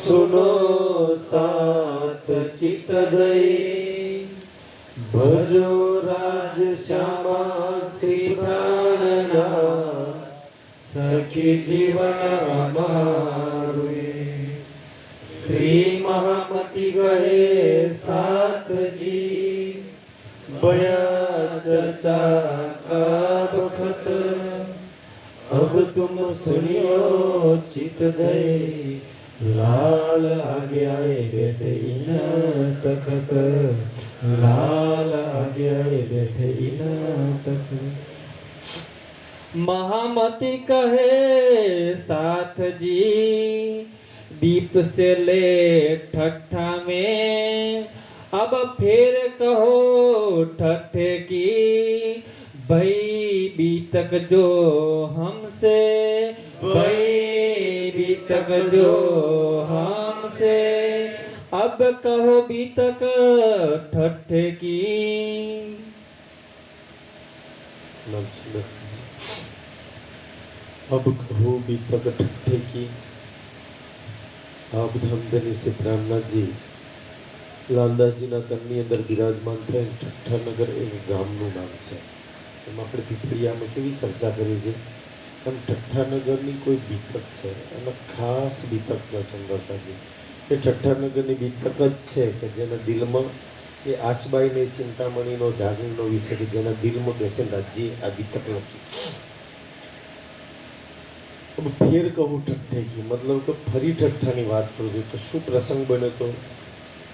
सुनो साथ चित दई भजो राज श्यामा श्री प्राणना सखी जीवन अमारुए श्री महामती गए साथ जी बया चर्चा का बखत अब तुम सुनियो चित दई लाल आज्ञाए बैठे इन तखत लाल आज्ञाए बैठे इन तखत। महामती कहे साथ जी दीप से ले ठट्ठा में अब फिर कहो ठट्ठे की भई बीतक जो हमसे भई बीतक जो हमसे अब कहो बीतक ठट्ठे की। अब कहो बीतक ठट्ठे की। आप धमधनी से प्राणनाथ जी લાલદાસજીના તનની અંદર બિરાજમાન થઈ ઠઠ્ઠાનગર એ ગામનું નામ છે. એમ આપણે પીપળિયામાં કેવી ચર્ચા કરી છે એમ ઠઠ્ઠાનગરની કોઈ બીતક છે અને ખાસ બીતક છે સુંદરસાજી. એ ઠઠ્ઠાનગરની બીતક જ છે કે જેના દિલમાં એ આશબાઈને ચિંતામણીનો જાગરણનો વિષય કે જેના દિલમાં બેસે રાજ્ય આ બીતક લખી. अब ફેર કહું ઠઠ્ઠે કી મતલબ કે ફરી ઠઠ્ઠાની વાત કરું છું તો શું પ્રસંગ બન્યો તો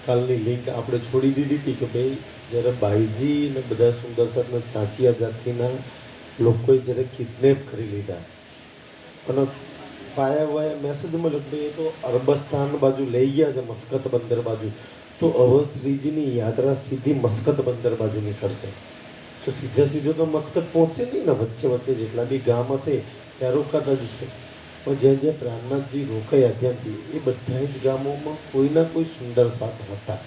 કાલની લિંક આપણે છોડી દીધી હતી કે ભાઈ જ્યારે બાઈજી ને બધા સુંદરસાદના ચાંચિયા જાતિના લોકોએ જ્યારે કિડનેપ કરી લીધા અને પાયા વાયા મેસેજ મળ્યો કે ભાઈ એ તો અરબસ્તાન બાજુ લઈ ગયા છે મસ્કત બંદર બાજુ તો હવે શ્રીજીની યાત્રા સીધી મસ્કત બંદર બાજુ નીકળશે તો સીધો તો મસ્કત પહોંચશે નહીં ને વચ્ચે વચ્ચે જેટલા બી ગામ હશે ત્યાં રોકાતા જ હશે પણ જ્યાં પ્રાણનાથજી રોકાયા ત્યાંથી એ બધા જ ગામોમાં કોઈના કોઈ સુંદર સાથ હતા.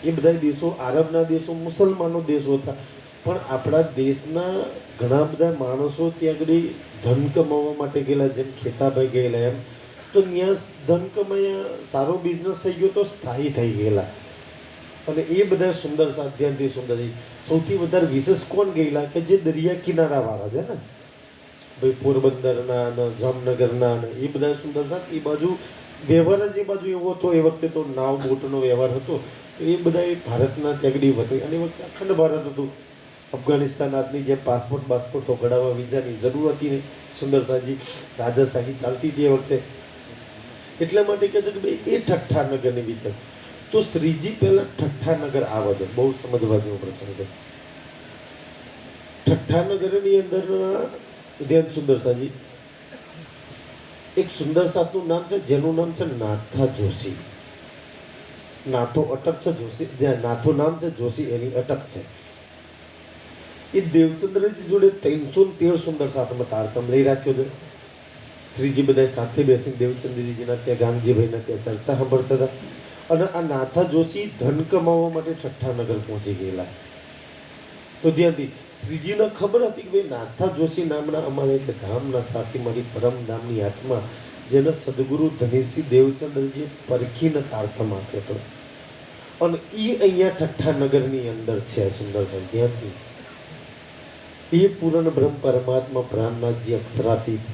એ બધા દેશો આરબના દેશો મુસલમાનો દેશો હતા પણ આપણા દેશના ઘણા બધા માણસો ત્યાં આગળ ધન કમાવા માટે ગયેલા જેમ ખેતાભાઈ ગયેલા એમ તો ત્યાં ધન કમાયા સારો બિઝનેસ થઈ ગયો તો સ્થાયી થઈ ગયેલા અને એ બધા સુંદર સાથ ધ્યાનથી સુંદરજી સૌથી વધારે વિશેષ કોણ ગયેલા કે જે દરિયા કિનારાવાળા છે ને ભાઈ પોરબંદરના ને જામનગરના ને એ બધા સુંદર સાથ એ બાજુ વ્યવહાર જ એ બાજુ એવો હતો એ વખતે તો નાવ બોટનો વ્યવહાર હતો એ બધા એ ભારતના ત્યાગડી હતી અને એ વખતે અખંડ ભારત હતું. અફઘાનિસ્તાન આજની જેમ પાસપોર્ટ તો કઢાવવા વિઝાની જરૂર હતી નહીં. સુંદરસાજી રાજાશાહી ચાલતી હતી એ વખતે એટલા માટે કહે છે કે ભાઈ એ ઠઠ્ઠાનગરની બીતક તો શ્રીજી પહેલા ઠઠ્ઠાનગર આવે છે બહુ સમજવા જેવો પ્રસંગ છે. ઠઠ્ઠાનગરની અંદરના ધ્યાન સુંદરસાજી એક સુંદર સાતનું નામ છે જેનું નામ છે નાથા જોશી. નાથો અટક છે જોશી જ્યાં નાથો નામ છે જોશી એની અટક છે. એ દેવચંદ્રજી જોડે 313 સુંદર સાતમાં તારતમ લઈ રાખ્યો છે. શ્રીજી બધા સાથે બેસીને દેવચંદ્રજીના ત્યાં ગાંગજીભાઈના ત્યાં ચર્ચા સાંભળતા હતા અને આ નાથા જોશી ધન કમાવા માટે ઠઠ્ઠાનગર પહોંચી ગયેલા. તો ત્યાંથી શ્રીજીને ખબર હતી કે ભાઈ નાથા જોશી નામના અમારે એક ધામના સાથી મારી પરમ ધામની આત્મા જેને સદગુરુ ધનીસિંહ દેવચંદ્રજીએ પરખીને તારતમ આપ્યો હતો અને એ અહીંયા ઠઠ્ઠાનગરની અંદર છે સુંદર છે. ત્યાંથી એ પૂર્ણ બ્રહ્મ પરમાત્મા પ્રાણનાથજી અક્ષરાતીત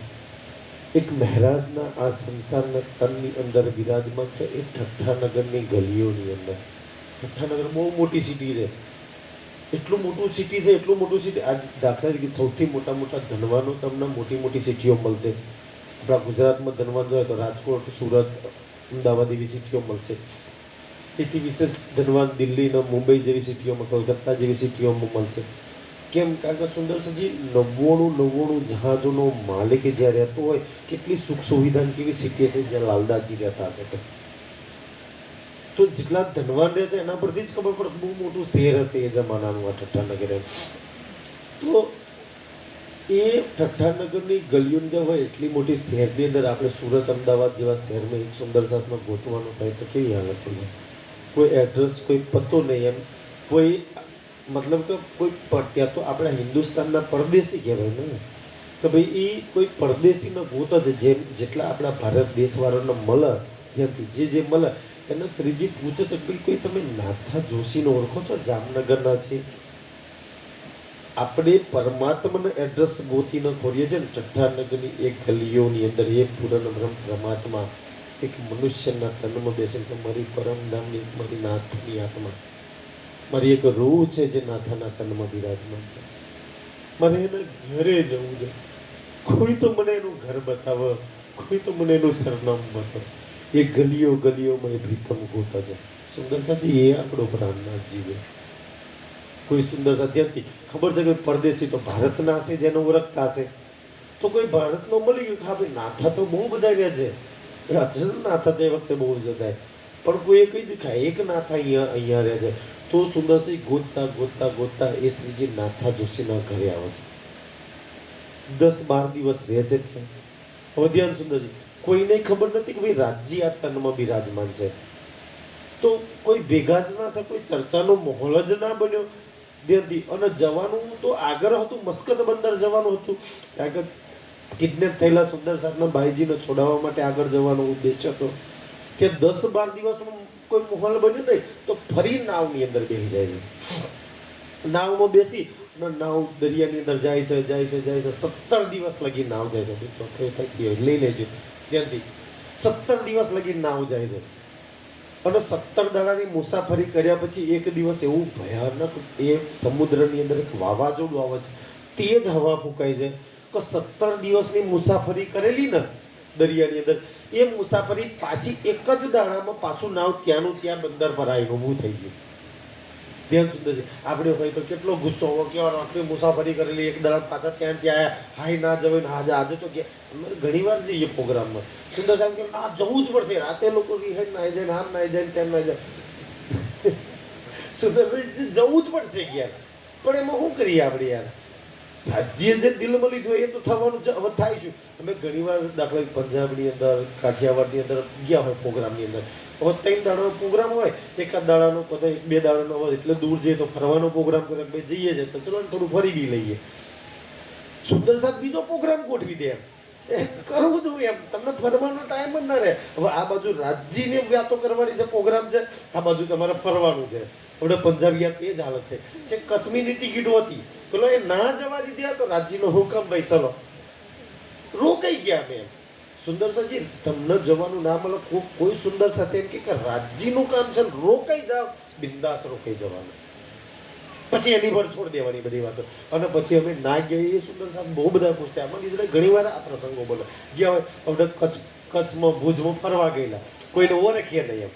એક મહારાજના આ સંસારના તનની અંદર વિરાજમાન છે. એ ઠઠ્ઠાનગરની ગલીઓની અંદર ઠઠ્ઠાનગર બહુ મોટી સિટી છે. એટલું મોટું સિટી છે એટલું મોટું સિટી આજ દાખલા તરીકે સૌથી મોટા ધનવાનો તમને મોટી સિટીઓ મળશે. આપણા ગુજરાતમાં ધનવાન જોઈએ તો રાજકોટ સુરત અમદાવાદ એવી સિટીઓ મળશે. એથી વિશેષ ધનવાન દિલ્હી ને મુંબઈ જેવી સિટીઓમાં કોલકાતા જેવી સિટીઓમાં મળશે. કેમ કારણ કે સુંદરસજી 99 જહાજોનો માલિક જ્યાં રહેતો હોય કેટલી સુખ સુવિધાની કેવી સિટી છે જ્યાં લાલદાસજી રહેતા હશે તો જેટલા ધનવાન રહે છે એના પરથી જ ખબર પડે બહુ મોટું શહેર હશે એ જમાનાનું આ ઠઠ્ઠાનગર એમ. તો એ ઠઠ્ઠાનગરની ગલીઓની અંદર હોય એટલી મોટી શહેરની અંદર આપણે સુરત અમદાવાદ જેવા શહેરમાં એક સુંદર સાથમાં ગોતવાનું થાય તો કેવી હાલત થઈ જાય. કોઈ એડ્રેસ કોઈ પતો નહીં એમ કોઈ મતલબ કે કોઈ ત્યાં તો આપણા હિન્દુસ્તાનના પરદેશી કહેવાય ને કે ભાઈ એ કોઈ પરદેશીનો ભૂત જ જેમ જેટલા આપણા ભારત દેશવાળાને મળે ત્યાંથી જે મળે એને શ્રીજી પૂછે છે કે કોઈ તમે નાથા જોશીને ઓળખો છો જામનગરના છે. આપણે પરમાત્માનો એડ્રેસ ગોતીને ખોરીએ છીએ ને ચઠ્ઠાનગરની એક ગલીઓની અંદર એ પૂર્ણ બ્રહ્મ પરમાત્મા એક મનુષ્યના તનમાં બેસે કે મારી પરમ નામની મારી નાથની આત્મા મારી એક રૂહ છે જે નાથાના તનમાં બિરાજમાન છે. મને એના ઘરે જવું છે. કોઈ તો મને એનું ઘર બતાવે, કોઈ તો મને એનું સરનામું બતાવે. એ ગલીઓમાં એ પ્રીતમ ગોતા છે. સુંદર સાથી એ આપણો પ્રાણનાથ જીવે. કોઈ સુંદર સાધ્યથી ખબર છે કે પરદેશી તો ભારતના હશે જેને ઓળખતા હશે તો કોઈ ભારતનો મળી ગયું કે હા ભાઈ નાથા તો બહુ બધા રહ્યા છે. નાથા તે વખતે બહુ જતા પણ કોઈ કહી દેખાય એક નાથા અહીંયા રહે છે. તો સુંદરસિંહ ગોતતા એ શ્રીજી નાથા જોશીના ઘરે આવે છે. 10-12 દિવસ રહે છે ત્યાં. હવે ધ્યાન સુંદરજી કોઈને ખબર નથી કે ભાઈ રાજજી આ તનમાં બિરાજમાન છે. તો કોઈ ભેગા જ ના થાય, કોઈ ચર્ચાનો માહોલ જ ના બન્યો ધ્યાનથી. અને જવાનું તો આગળ હતું, મસ્કત બંદર જવાનું હતું. કારણ કે કિડનેપ થયેલા સુંદર સાહેબના ભાઈજીને છોડાવવા માટે આગળ જવાનો ઉદ્દેશ હતો. કે 10-12 દિવસમાં કોઈ માહોલ બન્યો નહીં તો ફરી નાવની અંદર બેસી જાય છે. નાવમાં બેસી નાવ દરિયાની અંદર જાય છે 17 દિવસ લગી નાવ જાય છે. મિત્રો લઈ લેજો ત્યાંથી 17 દિવસ લગી નાવ જાય છે. અને 17 દાડાની મુસાફરી કર્યા પછી એક દિવસ એવું ભયાનક એ સમુદ્રની અંદર એક વાવાઝોડું આવે છે, તેજ હવા ફૂંકાય છે કે 17 દિવસની મુસાફરી કરેલી ને દરિયાની અંદર એ મુસાફરી પાછી એક જ દાડામાં પાછું નાવ ત્યાંનું ત્યાં બંદર પર આવીને ઊભું થઈ ગયું. ધ્યાન સુંદર છે. આપણે હોય તો કેટલો ગુસ્સો હોય કે આટલી મુસાફરી કરેલી એક દાડા પાછા ત્યાં આવ્યા, હાય ના જવાય આજે તો કે ઘણી વાર જઈએ પ્રોગ્રામમાં. સુંદર સાહેબ કે ના જવું જ પડશે, રાતે લોકો રિહેડ નાઈ જાય આમ નાઈ જાય તેમ નાઈ જાય. સુંદર સાહેબ જવું જ પડશે યાર. પણ એમાં શું કરીએ આપણે યાર, રાજ્ય જે દિલમાં લીધું એ તો થવાનું હવે થાય છે. અમે ઘણીવાર દાખલા પંજાબની અંદર કાઠિયાવાડની અંદર ગયા હોય પ્રોગ્રામની અંદર. હવે 3 દાડાનો પ્રોગ્રામ હોય, એકાદ દાડાનો કદાચ 2 દાડાનો હોય એટલે દૂર જઈએ તો ફરવાનો પ્રોગ્રામ કરે ભાઈ જઈએ છે તો ચલો થોડું ફરી બી લઈએ. સુંદર સાહેબ બીજો પ્રોગ્રામ ગોઠવી દે એમ કરવું હતું એમ તમને ફરવાનો ટાઈમ જ ના રહે. હવે આ બાજુ રાજ્યની વાતો કરવાની છે પ્રોગ્રામ છે, આ બાજુ તમારે ફરવાનું છે. આપણે પંજાબિયા એ જ હાલત છે. કાશ્મીરની ટિકિટો હતી પેલો એ ના જવા દીધા તો રાજ્યનો હુકમ ભાઈ ચલો રોકાઈ ગયા અમે એમ. સુંદર સાજી તમને જવાનું ના મળે કોઈ સુંદર સાથે એમ કે રાજ્યનું કામ છે રોકાઈ જાવ, બિંદાસ રોકાઈ જવાનું. પછી એની પર છોડ દેવાની બધી વાતો. અને પછી અમે ના ગયા એ સુંદર સાહેબ બહુ બધા ખુશ થયા. આમાં બીજા ઘણી વાર આ પ્રસંગો બોલે ગયા હોય આપણે કચ્છમાં ભુજમાં ફરવા ગયેલા, કોઈને ઓળખીએ નહીં એમ.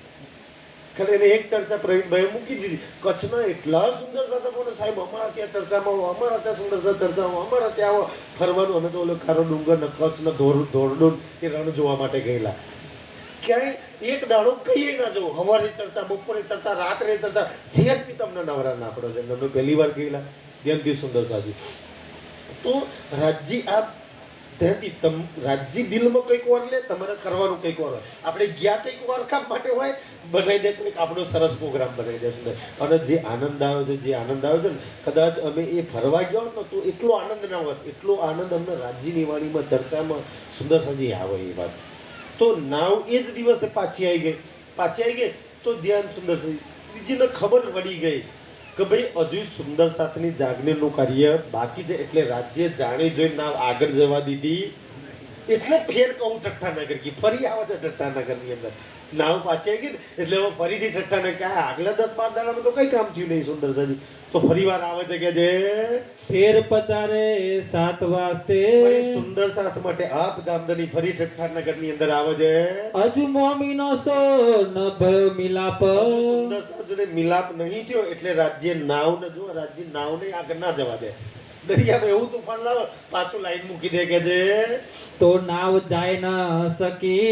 ખરે એને એક ચર્ચા પ્રવીણભાઈ મૂકી દીધી. કચ્છના એટલા સુંદર સાથે બોલે સાહેબ અમારા ત્યાં ચર્ચામાં આવો, અમારા ત્યાં સુંદર ચર્ચામાં, અમારા ત્યાં આવો ફરવાનું. અમે તો ઓલો ખારો ડુંગર ને કચ્છના ધોરડોન એ રણ જોવા માટે ગયેલા. ક્યાંય એક દાડો કહીએ ના જવું, સવારે ચર્ચા, બપોરે ચર્ચા, રાત્રે ચર્ચા, સેજ બી તમને નવરા ના પડે. અમે પહેલી વાર ગયેલા ધ્યાનથી સુંદર સાજી. તો રાજ્ય આ ધ્યાનથી રાજ્ય દિલમાં કંઈક વાર લે, તમારે કરવાનું કંઈક વાર હોય. આપણે ગયા કંઈક વાર કામ માટે હોય બનાવી દે કંઈક આપણો સરસ પ્રોગ્રામ બનાવી દે સુંદર. અને જે આનંદ આવ્યો છે ને કદાચ અમે એ ફરવા ગયા હોત ને તો એટલો આનંદ ના હોત, એટલો આનંદ અમને રાજ્યની વાણીમાં ચર્ચામાં સુંદર સાજી આવે એ વાત. તો નાવ એ જ દિવસે પાછી આવી ગઈ તો ધ્યાન સુંદર શ્રીજીને ખબર પડી ગઈ કે ભાઈ હજુ સુંદર સાથની જાગરણનું કાર્ય બાકી છે. એટલે રાજ્ય જાણી જોઈ નાવ આગળ જવા દીધી. એટલે ફેર કહું ઠઠ્ઠાનગર કી ફરી આવે છે ઠઠ્ઠાનગરની અંદર નાવ પાછી આવી ગઈ ને એટલે હવે ફરીથી ઠઠ્ઠાનગર કે આગલા 10-12 દાડામાં તો કઈ કામ થયું નહીં સુંદર સાજી. તો ફરી વાર આવે છે કે જે ફેર પધારે 7 વાસ્તે ફરી સુંદર સાથ માટે આપ દામદની ફરી ઠઠ્ઠાનગરની અંદર આવે છે. અજુ મોમીનો સો નભ મિલાપ. સુંદર સાથ જોડે મિલાપ નહીં થયો એટલે રાજ્ય નાવ ને જો રાજ્ય નાવ ને આગળ ના જવા દે. દરિયામાં એવું તુફાન લાવે પાછું લાઈન મૂકી દે કે જે તો નાવ જાય ના સકી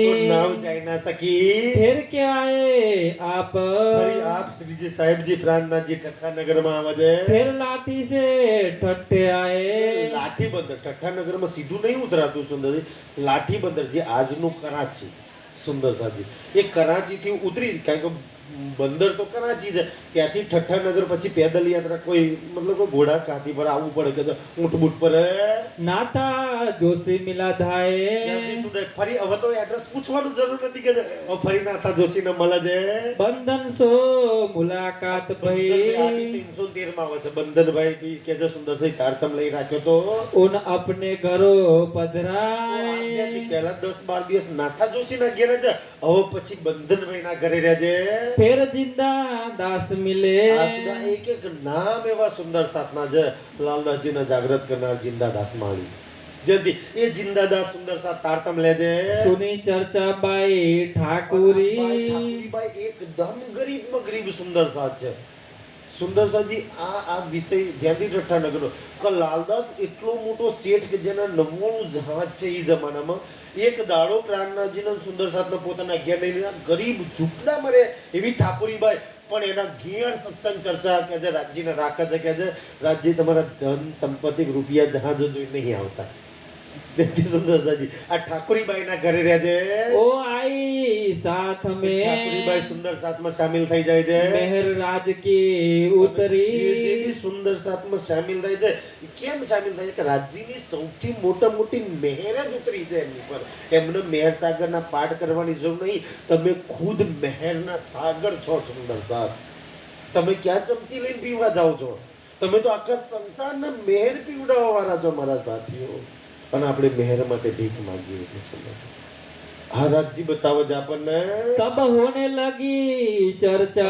ફેર કે આયે આપ. ફરી આપ શ્રીજી સાહેબજી પ્રાણનાથજી ઠઠ્ઠાનગરમાં આવે છે. ફેર લાઠી સે ઠઠ્ઠે આયે. લાઠી બંદર ઠઠ્ઠાનગરમાં સીધું નહીં ઉતરાતું સુંદરજી. લાઠી બંદર જે આજનું કરાચી સુંદર સાહેબજી એ કરાચીથી ઉતરી, કારણ કે બંદર તો કરાચી છે, ત્યાંથી ઠઠ્ઠાનગર પછી પેદલ યાત્રા કોઈ મતલબ ઘોડા કાથી પર આવવું પડે કે ઊંટ બૂટ પર નાતા જોશી મિલા ત્યાંથી ધાય સુધે ફરી હવે તો એડ્રેસ પૂછવાનું જરૂર નથી કે હવે ફરી નાથા જોશીને મળે છે બંધન સો મુલાકાત ભઈ 313 માં આવે છે બંધનભાઈ બી કે જે સુંદરસિંહ તારતમ લઈ રાખ્યો તો ઉન અપને ઘરો તો પધરાય આજથી પહેલા 10-12 દિવસ નાથા જોશીના ઘરે છે હવે પછી બંધનભાઈના ઘરે રહે છે ફેર જિંદા દાસ મિલે આ સુધા એક નામ એવા સુંદર સાતના છે લાલદાસજીને જાગૃત કરનાર જિંદાદાસ માળી જેથી એ જિંદાદાસ સુંદર સાત તારતમ લે છે સુની ચર્ચા બાઈ ઠાકુરી ઠાકુરીબાઈ એકદમ ગરીબમાં ગરીબ સુંદર સાત છે સુંદર સાજી આ વિષય ધ્યાનથી ઠઠ્ઠા ન કરો કે લાલદાસ એટલો મોટો શેઠ કે જેના 99 જહાજ છે એ જમાનામાં એક દાડો પ્રાણનાથજીના સુંદર સાતના પોતાના ઘેર લઈ લીધા ગરીબ ઝૂંપડા મરે એવી ઠાકુરીબાઈ પણ એના ઘેર સત્સંગ ચર્ચા કે જે રાજજીને રાખે છે કે જે રાજજી તમારા ધન સંપત્તિ રૂપિયા જહાજો જોઈ નહીં આવતા સુંદરસાજી આ ઠાકુરીબાઈના ઘરે રહે છે ઓ આઈ સાથ में ઠાકુરીબાઈ સુંદર સાતમાં સામેલ થઈ જાય છે मेहर राज की જે उतरी બી સુંદર સાતમાં સામેલ થાય છે કેમ સામેલ થાય છે કે રાજ્યની સૌથી મોટી મહેર જ ઉતરી છે એમની પર એમને મહેર સાગરના પાઠ કરવાની જરૂર નહીં તમે ખુદ મહેરના સાગર છો સુંદર સાત તમે ક્યાં ચમચી લઈને પીવા જાઓ છો તમે તો આખા સંસારના મહેર પીવડાવવા વાળા છો મારા સાથીઓ અને આપણે મહેર માટે ભીખ માંગીએ છીએ સુંદર હા રાજજી બતાવો જ આપણને तब होने लगी चर्चा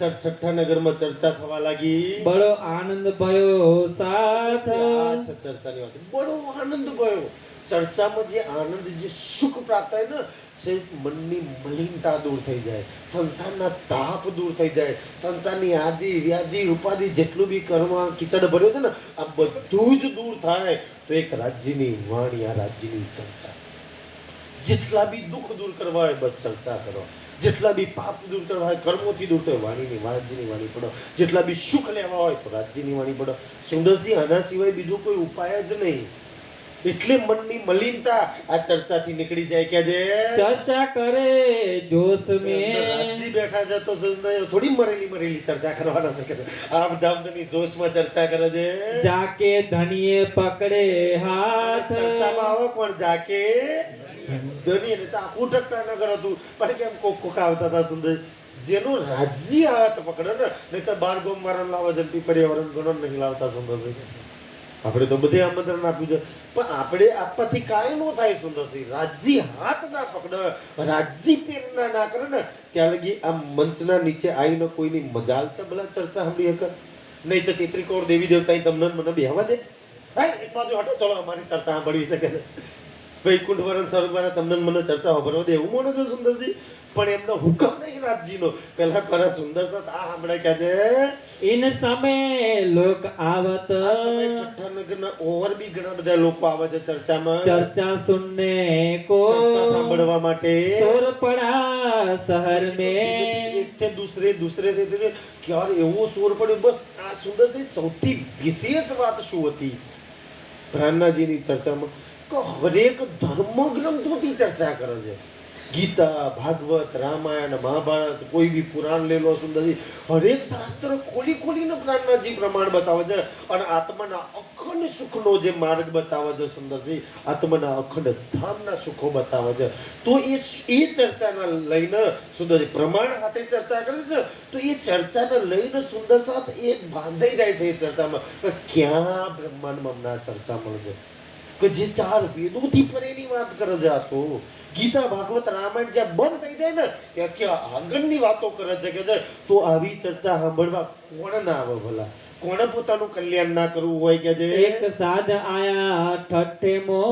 છઠ્ઠા નગરમાં ચર્ચા થવા લાગી बड़ो आनंद भयो साथ આ છે ચર્ચાની વાત બડો આનંદ ગયો ચર્ચામાં જે આનંદ જે સુખ પ્રાપ્ત થાય ને છે મનની મલિનતા દૂર થઈ જાય સંસારના તાપ દૂર થઈ જાય સંસારની આદિ વ્યાધિ ઉપાધિ જેટલું બી કર્મ કિચડ ભર્યો છે ને આ બધું જ દૂર થાય તો એક રાજ્યની વાણી આ રાજ્યની ચર્ચા જેટલા બી દુઃખ દૂર કરવા હોય બસ ચર્ચા કરો જેટલા બી પાપ દૂર કરવા હોય કર્મોથી દૂર થાય વાણીની રાજ્યની વાણી પડો જેટલા બી સુખ લેવા હોય તો રાજ્યની વાણી પડો સુંદરસિંહ આના સિવાય બીજો કોઈ ઉપાય જ નહીં એટલે મનની મલિનતા આ ચર્ચાથી નીકળી જાય કે જે चर्चा करे जोश में રાજજી બેઠા છે તો થોડી મરેલી ચર્ચા કરવાના છે કે આમ ધામની જોશમાં ચર્ચા કરે છે जाके धनिये पकड़े हाथ ચર્ચામાં આવે કોણ જાકે ધની ને તો આખું ઠટ્ટા નગર હતું પણ કેમ કોક આવતા હતા સુંદર જેનો રાજ્ય હાથ પકડે ને નહીં તો બાર ગોમ મારણ લાવવા જલ્દી પર્યાવરણ ગણો નહીં લાવતા સુંદર આપણે તો બધે આમંત્રણ આપ્યું છે પણ આપણે આપવાથી કાંઈ ન થાય સુંદરસિંહ રાજ્ય હાથ ના પકડે રાજ્ય પેરના ના કરે ને ત્યાં લગી આ મંચના નીચે આવીને કોઈની મજાલ છે ભલા ચર્ચા સાંભળી હકે નહીં તો 33 કરોડ દેવી દેવતા તમને મને બેહવા દે હા એક બાજુ હટો ચલો અમારી ચર્ચા સાંભળવી છે કે વૈકુંઠ વરણ સ્વર્ગવાળા તમને મને ચર્ચા સાંભળવા દે એવું માનો છો સુંદરજી પણ એમનો હુકમ નહીં રાજજીનો પહેલા મારા સુંદર સાથ આ સાંભળે કે છે इन समय लोक आवत આ સમય ઠઠ્ઠાનગરના ઓવર બી ઘણા બધા લોકો આવે છે ચર્ચામાં चर्चा सुनने को ચર્ચા સાંભળવા માટે शोर पड़ा शहर में એક થી દૂસરે થી ક્યારે એવો શોર પડ્યો બસ આ સુંદરસિંહ સૌથી વિશેષ વાત શું હતી પ્રાણનાથજીની ચર્ચામાં કે હરેક ધર્મ ગ્રંથોથી ચર્ચા કરે છે ગીતા ભાગવત રામાયણ મહાભારત કોઈ બી પુરાણ લઈ લો સુંદરજી હરેક શાસ્ત્ર ખોલીને પ્રાણનાથજી પ્રમાણ બતાવે છે અને આત્માના અખંડ સુખનો જે માર્ગ બતાવે છે સુંદરજી આત્માના અખંડ ધામના સુખો બતાવે છે તો એ ચર્ચાના લઈને સુંદરજી પ્રમાણ હાથે ચર્ચા કરે છે ને તો એ ચર્ચાને લઈને સુંદર સાથ એ બાંધાઈ જાય છે એ ચર્ચામાં કે ક્યાં બ્રહ્માંડમાં અમને આ ચર્ચા મળે છે કે જે ચાર વેદોથી પરેની વાત કરે છે આ તો ગીતા ભાગવત રામાયણ જ્યાં બંધ થઈ જાય ને ત્યાં ક્યાં આગળની વાતો કરે છે કે તો આવી ચર્ચા સાંભળવા કોણ ના આવે ભલા કોણે પોતાનું કલ્યાણ ના કરવું હોય કે જે एक साध आया ठट्ठे मो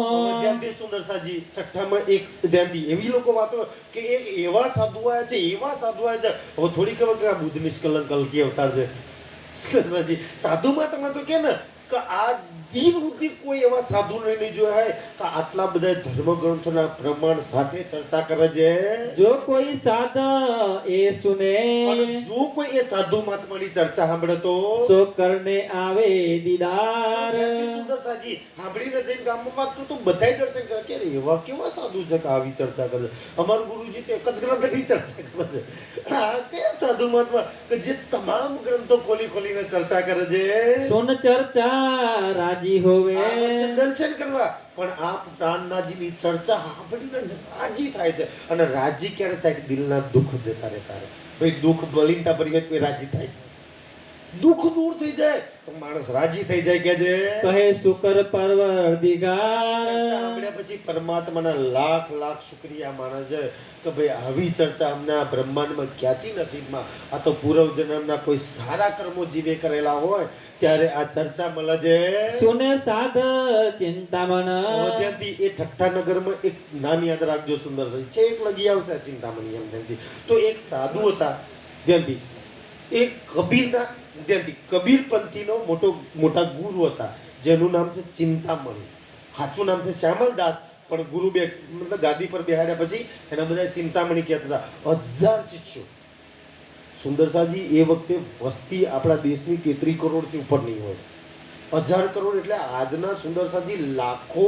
ધ્યાનથી સુંદરસાજી ઠઠ્ઠામાં એક ધ્યાનથી એવી લોકો વાતો કે એક એવા સાધુ આવ્યા છે હવે થોડી ખબર કે આ બુદ્ધ નિષ્કલન કલ્કી અવતાર છે સુંદરસાજી સાધુમાં તમે તો કે ને કે આજ દિન સુધી કોઈ એવા સાધુ નહીં જોયા હોય કે આટલા બધા ધર્મ ગ્રંથોના પ્રમાણ સાથે ચર્ચા કરે છે जो कोई साध ए सुने અને જો કોઈ એ સાધુ મહાત્માની ચર્ચા સાંભળે તો सो करने आवे दीदार સુંદર સાજી સાંભળીને જઈને ગામમાં વાત તો બધાય દર્શન કરે કે એવા કેવા સાધુ છે કે આવી ચર્ચા કરે અમારું ગુરુજી તો એક જ ગ્રંથની ચર્ચા કરે છે અને આ કયા સાધુ મહાત્મા કે જે તમામ ગ્રંથો ખોલીને ચર્ચા કરે છે सुन चर्चा राजी રાજી હોવે આવે છે દર્શન કરવા, પણ આ પ્રાણનાથજીની ચર્ચા સાંભળીને જ રાજી થાય છે. અને રાજી ક્યારે થાય? કે દિલના દુઃખ જતા રહે તારે. ભાઈ દુઃખ બળીનતા પડી કોઈ રાજી થાય? દુઃખ દૂર થઈ જાય તો માણસ રાજી થઈ જાય. કે જે કહે શુકર ચર્ચા પરવરદિગાર સાંભળ્યા પછી પરમાત્માના લાખ લાખ શુક્રિયા માણે છે કે ભાઈ આવી ચર્ચા અમને આ બ્રહ્માંડમાં ક્યાંથી નસીબમાં. આ તો પૂર્વ જન્મના કોઈ સારા કર્મો જીવે કરેલા હોય ત્યારે આ ચર્ચા મળે છે. સુને સાધ ચિંતામણ ત્યાંથી એ ઠઠ્ઠાનગરમાં એક નામ યાદ રાખજો સુંદર છે એક લગી આવશે ચિંતામણી એમ ત્યાંથી. તો એક સાધુ હતા ત્યાંથી, એ કબીરના ત્યાંથી કબીર પંથીનો મોટા ગુરુ હતા જેનું નામ છે ચિંતામણી. સાચું નામ છે શ્યામલદાસ, પણ ગુરુ મતલબ ગાદી પર બેહાડ્યા પછી એના બધા ચિંતામણી કહેતા હતા. 1000 શિષ્યો. સુંદરસાજી એ વખતે વસ્તી આપણા દેશની 33 કરોડથી ઉપરની હોય. 1000 કરોડ એટલે આજના સુંદરસાજી લાખો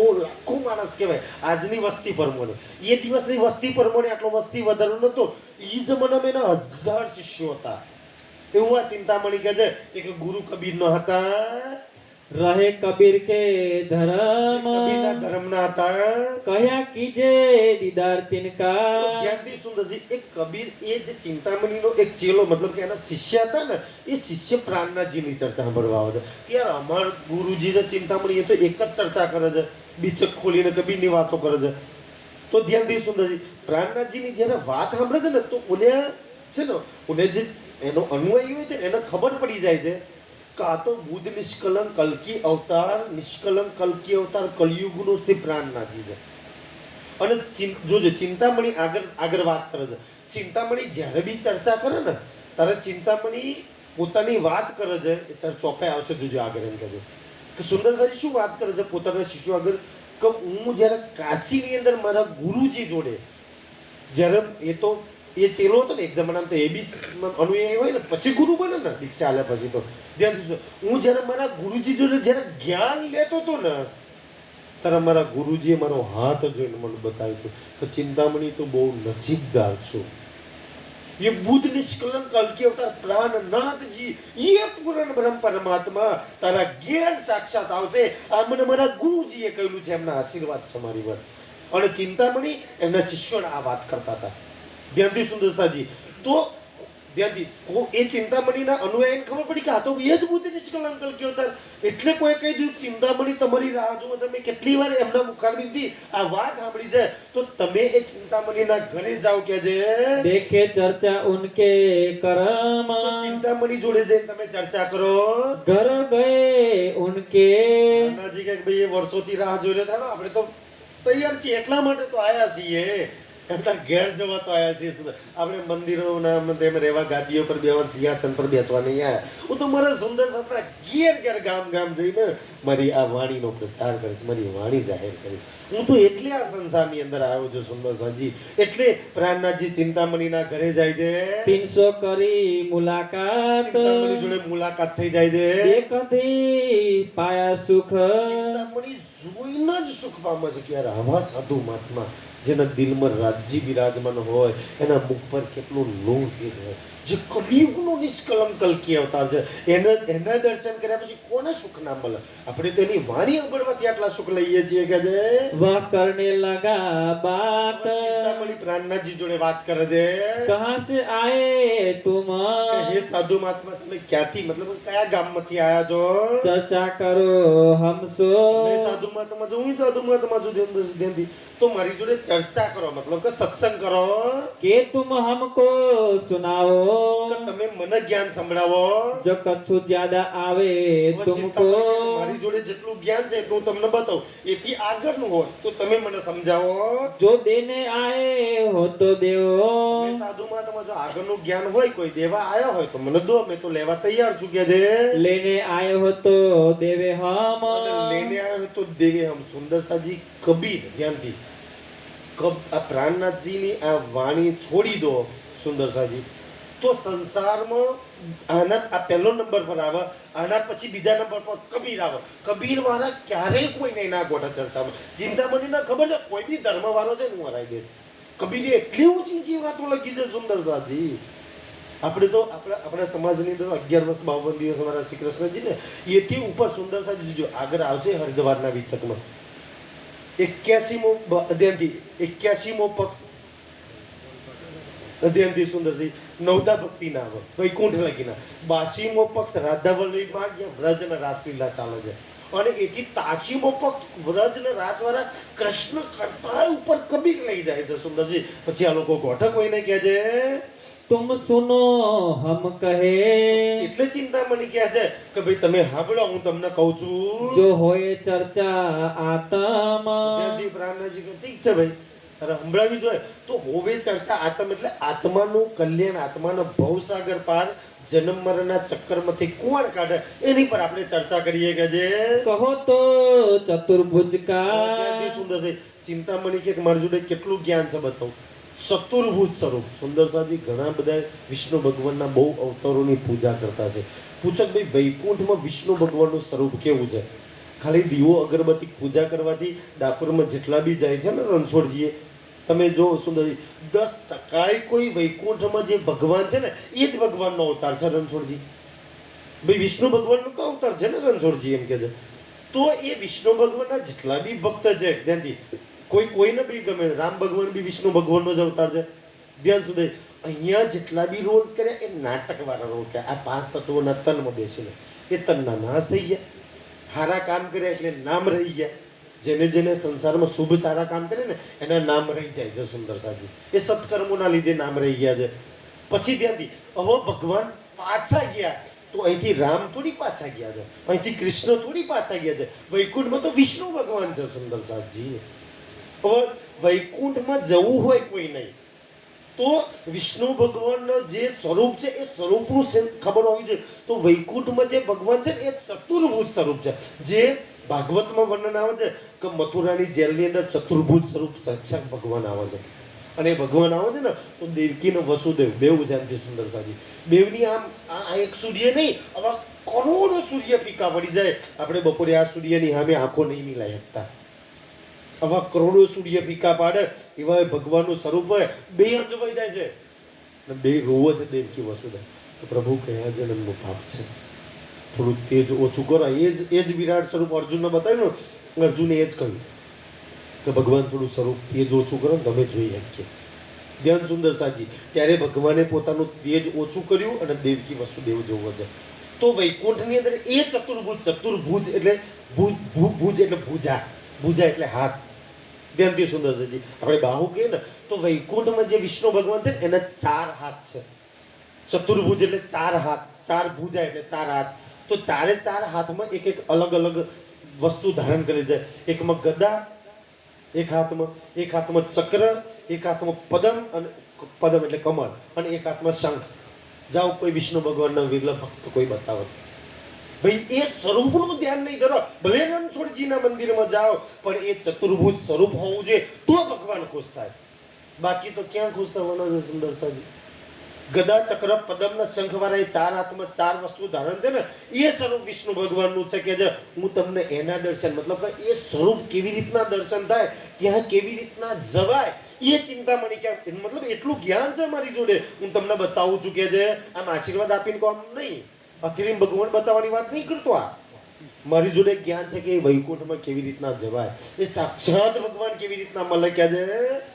માણસ કહેવાય આજની વસ્તી પ્રમાણે. એ દિવસની વસ્તી પ્રમાણે આટલો વસ્તી વધારો નતો. એ જમાનામાં એના 1000 શિષ્યો હતા. એવું આ ચિંતામણી કહે છે. એક ગુરુ કબીર નો હતા, રહે કબીર કે ધર્મ કબીરના ધર્મના હતા. કહ્યા કીજે દીદાર તિનકા ધ્યાનથી સુંદરજી, એક કબીર એ જે ચિંતામણીનો એક ચેલો મતલબ કે એના શિષ્ય હતા ને, એ શિષ્ય પ્રાણનાથજીની ચર્ચા સાંભળવા આવે છે. કે યાર અમાર ગુરુજી જે ચિંતામણી એ તો એક જ ચર્ચા કરે છે, બીચક ખોલીને કબીરની વાતો કરે છે. તો ધ્યાનથી સુંદરજી, પ્રાણનાથજીની જ્યારે વાત સાંભળે છે ને તો ઓલે છે ને ઓલે જે એનો અનુયાયી હોય છે ને એને ખબર પડી જાય છે કે આ તો બુદ્ધ નિષ્કલંક કલ્કી અવતાર કલયુગનો છે પ્રાણનાથજી છે. અને જોજો ચિંતામણી આગળ વાત કરે છે. ચિંતામણી જ્યારે બી ચર્ચા કરે ને ત્યારે ચિંતામણી પોતાની વાત કરે છે. એ ચોપે આવશે જોજો આગળ. એમ કહે છે કે સુંદરસાજી શું વાત કરે છે પોતાના શિષ્યો આગળ કે હું જ્યારે કાશીની અંદર મારા ગુરુજી જોડે જ્યારે એ ચેલો હતો ને એક જમાનામાં તો એ બી અનુયાયી હોય ને પછી ગુરુ બને ને દીક્ષા આલ્યા પછી તો હું જ્યારે મારા ગુરુજી જોડે જ્યારે જ્ઞાન લેતો હતો ને ત્યારે મારા ગુરુજીએ મારો હાથ જોઈને મને બતાવ્યું હતું કે ચિંતામણી તો બહુ નસીબદાર છું. ये बुद्ध निष्कलंक कल्कि अवतार प्राणनाथजी ये पूर्ण બ્રહ્મ પરમાત્મા તારા જ્ઞાન સાક્ષાત આવશે. આ મને મારા ગુરુજીએ કહ્યું છે, એમના આશીર્વાદ છે મારી પર. અને ચિંતામણી એમના શિષ્યોને આ વાત કરતા હતા. ધ્યાનથી સુંદરસાજી, તો ધ્યાનથી એ ચિંતામણીના અનુયાયીને ખબર પડી કે આ તો એ જ બુદ્ધ નિષ્કલંક કલ્કિ અવતાર. એટલે કોઈ કહી દીધું ચિંતામણી તમારી રાહ જુઓ છે. મેં કેટલી વાર એમના મુખારબિંદથી આ વાત સાંભળી છે. તો તમે એ ચિંતામણીના ઘરે જાઓ કે જે દેખે ચર્ચા ઉનકે કરમ ચિંતામણી જોડે જઈને તમે ચર્ચા કરો. ઘર ગયે ઉનકે નાનાજી કે ભાઈ એ વર્ષોથી રાહ જોઈ રહ્યા હતા, આપણે તો તૈયાર છીએ એટલા માટે તો આયા છીએ. એમના ઘેર જવા તો આયા છીએ. આપણે મંદિરોના તેમ રહેવા ગાદીઓ પર બેસવા સિંહાસન પર બેસવા નહીં આયા. હું તો મારા સુંદર સપના ઘેર ગામ જઈને મારી આ વાણીનો પ્રચાર કરીશ, મારી વાણી જાહેર કરીશ. હું તો એટલે આ સંસારની અંદર આવ્યો છું સુંદરસાજી. એટલે પ્રાણનાથજી ચિંતામણીના ઘરે જાય છે. 300 કરી મુલાકાત ચિંતામણી જોડે મુલાકાત થઈ જાય છે. એકથી પાયા સુખ ચિંતામણી જોઈને જ સુખ પામે છે કે યાર આવા સાધુ મહાત્મા જેના દિલમાં રાજજી બિરાજમાન હોય એના મુખ પર કેટલું લોહિત હોય, જે કલિયુગનો નિષ્કલંક કલ્કી અવતાર છે. એના દર્શન કર્યા પછી કોને સુખ ના મળે? આપણે તો એની વાણી સાંભળવાથી આટલા સુખ લઈએ છીએ કે જે વહ કરને લગા બાત ચિંતામણી પ્રાણનાથજી જોડે વાત કરે છે. કહા સે આયે તુમ હે સાધુ મહાત્મા તમે ક્યાંથી મતલબ કયા ગામમાંથી આયા છો? ચર્ચા કરો હમસો મેં સાધુ મહાત્મા છું, હું સાધુ મહાત્મા છું. ધ્યાનથી તો મારી જોડે ચર્ચા કરો મતલબ કે સત્સંગ કરો કે તુમ હમકો સુનાઓ કે તમે મને જ્ઞાન સંભળાવો. જો કચ્છુ જ્યાદા આવે તુમકો મારી જોડે જેટલું જ્ઞાન છે એટલું તમને બતાવું. એથી આગળનું હોય તો તમે મને સમજાવો. જો દેને આયે હો તો દેવો મેં સાધુ મહાત્મા જો આગળનું જ્ઞાન હોય કોઈ દેવા આયો હોય તો મને દો, મેં તો લેવા તૈયાર છું કે દે. લેને આયો હો તો દેવે હમ લેને આયો હોય તો દેવે હમ. સુંદરસાજી કબીર ધ્યાનથી આ પ્રાણનાથજીની આ વાણી છોડી દો સુંદરસાજી તો સંસારમાં આના આ પહેલો નંબર પર આવે. આના પછી બીજા નંબર પર કબીર આવે. કબીર વાળા ક્યારેય કોઈ નહીં ના ગોઠા ચર્ચામાં. ચિંતામણીને ખબર છે કોઈ બી ધર્મ વાળો છે હું હરાઈ દઈશ. કબીરે એટલી ઊંચી ઊંચી વાતો લખી છે સુંદરસાજી. આપણે તો આપણા સમાજની અંદર 11 વર્ષ 52 દિવસ અમારા શ્રી કૃષ્ણજી ને એથી ઉપર સુંદર સાજી જો આગળ આવશે હરિદ્વારના વિતકમાં 81મો અધ્યાયથી 81મો પક્ષ અધ્યાયથી સુંદરજી નવદા ભક્તિ નામ વૈકુંઠ લગીના 82મો પક્ષ રાધા વલ્લભ માર્ગ જ્યાં વ્રજ અને રાસલીલા ચાલે છે અને એથી 83મો પક્ષ વ્રજ અને રાસવાળા કૃષ્ણ કરતા ઉપર કબીર લઈ જાય છે સુંદરજી પછી આ લોકો ગોઠક હોઈને કહે છે तुम सुनो हम कहे એટલે ચિંતામણી કહે છે કે ભાઈ તમે સાંભળો હું તમને કહું છું जो होए चर्चा आत्मा ત્યાંથી પ્રાણજી કે ઠીક છે ભાઈ અરે સંભળાવી જોઈએ તો હોવે ચર્ચા આત્મ એટલે આત્માનું કલ્યાણ આત્માનો ભવસાગર પાર જન્મ મરણના ચક્કરમાંથી કોણ કાઢે એની પર આપણે ચર્ચા કરીએ કે જે कहो तो चतुर्भुज का ત્યાંથી સુંદર છે ચિંતામણી કે મારી જોડે કેટલું જ્ઞાન છે બતાવું ચતુર્ભુજ સ્વરૂપ સુંદરસાજી ઘણા બધા વિષ્ણુ ભગવાનના બહુ અવતારોની પૂજા કરતા છે પૂછક ભાઈ વૈકુંઠમાં વિષ્ણુ ભગવાનનું સ્વરૂપ કેવું છે ખાલી દીવો અગરબત્તી પૂજા કરવાથી ડાકોરમાં જેટલા બી જાય છે ને રણછોડજીએ તમે જો સુંદરજી 10% કોઈ વૈકુંઠમાં જે ભગવાન છે ને એ જ ભગવાનનો અવતાર છે રણછોડજી ભાઈ વિષ્ણુ ભગવાનનો તો અવતાર છે ને રણછોડજી એમ કે છે તો એ વિષ્ણુ ભગવાનના જેટલા બી ભક્ત છે ત્યાંથી કોઈને બી ગમે રામ ભગવાન બી વિષ્ણુ ભગવાનનો જ અવતાર છે ધ્યાન સુધી અહીંયા જેટલા બી રોલ કર્યા એ નાટકવાળા રોલ કર્યા આ 5 તત્વોના તનમાં બેસીને એ તનના નાશ થઈ ગયા સારા કામ કર્યા એટલે નામ રહી ગયા જેને સંસારમાં શુભ સારા કામ કરે ને એના નામ રહી જાય છે સુંદર સાજી એ સત્કર્મોના લીધે નામ રહી ગયા છે પછી ત્યાંથી હવે ભગવાન પાછા ગયા તો અહીંથી રામ થોડી પાછા ગયા છે અહીંથી કૃષ્ણ થોડી પાછા ગયા છે વૈકુંઠમાં તો વિષ્ણુ ભગવાન છે સુંદર સાજી હવે વૈકુંઠમાં જવું હોય કોઈ નહીં તો વિષ્ણુ ભગવાનનો જે સ્વરૂપ છે એ સ્વરૂપનું ખબર હોવી જોઈએ તો વૈકુંઠમાં જે ભગવાન છે એ ચતુર્ભુજ સ્વરૂપ છે જે ભાગવતમાં વર્ણન આવે છે કે મથુરાની જેલની અંદર ચતુર્ભુજ સ્વરૂપ સાક્ષાત ભગવાન આવે છે અને એ ભગવાન આવે છે ને તો દેવકી ને વસુદેવ બેવ છે એમથી સુંદર સાજી બેવની આમ આ એક સૂર્ય નહીં હવે કરોડો સૂર્ય પીકા પડી જાય આપણે બપોરે આ સૂર્યની સામે આંખો નહીં મિલાઈ શકતા આવા કરોડો સૂર્ય પીકા પાડે એવા ભગવાનનું સ્વરૂપ હોય બે અંજવાઈ જાય છે અને બે રોવો છે દેવકી વસુદેવ તો પ્રભુ કયા જન્મનું પાપ છે થોડું તેજ ઓછું કરો એ જ વિરાટ સ્વરૂપ અર્જુનને બતાવ્યું ને અર્જુને એ જ કહ્યું કે ભગવાન થોડું સ્વરૂપ તેજ ઓછું કરો ને તમે જોઈ શકીએ ધ્યાન સુંદર સાજી ત્યારે ભગવાને પોતાનું તેજ ઓછું કર્યું અને દેવકી વસુદેવ જોવો છે તો વૈકુંઠની અંદર એ ચતુર્ભુજ એટલે ભુજ એટલે ભુજા એટલે હાથ ધ્યાનથી સુંદર સાજી આપણે બાહુ કહીએ ને તો વૈકુંઠમાં જે વિષ્ણુ ભગવાન છે એના 4 હાથ છે ચતુર્ભુજ એટલે 4 હાથ 4 ભુજા એટલે 4 હાથ તો 4 હાથમાં એક અલગ અલગ વસ્તુ ધારણ કરે છે એકમાં ગદા એક હાથમાં ચક્ર એક હાથમાં પદમ એટલે કમળ અને એક હાથમાં શંખ જાઓ કોઈ વિષ્ણુ ભગવાનના વિરલ ભક્ત કોઈ બતાવો ભાઈ એ સ્વરૂપનું ધ્યાન નહીં કરો ભલે રણછોડજીના મંદિરમાં જાઓ પણ એ ચતુર્ભુજ સ્વરૂપ હોવું જોઈએ તો ભગવાન ખુશ થાય બાકી તો ક્યાં ખુશ થવાના છે સુંદર સાજી ગદા ચક્ર પદમના શંખવાળા એ 4 હાથમાં 4 વસ્તુ ધારણ છે ને એ સ્વરૂપ વિષ્ણુ ભગવાનનું છે કે જે હું તમને એના દર્શન મતલબ કે એ સ્વરૂપ કેવી રીતના દર્શન થાય ત્યાં કેવી રીતના જવાય એ ચિંતામણી કે મતલબ એટલું જ્ઞાન છે મારી જોડે હું તમને બતાવું છું કે જે આમ આશીર્વાદ આપીને કોમ નહીં અખિરીમ ભગવાન બતાવવાની વાત નહીં કરતો આ મારી જોડે જ્ઞાન છે કે વૈકુંઠમાં કેવી રીતના જવાય એ સાક્ષાત ભગવાન કેવી રીતના મળે કે છે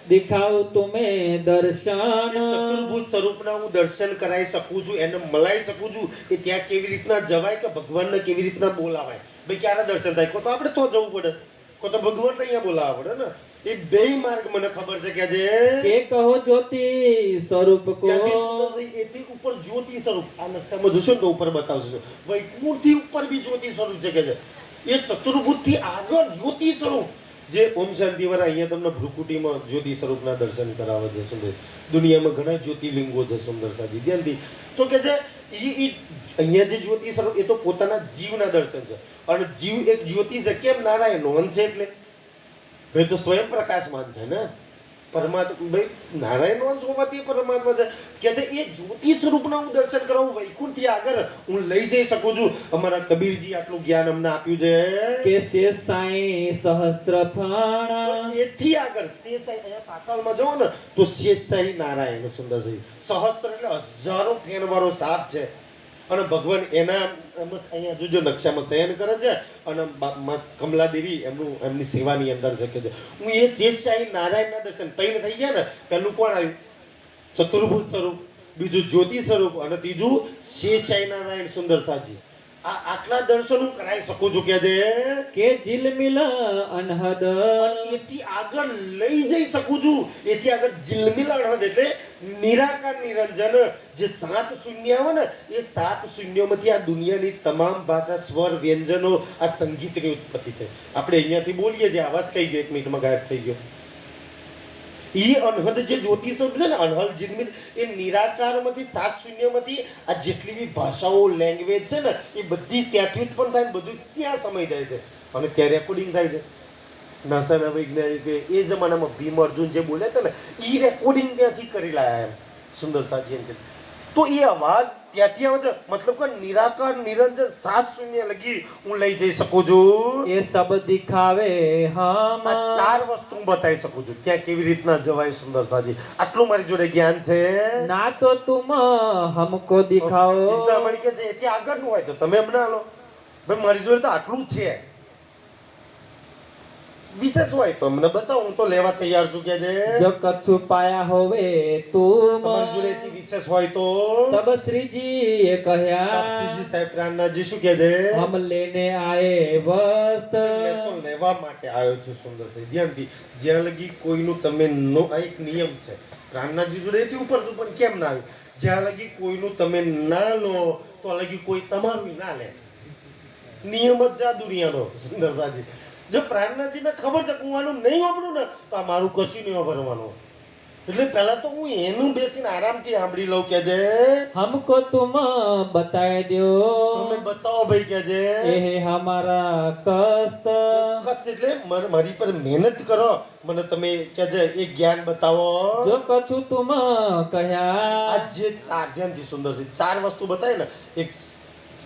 दिखाओ तुम्हें दर्शन ચતુર્ભુજ સ્વરૂપના હું દર્શન કરાવી શકું છું એને મલાઈ શકું છું એ ત્યાં કેવી રીતના જવાય કે ભગવાનને કેવી રીતના બોલાવાય ભાઈ ક્યારે દર્શન થાય કો તો આપણે તો જવું પડે કો તો ભગવાનને અહીંયા બોલાવવા પડે ને એ બે માર્ગ મને ખબર છે કે જે के कहो ज्योति स्वरूप को એથી ઉપર જ્યોતિ સ્વરૂપ આ નકશામાં જોશો ને તો ઉપર બતાવશે વૈકુંઠથી ઉપર બી જ્યોતિ સ્વરૂપ છે કે છે એ ચતુર્ભુજથી આગળ જ્યોતિ સ્વરૂપ જે ઓમ શાંતિ વાળા અહીંયા તમને ભ્રુકુટીમાં જ્યોતિ સ્વરૂપના દર્શન કરાવે છે સુંદર દુનિયામાં ઘણા જ્યોતિર્લિંગો છે સુંદર સાજી ધ્યાનથી તો કે છે એ અહીંયા જે જ્યોતિ સ્વરૂપ એ તો પોતાના જીવના દર્શન છે અને જીવ એક જ્યોતિ છે કેમ નારાયણ અંશ છે એટલે ભાઈ તો સ્વયં પ્રકાશમાન છે ને પરમાત્મા ભાઈ નારાયણ અંશ હોવાથી એ પરમાત્મા છે કે છે એ જ્યોતિ સ્વરૂપના હું દર્શન કરાવું વૈકુંઠથી આગળ હું લઈ જઈ શકું છું. અમારા કબીરજી આટલું જ્ઞાન અમને આપ્યું છે કે શેષ સાઈ સહસ્ત્ર ફણ એથી આગળ શેષાઈ અહીંયા પાતાળમાં જાઓ ને તો શેષાઈ નારાયણ સુંદરજી સહસ્ત્ર એટલે હજારો ફેણ વાળો સાપ છે અને ભગવાન એના અહીંયા જોજો નકશામાં શયન કરે છે અને કમલાદેવી એમની સેવાની અંદર છે કે હું એ શેષશાહી નારાયણના દર્શન તૈન થઈ ગયા ને પહેલું કોણ આવ્યું ચતુર્ભુજ સ્વરૂપ, બીજું જ્યોતિ સ્વરૂપ અને ત્રીજું શેષશાહી નારાયણ સુંદર સાજી. આ આટલા દર્શન હું કરાવી શકું છું કે ઝિલમિલ અનહદ એથી આગળ લઈ જઈ શકું છું. એથી આગળ ઝિલમિલ અનહદ એટલે નિરાકાર નિરંજન જે 7 શૂન્ય આવે ને એ 7 શૂન્યોમાંથી આ દુનિયાની તમામ ભાષા સ્વર વ્યંજનો આ સંગીતની ઉત્પત્તિ થઈ. આપણે અહીંયાથી બોલીએ જે આવાજ કઈ ગયો 1 મિનિટમાં ગાયબ થઈ ગયો. એ અનહદ જે જ્યોતિ સ્વરૂપ છે ને અનહદ ઝિલમિલ એ નિરાકારમાંથી 7 શૂન્યમાંથી આ જેટલી બી ભાષાઓ લેંગ્વેજ છે ને એ બધી ત્યાંથી ઉત્પન્ન થાય ને બધું ત્યાં સમય જાય છે અને ત્યાં રેકોર્ડિંગ થાય છે. નાસાના વૈજ્ઞાનિકે એ જમાનામાં ભીમ અર્જુન જે બોલ્યા હતા ને એ રેકોર્ડિંગ ત્યાંથી કરી લાયા એમ સુંદર સાજી એમ કે તો એ અવાજ ત્યાંથી આવે છે મતલબ કે નિરાકાર નિરંજન 7 શૂન્ય લગી હું લઈ જઈ શકું છું. એ સબ દિખાવે હમ આ 4 વસ્તુ હું બતાવી શકું છું ત્યાં કેવી રીતના જવાય સુંદર સાજી. આટલું મારી જોડે જ્ઞાન છે. ના તો તુમ હમકો દિખાઓ ચિંતામણી કે છે એથી આગળનું હોય તો તમે અમને હાલો ભાઈ મારી જોડે તો આટલું જ છે વિશેષ હોય તો અમને બતાવો હું તો લેવા તૈયાર છું કે છે જો કચ્છુ પાયા હોવે તુમ તમારી જોડે એથી વિશેષ હોય તો તબ શ્રીજી એ કહ્યા તાપસીજી સાહેબ પ્રાણનાથજી શું કહે છે હમ લેને આયે વસ્ત મેં તો લેવા માટે આવ્યો છું સુંદર છે ધ્યાનથી જ્યાં લગી કોઈનું તમે નો આ એક નિયમ છે પ્રાણનાથજી જોડે એથી ઉપર તું પણ કેમ ના આવ્યું જ્યાં લગી કોઈનું તમે ના લો તો લગી કોઈ તમારું ના લે નિયમ જ છે આ દુનિયાનો સુંદર સાજી. જો પ્રાણનાથજીને ખબર છે હું આનું નહીં વાપરું ને તો આ મારું કશું નહીં વાપરવાનું એટલે પહેલા તો હું એનું બેસીને આરામથી સાંભળી લઉં કે છે हमको तुम बताए दो તમે બતાવો ભાઈ કે છે ये हमारा कष्ट કષ્ટ એટલે મારી પર મહેનત કરો મને તમે કે છે એ જ્ઞાન બતાવો. जो कछु तुम આ कहया જે 4 ધ્યાનથી સુંદર છે 4 વસ્તુ બતાવી ને એક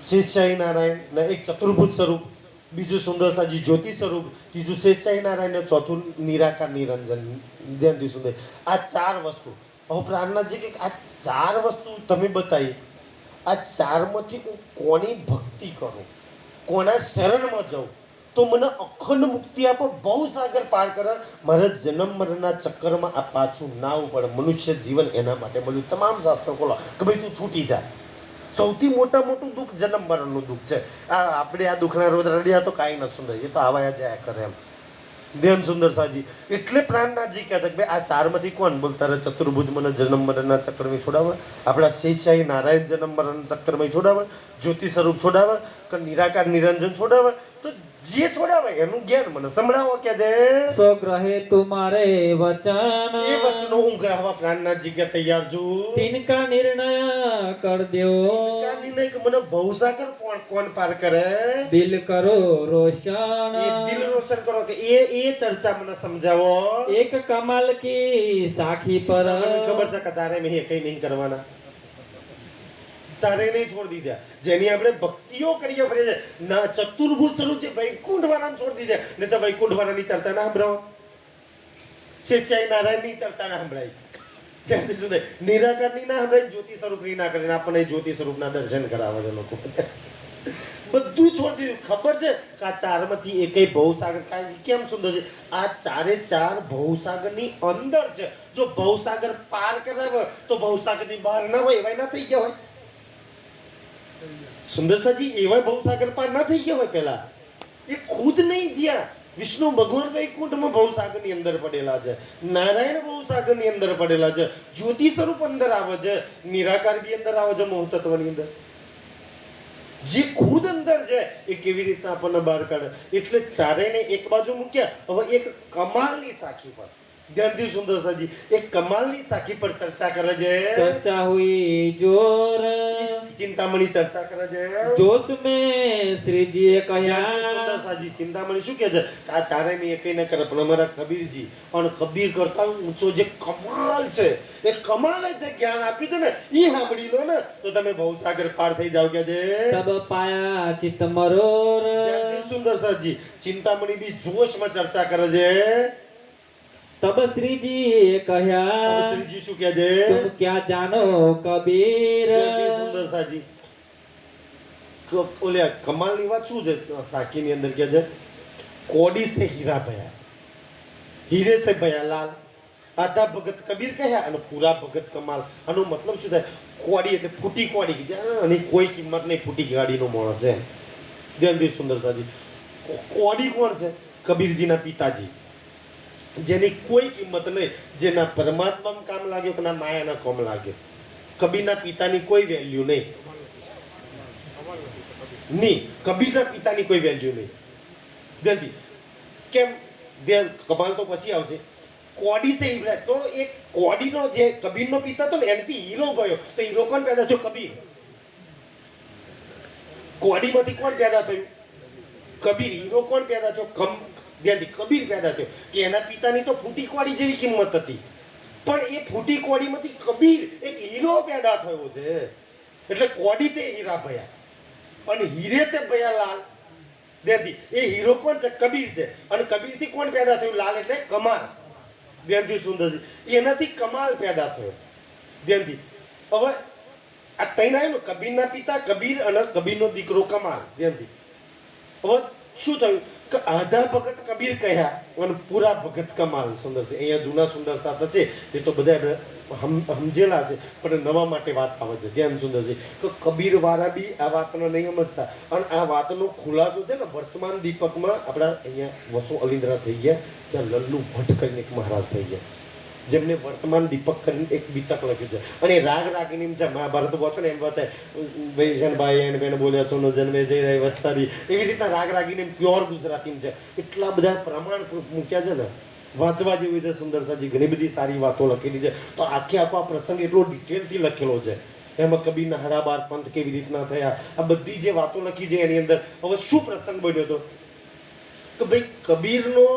શેષશાહી નારાયણ ને એક ચતુર્ભુજ સ્વરૂપ, બીજું સુંદર સાજી જ્યોતિ સ્વરૂપ, ત્રીજું શેષશાહી નારાયણ ને ચોથું નિરાકાર નિરંજન. ધ્યાનથી સુંદર આ 4 વસ્તુ હવે પ્રાણનાથજી કે આ 4 વસ્તુ તમે બતાવી આ 4 માંથી હું કોની ભક્તિ કરું કોના શરણમાં જાઉં તો મને અખંડ મુક્તિ આપો બહુ સાગર પાર કરે મારા જન્મ મરણના ચક્કરમાં આ પાછું ના આવવું પડે. મનુષ્ય જીવન એના માટે મળ્યું. તમામ શાસ્ત્રો ખોલો કે ભાઈ તું છૂટી જા. સૌથી મોટું દુઃખ જન્મ મરણનું દુઃખ છે. આ આપણે આ દુઃખના રોજ રડ્યા તો કાંઈ નથી સુંદર એ તો આવા જાય કરે એમ ધ્યાન સુંદર સાજી. એટલે પ્રાણનાથજી કહે છે કે ભાઈ આ 4 માંથી કોણ બોલતા રહે ચતુર્ભુજ મને જન્મ મરણના ચક્રમાં છોડાવે, આપણા શેષશાહી નારાયણ જન્મ મરણના ચક્રમાં છોડાવે, જ્યોતિ સ્વરૂપ છોડાવે કે નિરાકાર નિરંજન છોડાવે તો જે છોડાવે એનું જ્ઞાન મને સંભળાવો કે છે सो ग्रहे तुम्हारे वचन એ વચનો હું ગ્રહવા પ્રાણનાથજી કે તૈયાર છું. तिनका निर्णय कर दो કાની નહીં કે મને ભવસાગર કોણ પાર કરે दिल करो रोशन એ દિલ રોશન કરો કે એ ચર્ચા મને સમજાવો. एक कमल की साखी पर તમને ખબર છે કે ચારે મેં કઈ નહીં કરવાના ચારે નહીં છોડી દીધા જેની આપણે ભક્તિઓ કરીએ ફરે છે ના ચતુર્ભુજ સ્વરૂપ છે વૈકુંઠ વાળાને છોડી દીધા ને તો વૈકુંઠ વાળાની ચર્ચા ના સંભળાવો શેષશાહી નારાયણની ચર્ચા ના સંભળાય ત્યાંથી સુધી નિરાકારની ના સંભળાય જ્યોતિ સ્વરૂપની ના કરીને આપણને જ્યોતિ સ્વરૂપના દર્શન કરાવે છે લોકો બધું છોડી દીધું. ખબર છે કે આ 4 માંથી એકેય ભવસાગર કેમ સુંદર છે આ 4 ભવસાગરની અંદર છે. જો ભવસાગર પાર કરાવે તો ભવસાગરની બહાર ના હોય એવાય ના થઈ ગયા હોય સુંદર સાજી એવાય ભવસાગર પાર ના થઈ ગયા હોય પહેલા એ ખુદ નહીં થયા. વિષ્ણુ ભગવાન વૈકુંઠમાં ભવસાગરની અંદર પડેલા છે, નારાયણ ભવસાગરની અંદર પડેલા છે, જ્યોતિ સ્વરૂપ અંદર આવે છે, નિરાકાર બી અંદર આવે છે મોહ તત્વની અંદર. જે ખુદ અંદર છે એ કેવી રીતના આપણને બહાર કાઢે એટલે ચારેયને એક બાજુ મૂક્યા. હવે એક કમાલની સાખી પર ધ્યાનથી સુંદર સાજી એક કમાલની સાખી પર ચર્ચા કરે છે चर्चा हुई जोर ચિંતામણી ચર્ચા કરે છે जोश में श्री जी ધ્યાનથી સુંદર कह्या સાજી ચિંતામણી શું કહે છે કે આ ચારેયની એકે ન કરે પણ અમારા કબીરજી અને કબીર કરતા ઊંચો જે કમાલ છે એ કમાલે જે જ્ઞાન આપી છે ને એ સાંભળી લો ને તો તમે ભવસાગર પાર થઈ જાવ કે છે तब पाया चित मरोर ધ્યાનથી સુંદર સાજી ચિંતામણી બી જોશમાં ચર્ચા કરે છે तब श्री जी कह्या હવે શ્રીજી શું કહે છે तुम क्या जानो कबीर ધ્યાનથી સુંદર સાજી ઓલે કમાલની વાત શું છે સાકીની અંદર કે છે કોડી સે હીરા ભયા હીરે સે ભયા લાલ આધા ભગત કબીર કહ્યા અને પૂરા ભગત કમાલ આનો મતલબ શું થાય કોડી એટલે ફૂટી કોડી કે અને કોઈ કિંમત નહીં ફૂટી ગાડીનો માણસ છે ધ્યાનથી સુંદર સાજી કોડી કોણ છે કબીરજીના પિતાજી જેની કોઈ કિંમત નહીં જેના પરમાત્મામાં કામ લાગ્યો કે ના માયાના કામ લાગ્યો કબીરના પિતાની કોઈ વેલ્યુ નહીં કબીરના પિતાની કોઈ વેલ્યુ નહીં જલ્દી કેમ ધ્યાન કમાલ તો પછી આવશે કોડી સે ઇબ્રાહિમ તો એક કોડીનો જે કબીરનો પિતા હતો ને એનાથી હીરો ગયો તો હીરો કોણ પેદા થયો કબીર કોડીમાંથી કોણ પેદા થયું કબીર હીરો કોણ પેદા થયો ધ્યાનથી કબીર પેદા થયો કે એના પિતાની તો ફૂટી કોડી જેવી કિંમત હતી પણ એ ફૂટી કોડીમાંથી કબીર એક હીરો પેદા થયો છે એટલે કોડી તે હીરા ભયા અને હીરે તે ભયા લાલ ધ્યાનથી એ હીરો કોણ છે કબીર છે અને કબીરથી કોણ પેદા થયું લાલ એટલે કમાલ ધ્યાનથી સુંદરજી એનાથી કમાલ પેદા થયો ધ્યાનથી હવે આ તૈન આવ્યું ને કબીરના પિતા કબીર અને કબીરનો દીકરો કમાલ ધ્યાનથી હવે શું થયું કે આધા ભગત કબીર કહ્યા અને પૂરા ભગત કમાલ સુંદર છે અહીંયા જૂના સુંદર સાથે છે એ તો બધા સમજેલા છે પણ નવા માટે વાત આવે છે ધ્યાન સુંદર છે કે કબીર વાળા બી આ વાતનો નહીં સમજતા અને આ વાતનો ખુલાસો છે ને વર્તમાન દીપકમાં આપણા અહીંયા વસો અલિન્દ્રા થઈ ગયા ત્યાં લલ્લુ ભટ્ટ કરીને એક મહારાજ થઈ ગયા જેમને વર્તમાન દીપક કરીને એક બીતક લખ્યું છે અને રાગ રાગીની છે મહાભારત વાંચો ને એમ વાંચાય વૈજનભાઈ એને બેન બોલ્યા સોનો જન્મે જઈ રહી વસ્તારી એવી રીતના રાગ રાગીની પ્યોર ગુજરાતી છે એટલા બધા પ્રમાણ મૂક્યા છે ને વાંચવા જેવી છે સુંદર સાજી ઘણી બધી સારી વાતો લખેલી છે તો આખે આખો આ પ્રસંગ એટલો ડિટેલથી લખેલો છે એમાં કબીરના હડાબાર પંથ કેવી રીતના થયા આ બધી જે વાતો લખી છે એની અંદર હવે શું પ્રસંગ બન્યો હતો કે ભાઈ કબીરનો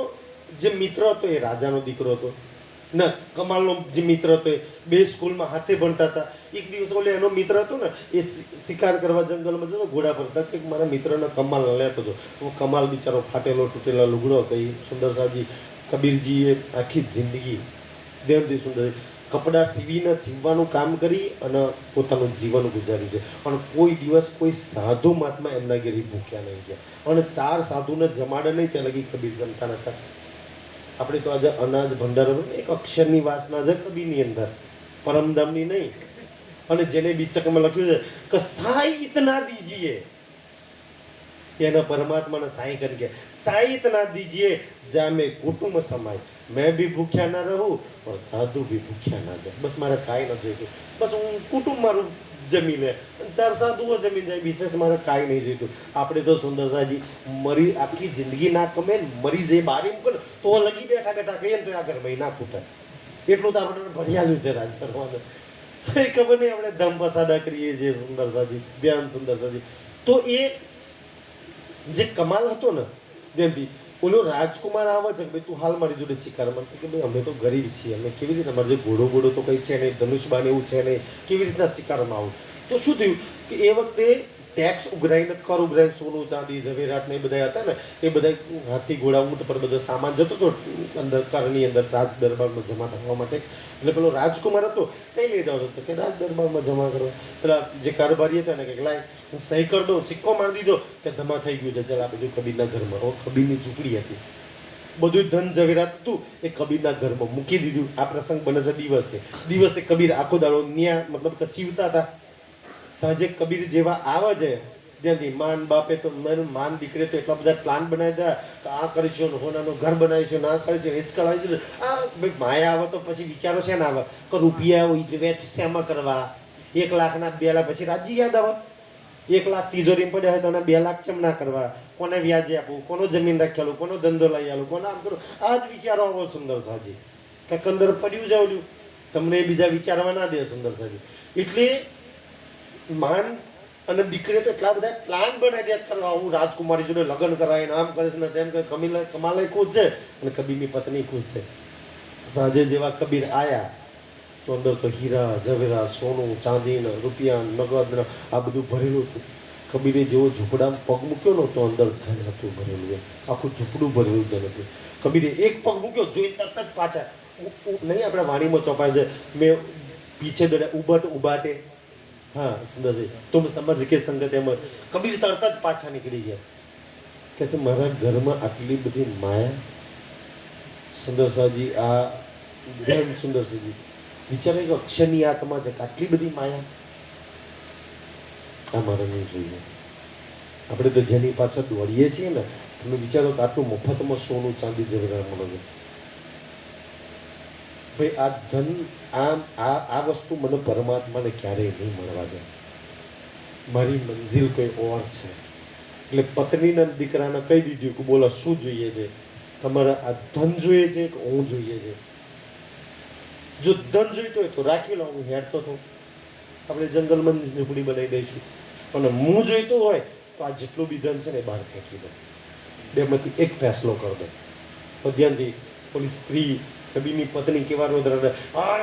જે મિત્ર હતો એ રાજાનો દીકરો હતો ના કમાલનો જે મિત્ર હતો એ બે સ્કૂલમાં હાથે ભણતા હતા એક દિવસ ઓલે એનો મિત્ર હતો ને એ શિકાર કરવા જંગલમાં જતો ઘોડા પર કે મારા મિત્રને કમાલ લેતો હતો કમાલ બિચારો ફાટેલો તૂટેલો લુગડો હતો એ સુંદર સાજી કબીરજીએ આખી જિંદગી દેવદી સુંદર કપડાં સીવવાનું કામ કરી અને પોતાનું જીવન ગુજાર્યું છે પણ કોઈ દિવસ કોઈ સાધુ મહાત્મા એમના ઘેરી ભૂખ્યા નહીં ગયા અને 4 સાધુને જમાડે નહીં ત્યાં લગી કબીર જમતા નતા આપણે તો આજે અનાજ ભંડારો એક અક્ષરની વાસના છે કબીરની અંદર પરમધામની નહીં અને જેને બીચકમાં લખ્યું છે કે સાઈ ઇતના દીજીએ એના પરમાત્માને સાઈ કરી ગયા साई इतना दीजिए जा मैं कुटुंब समाय मैं भी भूख्या ना रहूं और साधु भी भूख्या ना जाए बस मारे काई न जोईતું बस હું કુટુંબ મારું જમી લે 4 સાધુઓ જમી જાય વિશેષ મારે કાઈ નહીં જોઈતું આપણે તો સુંદરસાજી મરી આખી જિંદગી ના કમે મરી જઈ બારી મૂકે તો લગી બેઠા બેઠા કહીએ ને તો આ ઘરમાં ના ફૂટે એટલું તો આપણે ભર્યાલું છે રાજકારણમાં તો એ ખબર નહીં આપણે ધમ પસાડા કરીએ છીએ સુંદરસાજી ધ્યાન સુંદરસાજી તો એ જે કમાલ હતો ને જેમથી ઓલો રાજકુમાર આવે છે કે ભાઈ તું હાલ મારી જોડે શિકારમાં કે ભાઈ અમે તો ગરીબ છીએ અમે કેવી રીતે અમારે જે ઘોડો તો કંઈ છે નહીં ધનુષબાણ એવું છે નહીં કેવી રીતના શિકારમાં આવું તો શું થયું કે એ વખતે ટેક્સ ઉઘરાઈને કર ઉઘરાઈને સોનું ચાંદી ઝવેરાત ને એ બધા હતા ને એ બધા હાથી ઘોડા ઊંટ પર બધો સામાન જતો હતો અંદર કરની અંદર રાજ દરબારમાં જમા થવા માટે એટલે પેલો રાજકુમાર હતો કઈ લઈ જાવ તો કે રાજ દરબારમાં જમા કરવા પેલા જે કારભારી હતા ને કે લાય હું સહી કરી દઉં સિક્કો મારી દીધો કે ધમા થઈ ગયું છે ચાલ આ બધું કબીરના ઘરમાં કબીરની ઝૂંપડી હતી બધું ધન ઝવેરાત હતું એ કબીરના ઘરમાં મૂકી દીધું આ પ્રસંગ બને છે દિવસે કબીર આખો દાડો ન્યા મતલબ કે સીવતા હતા સાંજે કબીર જેવા આવે છે ત્યાંથી માન બાપે તો માન દીકરે તો એટલા બધા પ્લાન બનાવી દે કે આ કરીશું હોનાનું ઘર બનાવીશું ના કરીશું હિચકળ આવીશું આ ભાઈ માયા આવે તો પછી વિચારો છે ને આવે કે રૂપિયા હોય વેચ શેમાં કરવા 1 લાખના 2 લાખ પછી રાજી યાદ આવે 1 લાખ તિજોરીમાં પડ્યા હોય તો 2 લાખ ચમ ના કરવા કોને વ્યાજે આપવું કોનો જમીન રાખેલું કોનો ધંધો લઈ આવું કોને આમ કરું આ જ વિચારો આવો સુંદર સાજી કંઈક અંદર પડ્યું જાવડ્યું તમને બીજા વિચારવા ના દે સુંદરસાજી. એટલે માન અને દીકરીએ તો એટલા બધા પ્લાન બનાવી દે કરવા હું રાજકુમારી જોડે લગ્ન કરાવીને આમ કરીશ ને તેમ કરે. કમાલે ખુશ છે અને કબીરની પત્ની ખુશ છે. સાંજે જેવા કબીર આયા તો અંદર તો હીરા ઝવેરા સોનું ચાંદી ને રૂપિયા નગદ ને આ બધું ભરેલું હતું. કબીરે જેવો ઝૂંપડામાં પગ મૂક્યો ને તો અંદર ધન હતું ભરેલું, આખું ઝૂંપડું ભરેલું ધન હતું. કબીરે એક પગ મૂક્યો જોઈ તરત જ પાછા નહીં આપણે વાણીમાં ચોપાય છે મેં પીછે દડે ઉબટ ઉબાટે. હા સુંદરજી તુમ સમજ કે સંગત એમ. કબીર તરત જ પાછા નીકળી ગયા. કે છે મારા ઘરમાં આટલી બધી માયા. સુંદરસાજી આ ધ્યાન સુંદરસિંહજી વિચારે કે અક્ષરની આત્મા છે આટલી બધી માયા આ મારે નહીં જોઈએ. આપણે તો જેની પાછળ દોડીએ છીએ ને તમે વિચારો કે આટલું મફતમાં સોનું ચાંદી જવેરાત મળે છે. ભાઈ આ ધન આ વસ્તુ મને પરમાત્માને ક્યારેય નહીં મળવા દે. મારી મંજિલ કોઈ ઓર છે. એટલે પત્નીના દીકરાને કહી દીધું કે બોલો શું જોઈએ છે, તમારે આ ધન જોઈએ છે કે હું જોઈએ છે? જો ધન જોઈતો હોય તો રાખી લો, હું હેડતો થઉં, આપણે જંગલમાં ઝૂંપડી બનાવી દઈશું. અને હું જોઈતો હોય તો આ જેટલું બી ધન છે ને બહાર ફેંકી દો. બેમાંથી એક ફેસલો કરી દો. તો ધ્યાનથી પેલી સ્ત્રી કબીરની પત્ની કેવા રોદરા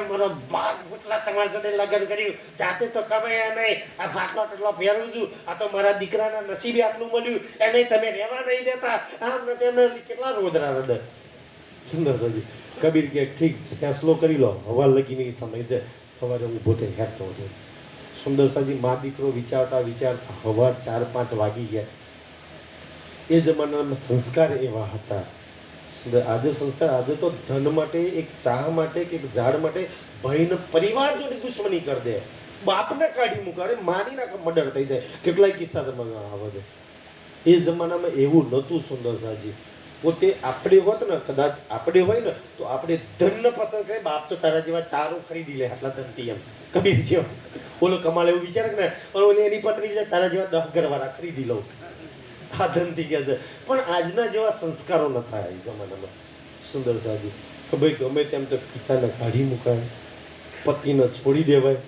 મારો ભાગ ફૂટલા તમારા જોડે લગ્ન કર્યું, જાતે તો કમાયા નહીં, આ ફાટલો ટટલો પહેરું છું, આ તો મારા દીકરાના નસીબે આટલું મળ્યું એને તમે રહેવા નહીં દેતા, આમ ને તેમ કેટલા રોદરા રડે. સુંદરસાજી કબીર કે ઠીક ફેસલો કરી લો, હવા લગીની સમય છે, સવારે હું પોતે હેરતો હતો. સુંદરસાજી મા દીકરો વિચારતા વિચારતા સવાર 4-5 વાગી ગયા. એ જમાનામાં સંસ્કાર એવા હતા. આજે સંસ્કાર આજે તો ધન માટે એક ચાહ માટે કે એક ઝાડ માટે ભાઈને પરિવાર જોડે દુશ્મની કરી દે, બાપને કાઢી મૂકે, માની નાખે, મર્ડર થઈ જાય. કેટલાય કિસ્સા તમને આવે છે. એ જમાનામાં એવું નહોતું સુંદરસાજી. પોતે આપણે હોત ને કદાચ આપણે હોય ને તો આપણે ધનને પસંદ કરીએ. બાપ તો તારા જેવા ચારું ખરીદી લે આટલા ધનથી એમ કબીર જેવો. ઓલો કમાલ એવું વિચારે ને ઓલી એની પત્ની વિચાર તારા જેવા 10 ઘરવાળા ખરીદી લઉં આ ધનથી કહે છે. પણ આજના જેવા સંસ્કારો નતા એ જમાનામાં સુંદરસાજી કે ભાઈ ગમે તેમ તો પિતાને કાઢી મુકાય, પતિને છોડી દેવાય,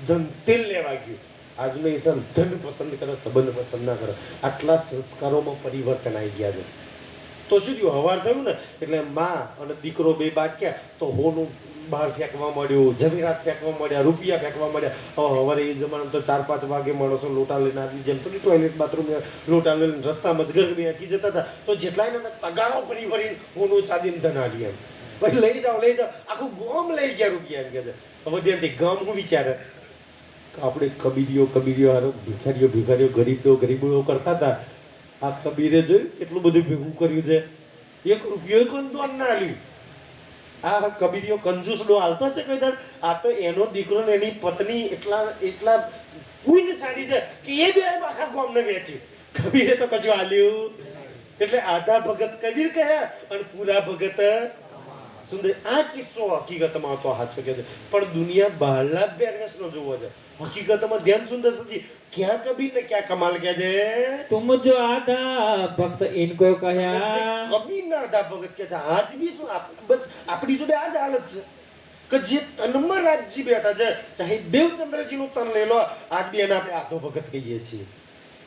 ધન તેલ લેવા ગયું. આજનો ઇન્સાન ધન પસંદ કરે, સંબંધ પસંદ ના કરે. આટલા સંસ્કારોમાં પરિવર્તન આવી ગયા છે. તો શું થયું, હવાર થયું ને એટલે માં અને દીકરો બે બાટક્યા તો હોનું બહાર ફેંકવા માંડ્યું, ઝવેરાત ફેંકવા માંડ્યા, રૂપિયા ફેંકવા માંડ્યા. હવે એ જમાનામાં તો 4-5 વાગે માણસો લોટા લઈને આવી જેમ તો ટોયલેટ બાથરૂમ લોટા લઈને રસ્તામાં જ ગરબી નાખી જતા હતા. તો જેટલા એને પગારો ભરી ભરીને હોનું ચાંદીને ધન આલી એમ પછી લઈ જાઓ આખું ગામ લઈ ગયા રૂપિયા એમ કે છે. હવે ત્યાંથી ગામ હું વિચારે કે આપણે કબીરીઓ હારો ભિખારીઓ ગરીબો કરતા હતા. આ કબીરે જોયું કેટલું બધું ભેગું કર્યું છે. 1 રૂપિયો કોઈ દોન ના આલ્યું. આ કબીરીઓ કંજૂસડો હાલતો છે કોઈ દર. આ તો એનો દીકરો ને એની પત્ની એટલા ઉઈન સાડી છે કે એ બે આખા ગામને વેચ્યું. કબીરે તો કશું હાલ્યું. એટલે આધા ભગત કબીર કહ્યા અને પૂરા ભગત સુંદર. આ કિસ્સો હકીકતમાં તો સાચો કે છે, પણ દુનિયા બહારના બેરવેસનો જોવો છે. હકીકતમાં ધ્યાન સુંદરજી ક્યાં કબીર ને ક્યાં કમાલ કે છે. तुम जो आधा भक्त इनको कहा. કબીર ના આધા ભગત કે છે. આજ બી શું બસ આપણી જોડે આ જ હાલત છે કે જે તનમાં રાજજી બેઠા છે, ચાહે દેવચંદ્રજી નું તન લઈ લો, આજ બી એને આપણે આધો ભગત કહીએ છીએ.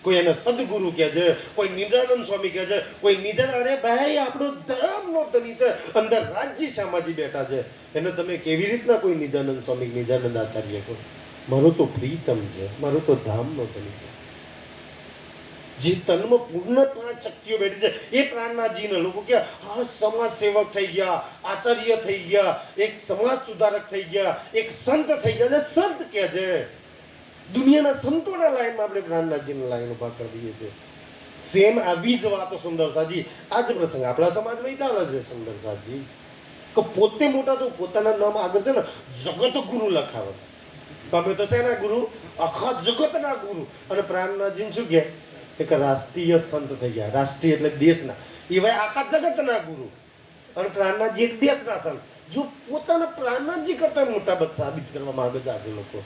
કોઈ એને સદગુરુ કહે છે, કોઈ નિજાનંદ સ્વામી કહે છે, કોઈ નિજાનંદ. અરે ભાઈ આપણો ધર્મ નો ધની છે, અંદર રાજજી શામાજી બેઠા છે, એને તમે કેવી રીતના કોઈ નિજાનંદ સ્વામી નિજાનંદ આચાર્ય કહો? મારું તો પ્રીતમ છે, મારું તો ધામ નો ધની છે. જે તનમાં પૂર્ણ 5 શક્તિઓ બેઠી છે એ પ્રાણનાથજીને લોકો કે હા સમાજ સેવક થઈ ગયા, આચાર્ય થઈ ગયા, એક સમાજ સુધારક થઈ ગયા, એક સંત થઈ ગયા. અને સંત કે છે દુનિયાના સંતોના લાઈનમાં આપણે પ્રાણનાથજીની લાઈન ઉભા કરી દઈએ છીએ. સેમ આવી જ વાતો સુંદરસાજી આજ પ્રસંગ આપણા સમાજમાં ચાલે છે. સુંદરસાજી કે પોતે મોટા તો પોતાના નામ આગળ છે ને જગત ગુરુ લખાવે. તમે તો શેના ગુરુ? આખા જગતના ગુરુ. અને પ્રાણનાથજી શું કહે? એક રાષ્ટ્રીય સંત થઈ ગયા. રાષ્ટ્રીય એટલે દેશના, એવા આખા જગતના ગુરુ. અને પ્રાણનાથજી એક દેશના સંત. જો પોતાના પ્રાણનાથજી કરતા મોટા બધ સાબિત કરવા માંગે છે આજે લોકો.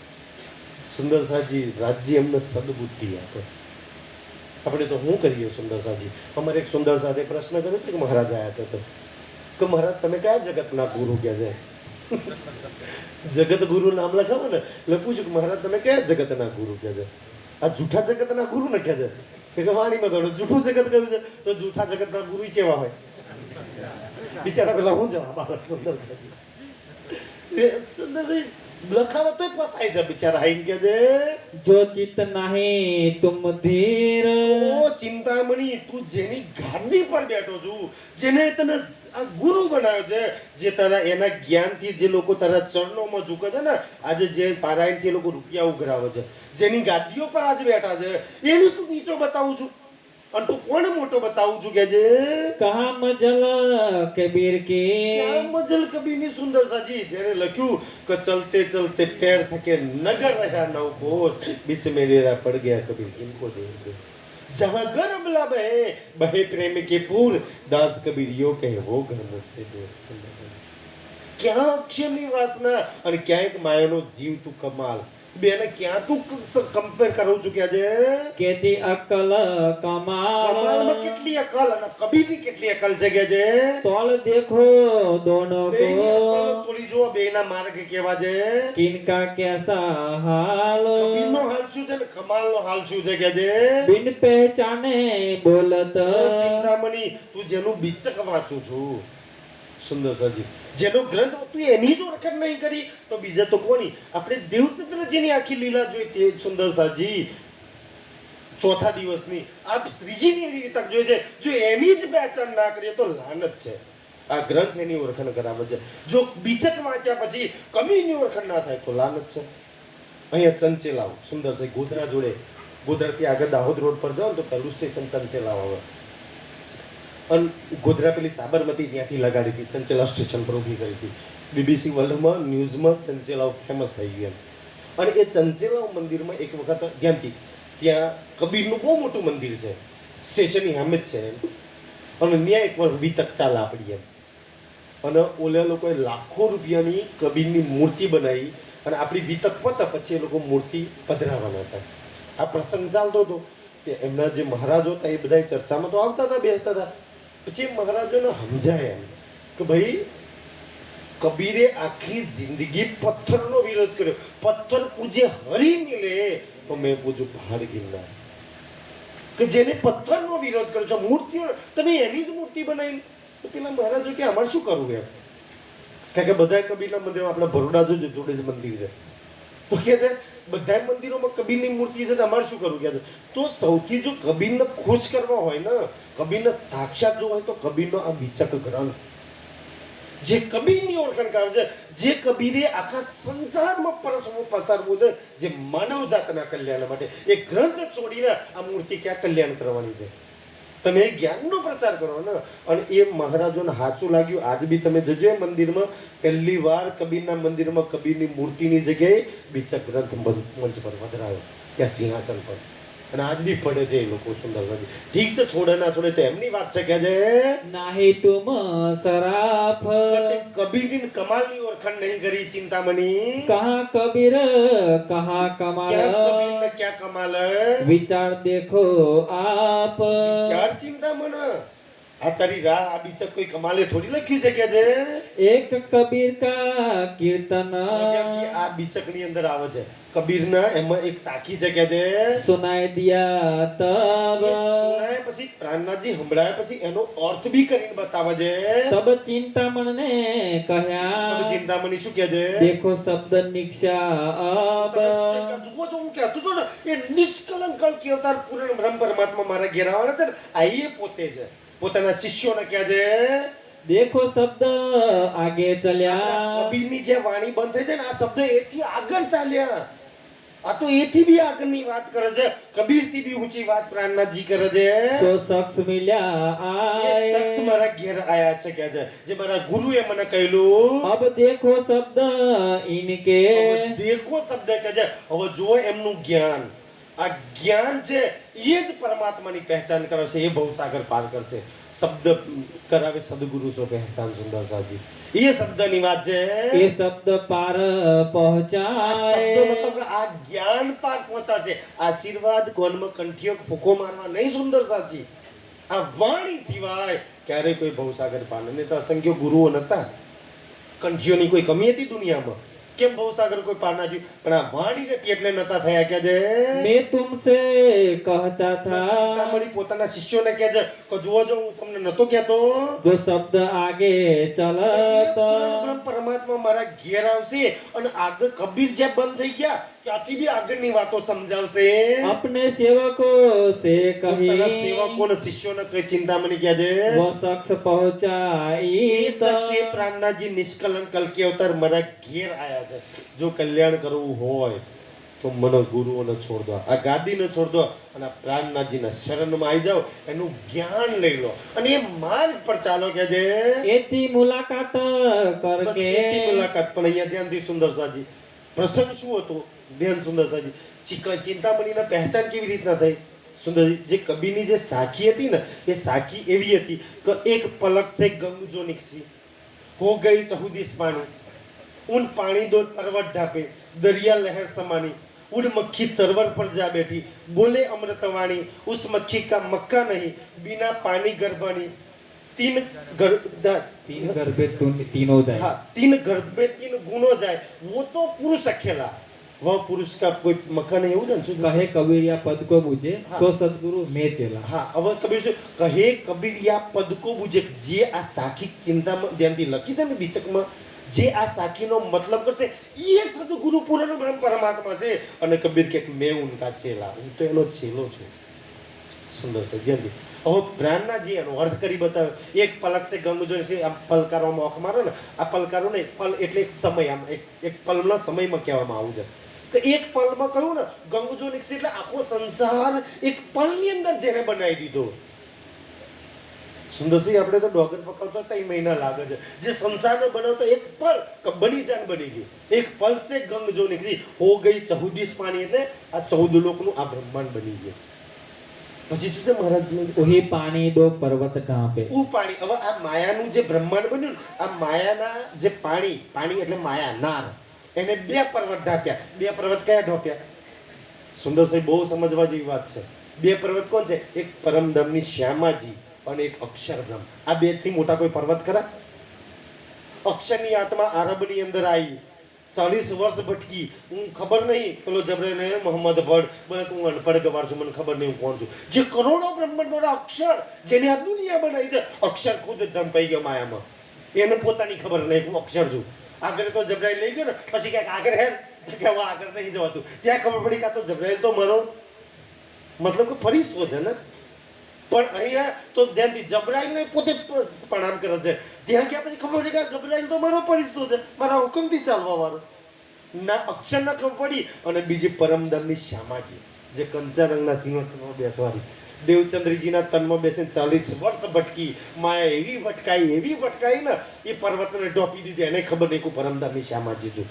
સુંદરસાજી રાજ્ય એમને સદબુદ્ધિ આપે. આપણે તો શું કરીએ સુંદરસાજી? અમારે એક સુંદરસાજી પ્રશ્ન કર્યો હતો કે મહારાજ આવ્યા હતા કે મહારાજ તમે કયા જગતના ગુરુ કહે છે? જગત ગુરુ નામ લખાવો ને એટલે પૂછ્યું કે મહારાજ તમે કયા જગતના ગુરુ કહે છે? આ જૂઠા જગતના ગુરુ ને કહે છે કે વાણીમાં થોડું જૂઠું જગત કહ્યું છે તો જૂઠા જગતના ગુરુ કેવા હોય? બિચારા પેલા હું જવાબ આવે સુંદરજી? સુંદરજી લખાવો તો ફસાઈ જાય બિચારા આઈને કે છે जो चित नहीं तुम धीर ઓ ચિંતામણી તું જેની ગાદી પર બેઠો છું, જેને તને આ ગુરુ બનાવ્યો છે, જે તારા એના જ્ઞાનથી જે લોકો તારા ચરણોમાં ઝૂકે છે ને, આજે જે પારાયણથી એ લોકો રૂપિયા ઉઘરાવે છે, જેની ગાદીઓ પર આજે બેઠા છે, એને તું નીચો બતાવું છું અને તું કોને મોટો બતાવું છું કે છે? कहा मजल कबीर की क्या मजल कबीर ની सुंदर साजी જેને लख्યું કે चलते चलते पैर थके नगर रहा नौ कोस बीच में डेरा पड़ गया कबीर किनको देंगे जहां गर्भला बहे बहे प्रेम के पूर दास कबीर यो कहे वो घर मुझसे दूर सुंदर साजी ક્યાં અક્ષરની વાસના અને ક્યાંક માયાનો જીવ તું કમાલ બેને ક્યાં તું કમ્પેર કરું છું કે છે केती अकल કમાલમાં कमाल કેટલી અકલ અને કબીરની કેટલી અકલ છે કે છે तौल देखो दोनों બેની को અકલ તોડી જુઓ બેના માર્ગ કેવા છે किनका कैसा हाल કબીરનો હાલ શું છે ને કમાલનો હાલ શું છે કે છે बिन पहचाने बोलत ચિંતામણી તું જેનું બીચક વાંચું છું સુંદર સરજી જેનો ગ્રંથ તું એની જો રકમ નહીં કરી તો બીજા તો કોની આપણે દેવચંદ્રજીની આખી લીલા જોઈ તે સુંદર સરજી ચોથા દિવસની આપ શ્રીજીની રીતે જોઈએ છે જો એની જ પહેચાન ના કરીએ તો લાનત છે આ ગ્રંથ એની ઓળખાણ કરાવે છે જો બીચક વાંચ્યા પછી કવિની ઓળખાણ ના થાય તો લાનત છે અહીંયા ચંચેલાવ સુંદર છે ગોધરા જોડે ગોધરાથી આગળ દાહોદ રોડ પર જાઓ ને તો પહેલું સ્ટેશન ચંચેલાવ આવે અને ગોધરા પેલી સાબરમતી ત્યાંથી લગાડી હતી ચંચેલાવ સ્ટેશન પર ઊભી કરી હતી બીબીસી વર્લ્ડમાં ન્યૂઝમાં ચંચેલાવ ફેમસ થઈ ગયું એમ અને એ ચંચેલાવ મંદિરમાં એક વખત ધ્યાનથી ત્યાં કબીરનું બહુ મોટું મંદિર છે સ્ટેશનની સામે જ છે એમ અને ત્યાં એક વાર વિતક ચાલ આપણી એમ અને ઓલા લોકોએ લાખો રૂપિયાની કબીરની મૂર્તિ બનાવી અને આપણી વિતક પતા પછી એ લોકો મૂર્તિ પધરાવાના હતા આ પ્રસંગ ચાલતો હતો તે એમના જે મહારાજો હતા એ બધા ચર્ચામાં તો આવતા હતા બેસતા હતા પછી મહારાજોને સમજાય એમ કે ભાઈ કબીરે આખી જિંદગી પથ્થરનો વિરોધ કર્યો પથ્થર પૂજે હરી મિલે તો મેં પૂજું પહાડ ગિરનાર કે જેને પથ્થરનો વિરોધ કર્યો છે મૂર્તિઓ તમે એની જ મૂર્તિ બનાવી તો પેલા મહારાજો કે અમારે શું કરવું એમ કારણ કે બધા કબીરના મંદિરમાં આપણા બરોડા જોડે જ મંદિર છે તો કે છે બધા મંદિરોમાં કબીરની મૂર્તિ છે તો અમારે શું કરવું કે તો સૌથી જો કબીરને ખુશ કરવા હોય ને કબીરને સાક્ષાત જો હોય તો કબીરનો આ બીચક ગ્રંથ જે કબીરની ઓળખાણ કરે છે જે કબીરે આખા સંસારમાં પસારવું છે જે માનવ જાતના કલ્યાણ માટે એ ગ્રંથ છોડીને આ મૂર્તિ ક્યાં કલ્યાણ કરવાની છે તમે જ્ઞાનનો પ્રચાર કરો ને અને એ મહારાજોને સાચું લાગ્યું આજ બી તમે જજો એ મંદિરમાં પહેલી વાર કબીરના મંદિરમાં કબીરની મૂર્તિની જગ્યાએ બીચક ગ્રંથ મંચ પર વધરાયો ત્યાં સિંહાસન પર અને આજ બી પડે છે એ લોકો સુંદર સાજી ઠીક છે છોડે ના છોડે તો એમની વાત છે કે છે नहीं तुम सराफ કબીરની કમાલની ઓળખાણ નહીં કરી ચિંતામણી कहा कबीर कहा कमाल ક્યાં કબીર ને ક્યાં કમાલ विचार देखो आप ચાર ચિંતામણ આ તારી રાહ આ બીચક કોઈ કમાલે થોડી લખ્યું છે કે છે एक કબીર કા કીર્તન આ બીચકની અંદર આવે છે કબીરના એમાં એક સાખી જગ્યા છે સુનાઈ દિયા તબ સુનાય પછી પ્રાણનાજી સંભળાય પછી એનો અર્થ બી કરીને બતાવે છે તબ ચિંતામણ ને કહ્યા તમે ચિંતામણી શું કહે છે દેખો શબ્દ નિક્ષા અબ જુઓ જો હું કહેતો હતો ને એ નિષ્કલંક કેવતાર પૂર્ણ બ્રહ્મ પરમાત્મા મારા ઘેર આવવાના છે ને આ એ પોતે છે પોતાના શિષ્યોને કહે છે દેખો શબ્દ આગે ચલ્યા કબીરની જે વાણી બંધ થઈ છે ને આ શબ્દ એથી આગળ ચાલ્યા આ તો એથી બી આગળની વાત કરે છે કબીરથી બી ઊંચી વાત પ્રાણનાથજી કરે છે તો શખ્સ મિલ્યા એ શખ્સ આય મારા ઘેર આયા છે કે છે જે મારા ગુરુએ મને કહ્યું અબ દેખો શબ્દ ઇનકે હવે દેખો શબ્દ કે છે હવે જો એમનું જ્ઞાન આ જ્ઞાન છે એ જ પરમાત્માની પહેચાન કરે છે એ ભવસાગર પાર કરશે શબ્દ કરાવે સદગુરુ સો પહેચાન સુંદર સાજી એ શબ્દની વાત છે એ શબ્દ પાર આ પહોંચાય શબ્દ મતલબ કે આ જ્ઞાન પાર પહોંચાડશે આશીર્વાદ કોનમાં કંઠીઓ ફૂકો મારવા નહીં સુંદર સાજી આ વાણી સિવાય ક્યારે કોઈ ભવસાગર પાર નહીં તો અસંખ્ય ગુરુઓ નતા કંઠીઓની કોઈ કમી હતી દુનિયામાં? કેમ ભવસાગર કોઈ પાર ના થયું? પણ આ વાણી નથી એટલે નતા થયા કે જે मैं तुमसे कहता था ચિંતામણી પોતાના શિષ્યોને કહે છે કે જુઓ જો હું તમને નતો કહેતો जो शब्द आगे चलता બ્રહ્મ પરમાત્મા મારા ઘેર આવશે અને આગળ કબીર જે બંધ થઈ ગયા ત્યાંથી બી આગળની વાતો સમજાવશે. अपने सेवकों से પોતાના कही સેવકોને શિષ્યોને કઈ ચિંતામણી કહે છે वो शख्स पहुंचाई એ શખ્સે પ્રાણનાથજી નિષ્કલંક કલ્કી અવતાર મારા ઘેર આયા છે. જો કલ્યાણ કરવું હોય તો મને ગુરુઓને છોડ દો, આ ગાદીને છોડ દો અને આ પ્રાણનાથજીના શરણમાં આવી જાઓ, એનું જ્ઞાન લઈ લો અને એ માર્ગ પર ચાલો કે છે एती मुलाकात બસ करके એટલી મુલાકાત. પણ અહીંયા ધ્યાનથી સુંદરસાજી પ્રસંગ શું હતો? ધ્યાન સુંદરસાજી ચિંતામણીના પહેચાન કેવી રીતના થઈ? સુંદરજી જે કબીરની જે સાખી હતી ને એ સાખી એવી હતી કે એક પલક સે ગંગ જો નિકસી हो गई चहुदिस पानी उन पानी दो पर्वत ढापे दरिया लहर समानी उड़ मक्खी तरवर पर जा बैठी बोले अमृतवाणी उस मक्खी का मक्का नहीं बिना पानी गर्भानी तीन तीन गर्भे तीनों जाए हाँ तीन गर्भ में तीन गुणों जाए वो तो पुरुष अकेला वह पुरुष का कोई मक्का नहीं हो जाए. कहे कबीर या पद को मुझे हाँ. सो सदगुरु मैं चेला હા હવે કબીર શું કહે? કબીર યા પદ કો બુજે. જે આ સાખી ચિંતામાં ધ્યાનથી લખી છે ને બીચકમાં, જે આ સાખીનો મતલબ કરશે એ સદગુરુ પૂર્ણ બ્રહ્મ પરમાત્મા છે. અને કબીર કે મેં ઉનકા ચેલા, હું તો એનો ચેલો છું. સુંદર છે ધ્યાનથી. હવે પ્રાણનાથજી એનો અર્થ કરી બતાવ્યો. એક પલક છે ગંગ જો છે આમ પલકારોમાં ઓખ મારો ને, આ પલકારો નહીં પલ એટલે એક સમય, આમ એક પલના સમયમાં કહેવામાં આવું છે કે એક પલમાં કહ્યું ને ગંગજો નિકસી એટલે આખો સંસાર એક પલની અંદર જેને બનાવી દીધો. સુંદરસિંહ આપણે તો ડોગર પકાવતા 3 મહિના લાગે છે, જે સંસારને બનાવતો એક પલ બની જાન બની ગયું. એક પલ સે ગંગજો નિકસી હો ગઈ 14 પાણી એટલે આ 14 લોકનું આ બ્રહ્માંડ બની ગયું. પછી શું છે મહારાજ? वही पानी दो पर्वत ढांपे ઉ પાણી. હવે આ માયાનું જે બ્રહ્માંડ બન્યું ને, આ માયાના જે પાણી, પાણી એટલે માયા નાર, એને 2 પર્વત ઢાંપ્યા. 2 પર્વત કયા ઢોપ્યા? સુંદરસિંહ બહુ સમજવા જેવી વાત છે. 2 પર્વત કોણ છે? એક પરમધામની શ્યામાજી અને એક અક્ષરબ્રહ્મ. આ 2 થી મોટા કોઈ પર્વત ખરા? અક્ષરની આત્મા આરબની અંદર આવી, 40 વર્ષ ભટકી. હું ખબર નહીં, પેલો જબરેને મોહમ્મદ ભટ્ટ બોલે હું અનપઢ ગવાર છું, મને ખબર નહીં હું કોણ છું. જે કરોડો બ્રહ્માંડનો અક્ષર, જેને આ દુનિયા બનાવી છે, અક્ષર ખુદ ઢંપાઈ ગયો માયામાં. એને પોતાની ખબર નહીં હું અક્ષર છું. આગળ તો જબરાઈલ લઈ ગયો ને, પછી ક્યાંક આગળ હે કે હવે આગળ નહીં જવાતું. ત્યાં ખબર પડી કે આ તો જબરાઈલ તો મારો મતલબ કે ફરિશ્તો છે ને. પણ અહીંયા તો ધ્યાનથી જબરાઈલને પોતે પ્રણામ કરે છે. ત્યાં ગયા પછી ખબર પડી કે જબરાઈલ તો મારો ફરિશ્તો છે, મારા હુકમથી ચાલવા વાળો. ના અક્ષર ના ખબર પડી. અને બીજી પરમદમની શ્યામાજી જે કંચા રંગના સિંહાસનમાં બેસવાની, દેવચંદ્રજીના તનમાં બેસીને 40 વર્ષ ભટકી. માયા એવી ભટકાઈ ને એ પર્વતને ઢોપી દીધી. એને ખબર નહીં કે પરમધામની શ્યામાજી છું.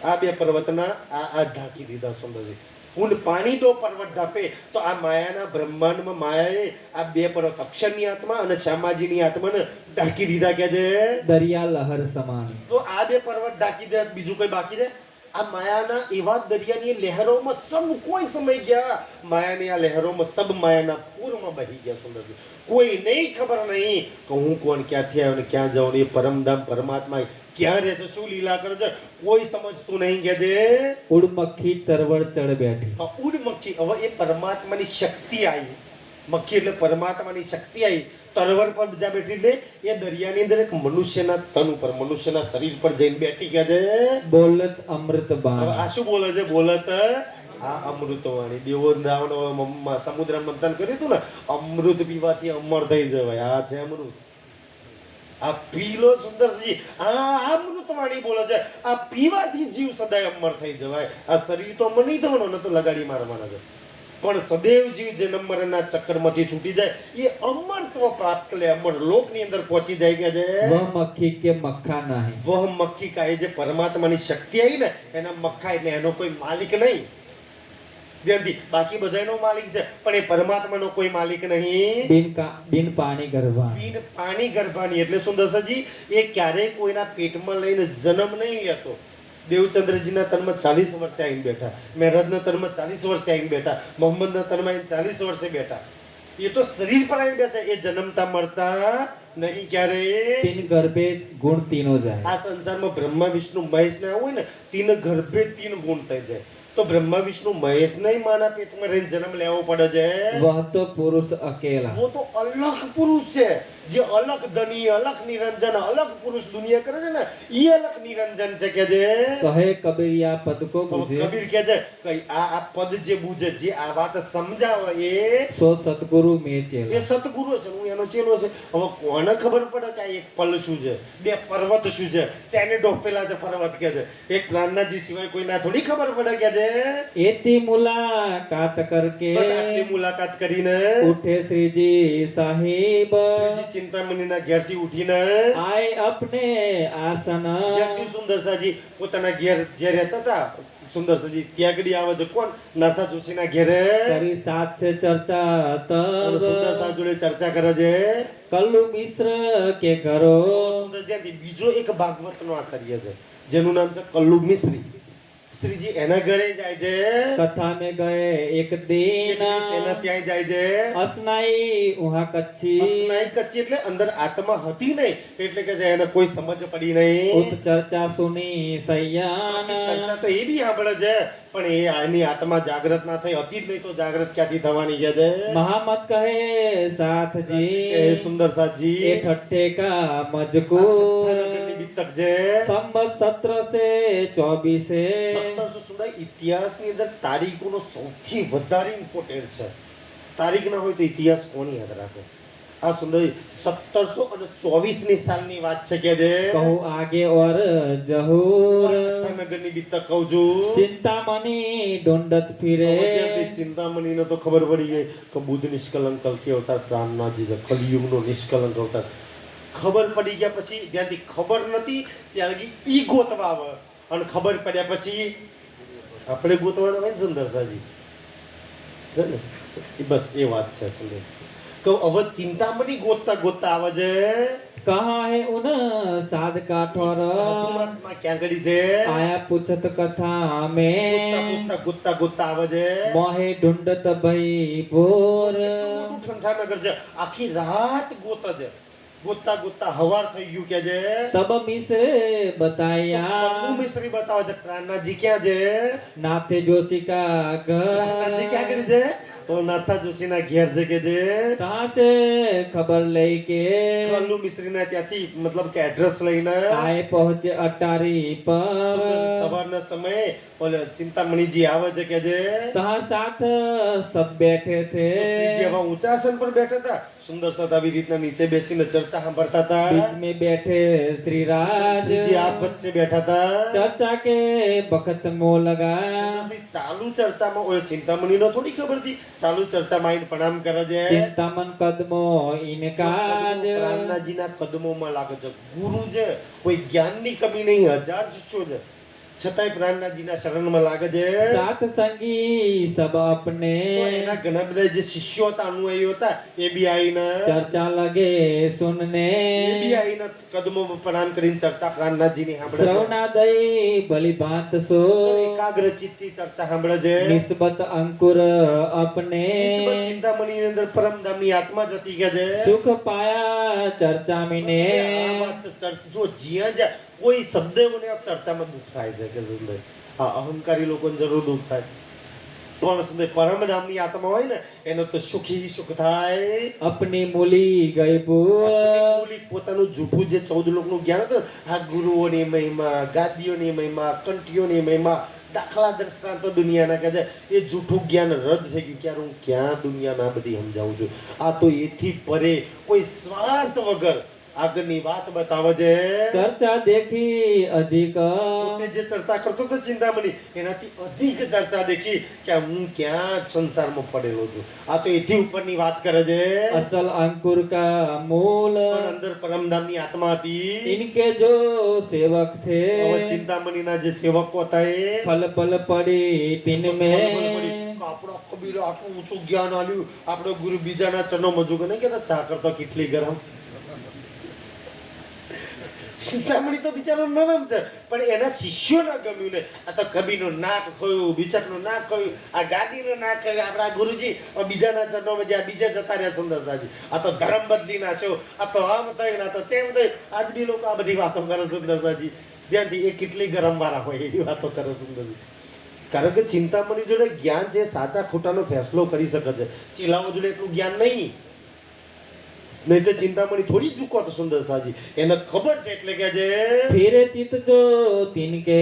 આ 2 પર્વતના આ ઢાંકી દીધા. સુંદરજી ઉન પાણી દો પર્વત ઢાપે. તો આ માયાના બ્રહ્માંડમાં માયાએ આ 2 પર્વત, અક્ષરની આત્મા અને શ્યામાજીની આત્માને ઢાંકી દીધા કે છે दरिया लहर समान તો આ 2 પર્વત ઢાંકી દે, બીજું કોઈ બાકી રહે? આ માયાના એવા દરિયાની લહેરોમાં સબ કોઈ સમય ગયા, માયાની આ લહેરોમાં સબ માયાના પૂરમાં બહી ગયા. સુંદરજી કોઈ નહીં ખબર નહીં કે હું કોણ, ક્યાંથી આવ્યો ને ક્યાં જાઉં. એ પરમધામ પરમાત્મા ક્યાં રહે છે, શું લીલા કરે છે, કોઈ સમજતું નહીં કે છે उड़ मक्खी तरवर चढ़ बैठी ઉડ મક્ખી. હવે એ પરમાત્માની શક્તિ આવી. મક્ખી એટલે પરમાત્માની શક્તિ આવી, તરવર પર જા બેઠી. એટલે એ દરિયાની અંદર એક મનુષ્યના તન ઉપર, મનુષ્યના શરીર પર જઈને બેઠી કે છે बोलत अमृत હવે बाण આ શું બોલે છે? બોલત આ અમૃતવાણી. દેવો રાવણ સમુદ્ર મંથન કર્યું હતું ને, અમૃત પીવાથી અમર થઈ જવાય. આ છે અમૃત. આ પીલો સુંદરજી, આ અમૃતવાણી બોલે છે. આ પીવાથી જીવ સદાય અમર થઈ જવાય. આ શરીર તો અમર નહીં થવાનો, ન તો લગાડી મારવાના છે. પણ સદૈવ જીવ જે નંબરના ચક્કરમાંથી છૂટી જાય એ અમરત્વ પ્રાપ્ત લે, અમર લોકની અંદર પહોંચી જાય કે છે वह मक्खી के मक्खा नहीं વહ મક્ખી કા. એ જે પરમાત્માની શક્તિ આવી ને એના મક્ખા એટલે એનો કોઈ માલિક નહીં. ધ્યાનથી બાકી બધાનો માલિક છે, પણ એ પરમાત્માનો કોઈ માલિક નહીં. बिन पानी गर्भा બિન પાણી ગર્ભાની. એટલે સુંદરસજી એ ક્યારેય કોઈના પેટમાં લઈને જન્મ નહીં લેતો. દેવચંદ્રજીના તનમાં 40 વર્ષે આવીને બેઠા, મહેરાજના તનમાં 40 વર્ષે આવીને બેઠા, મોહમ્મદના તનમાં 40 વર્ષે બેઠા. એ તો શરીર પર આવી બેસે, એ જન્મતા મળતા નહીં ક્યારે. तीन गर्भे गुण तीनों जाए આ સંસારમાં બ્રહ્મા વિષ્ણુ મહેશ ના હોય ને તીન ગર્ભે તીન ગુણ થઈ જાય. તો બ્રહ્મા વિષ્ણુ મહેશ નહીં માના પેટમાં રહીને જન્મ લેવો પડે છે. वह तो पुरुष अकेला वो तो अलग पुरुष છે, જે અલગ ધની, અલગ નિરંજન, અલગ પુરુષ દુનિયા કરે છે ને, એ અલગ નિરંજન છે કે જે. कहे कबीर या पद को હવે बुझे કબીર કહે છે કે આ પદ જે બુજે, જે આ વાત સમજાવે એ सो सतगुरु में चेला એ સતગુરુ છે, હું એનો ચેલો છે. હવે કોને ખબર પડે કે આ એક પલ શું છે, બે પર્વત શું છે, શેને ઢોપેલા છે પર્વત કે છે. એક પ્રાણનાથજી સિવાય કોઈને આ થોડી ખબર પડે કે છે. एती मुलाकात करके બસ આટલી મુલાકાત કરીને उठे श्री जी साहिब શ્રીજી ચિંતામણીના ઘેરથી ઉઠીને आए अपने आसन ત્યાંથી સુંદરસાજી પોતાના ઘેર જે રહેતા હતા, સુંદરસાજી ત્યાં આગળ આવે છે કોણ, નાથા જોશીના ઘેરે. करी साथ से चर्चा અને तब સુંદરસા જોડે ચર્ચા કરે છે. कल्लू मिश्र के घरो સુંદર ત્યાંથી બીજો એક ભાગવતનો આચાર્ય છે જેનું નામ છે કલ્લુ મિશ્રી. શ્રીજી એના ઘરે જાય છે. कथा में गए एक એક दिन દિવસ એના ત્યાં જાય છે. असनाई उहा कच्ची અસનાઈ કચ્ચી એટલે અંદર આત્મા હતી નહીં, એટલે કે એને કોઈ સમજ પડી નહીં. उत चर्चा सुनी सयान બાકી ચર્ચા તો એ બી સાંભળે છે, પણ એ આની આત્મા જાગૃત ના થઈ હતી જ નહીં, તો જાગૃત ક્યાંથી થવાની છે. महामत कहे साथ जी એ સુંદર સાજી ये ठट्ठे का मजकूर નગરની બીતક છે. संबत 17 से 24 1700 સુધી ઇતિહાસની અંદર તારીખોનો સૌથી વધારે ઇમ્પોર્ટન્ટ છે. તારીખ ના હોય તો ઇતિહાસ કોની યાદ રાખે. આ સુંદર 1724 ની સાલની વાત છે કે જે कहूँ आगे और जहूर નગરની બીતક કહું છું. चिंतामणि ढूंढत फिरे ત્યાંથી ચિંતામણીને તો ખબર પડી ગઈ કે બુદ્ધ નિષ્કલંક કલ્કી અવતાર પ્રાણનાથજી છે, કલિયુગનો નિષ્કલંક અવતાર. ખબર પડી ગયા પછી ત્યાંથી ખબર નથી ત્યાં લગી ઈ ગોતવા આવે, અને ખબર પડ્યા પછી આપણે ગોતવાના હોય ને સુંદરસાજી છે ને. બસ એ વાત છે સુંદર. કે હવે ચિંતામણી ગોતતા ગોતતા આવે છે. कहाँ है उन साध काठोर સાધુ મહાત્મા ક્યાં ગળી છે. आया पूछत कथा પૂછતા में પૂછતા ગોતતા ગોતતા આવે છે. मोहे ढूंढत भई भोर કેટલું મોટું ઠંઠાનગર છે, આખી રાત ગોતે છે. ગોતતા ગોતતા હવાર થઈ ગયું કે છે. तब मिश्र बताया કલ્લુ મિશ્રી બતાવે છે પ્રાણનાથજી ક્યાં છે. नाथे जोशी का પ્રાણનાથજી ક્યાં घर ગળી છે. તો નાથા જોશીના ઘેર છે કે છે. कहाँ से खबर लेके કલ્લુ મિશ્રીના ત્યાંથી મતલબ કે એડ્રેસ લઈને आए पहुंचे अटारी पर સવારના સમયે ઓલે ચિંતામણીજી આવે છે કે છે. तहाँ साथ सब बैठे थे શ્રીજી હવે ઊંચા આસન પર બેઠા હતા, સુંદર સદ આવી રીતના નીચે બેસીને ચર્ચા સાંભળતા હતા. बीच में बैठे श्री राज શ્રીજી આપ વચ્ચે બેઠા હતા. चर्चा के बखत मोह लगा સુંદરસિંહ ચાલુ ચર્ચામાં ઓલે ચિંતામણીનો થોડી ખબર હતી, ચાલુ ચર્ચામાં આઈને પ્રણામ કરે છે. चिंतामन कदमो इनका પ્રાણનાથજીના કદમોમાં લાગે છે. ગુરુ છે, કોઈ જ્ઞાનની કમી નહીં, હજાર શિષ્યો છે, છતાંય પ્રાણનાથજીના શરણમાં લાગે છે. साथ संगी सब अपने તો એના ઘણા બધા જે શિષ્યો હતા, અનુયાયીઓ હતા, એ બી આવીને चर्चा लगे सुनने એ બી આવીને કદમોમાં પ્રણામ કરીને ચર્ચા પ્રાણનાથજીની સાંભળે છે. श्रवणा दई भली भांत सो એકાગ્ર ચિત્તથી ચર્ચા સાંભળે છે. निस्बत अंकुर अपने નિસ્બત ચિંતામણીની અંદર પરમધામની આત્મા જ હતી કે છે. सुख पाया चर्चा આ मिने વાત છે, જો જ્યાં જ્યાં કોઈ શબ્દ મને આ ચર્ચામાં દુઃખ થાય છે કે સુંદર. આ અહંકારી લોકોને જરૂર દુઃખ થાય, પણ સુંદર પરમધામની આત્મા હોય ને એનો તો સુખી સુખ થાય. अपनी मूली गई भूल મૂલિક પોતાનું જૂઠું જે 14 લોકનું જ્ઞાન હતું, આ ગુરુઓની મહિમા, ગાદીઓની મહિમા, કંઠીઓની મહિમા, દાખલા દ્રષ્ટાંતો દુનિયાના કહે છે, એ જૂઠું જ્ઞાન રદ થઈ ગયું. ક્યારે હું ક્યાં દુનિયામાં આ બધી સમજાવું છું. આ તો એથી પરે કોઈ સ્વાર્થ વગર આગળની વાત બતાવે છે. चर्चा देखी अधिक પોતે જે ચર્ચા કરતો હતો ચિંતામણી, એનાથી અધિક ચર્ચા દેખી કે હું ક્યાં સંસારમાં પડેલો છું. આ તો એથી ઉપરની વાત કરે છે. असल अंकुर का मूल પણ અંદર પરમધામની આત્મા હતી. इनके जो सेवक थे હવે ચિંતામણીના જે સેવકો હતા એ फल फल पड़ी तिन में આપણો કબીર આટલું ઊંચું જ્ઞાન આલ્યું, આપણો ગુરુ બીજાના ચરણો મજૂક નહીં કેતા ચા કરતા કેટલી ગરમ. ચિંતામણી તો બિચારો નરમ છે પણ એના શિષ્યોને ગમ્યું ને આ તો કબીરનું નાક ખોયું બિચકનું નાક ખોયું આ ગાડીનું નાક ખોયું આપણા ગુરુજી બીજાના ચરણોમાં જ્યાં બીજા જતા રહ્યા સુંદરસાજી આ તો ધર્મ બદલી નાખ્યો આ તો આમ થયું આ તો તેમ થયું આજ બી લોકો આ બધી વાતો કરે સુંદરસાજી ધ્યાનથી એ કેટલી ગરમ વાળા હોય એવી વાતો કરે સુંદરજી કારણ કે ચિંતામણી જોડે જ્ઞાન છે સાચા ખોટાનો ફેસલો કરી શકે છે ચેલાઓ જોડે એટલું જ્ઞાન નહીં નહીં તો ચિંતામણી થોડી ચૂકો તો સુંદર સાજી એને ખબર છે એટલે કે જે ફિરે ચિત જો તિનકે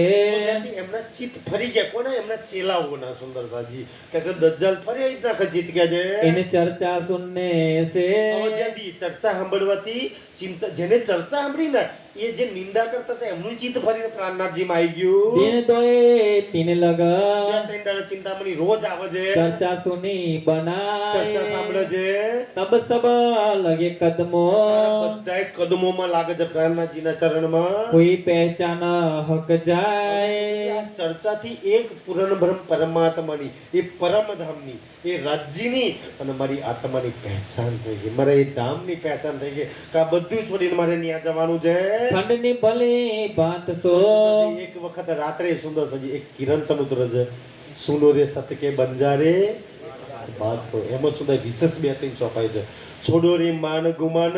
એમના ચિત્ત ફરી ગયા કોના એમના ચેલાઓના સુંદર સાજી કે દજ્જાલ ફરી જ નાખે ચિત્ત કે જે એને ચર્ચા સુનને સે હવે ત્યાંથી ચર્ચા સાંભળવાથી ચિંતા જેને ચર્ચા સાંભળી ને એ જે નિંદા કરતા હતા એમનું ચિત્ત ફરીને પ્રાણનાથજીમાં આવી ગયું દિન દોએ તિન લગ ચિંતામણી રોજ આવે છે ચર્ચા સુની બનાય ચર્ચા સાંભળે છે તબ સબ લગે કદમો બધાય કદમોમાં લાગે છે પ્રાણનાથજીના ચરણમાં કોઈ પહેચાન હક જાય આ ચર્ચાથી એક પૂર્ણ બ્રહ્મ પરમાત્માની એ પરમધામની એ રાજ્યની અને મારી આત્માની પહેચાન થઈ ગઈ મારા એ ધામની પહેચાન થઈ ગઈ કે આ બધું છોડીને મારે ત્યાં જવાનું છે ખંડની ભલે બાંધશો એક વખત રાત્રે સુંદર સજી એક કિરંતન ઉતરે છે સુનો રે સતકે બંજારે બાત તો એમાં સુધા વિશેષ બે ત્રણ ચોપાઈ છે છોડો રે માન ગુમાન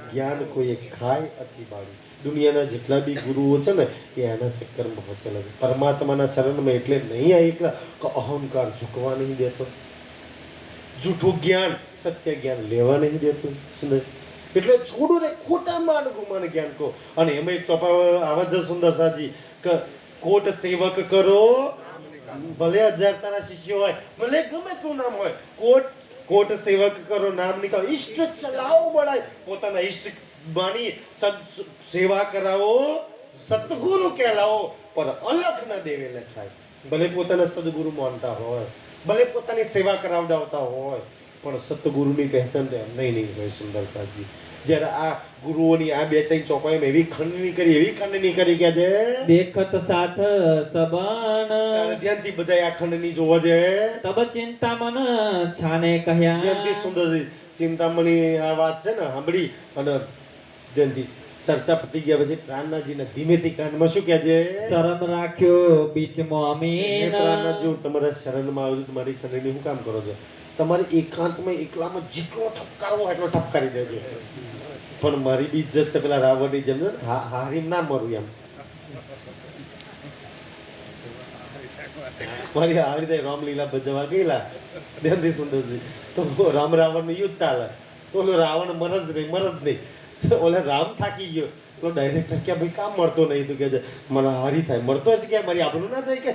જ્ઞાન કોઈ ખાય અતિ બાળી દુનિયાના જેટલા બી ગુરુઓ છે ને એ એના ચક્કરમાં ફસેલા છે પરમાત્માના શરણમાં એટલે નહીં આ એકલા કે અહંકાર ઝૂકવા નહીં દેતો જૂઠું જ્ઞાન સત્ય જ્ઞાન લેવા નહીં દેતું સુંદર એટલે છોડો ને ખોટા માન ગુમાન જ્ઞાન કો અને એમાં એક ચોપા આવા જ સુંદર સાજી કે કોટ સેવક કરો ભલે 1000 તારા શિષ્યો હોય ભલે ગમે તેનું નામ હોય કોટ સેવક કરો નામ નીકળો ઈષ્ટ ચલાવો બળાય પોતાના ઈષ્ટ બાણી સેવા કરાવો સતગુરુ કહેલાવો પર અલખ ના દેવે લખાય ભલે પોતાના સદગુરુ માનતા હોય ભલે પોતાની સેવા કરાવડાવતા હોય પણ સતગુરુની પહેચાન તો એમ નહીં હોય સુંદર સાજી જ્યારે આ ગુરુઓની આ બે ત્રણ ચોપાઈમાં એવી ખંડની કરી કે છે દેખત સાથ સબન ધ્યાનથી બધા આ ખંડની જોવા છે તબ ચિંતામન છાને કહ્યા ધ્યાનથી સુંદર ચિંતામણી આ વાત છે ને સાંભળી અને ધ્યાનથી ચર્ચા પતી ગયા પછી પ્રાણનાથજીને ધીમેથી કાનમાં શું કહે છે શરમ રાખ્યો બીચમાં અમીન પ્રાણનાથજી હું તમારા શરણમાં આવ્યું તમારી ખંડની હું કામ કરો છો તમારે એકાંતમાં એકલામાં જેટલો ઠપકારવો એટલો ઠપકારી દેજો પણ મારી બી ઇજ્જત છે પેલા રાવણની જેમ હારી ના મરું એમ મારી આવી રીતે રામલીલા ભજવા ગયેલા ધ્યાનથી સુંદરજી તો રામ રાવણનું યુદ્ધ ચાલે તો ઓલો રાવણ મર જ નહીં ઓલે રામ થાકી ગયો તો ડાયરેક્ટર કે ભાઈ કામ મળતો નહીં તું કે મને હારી થાય મળતો જ કે મારી આપણું ના જાય કે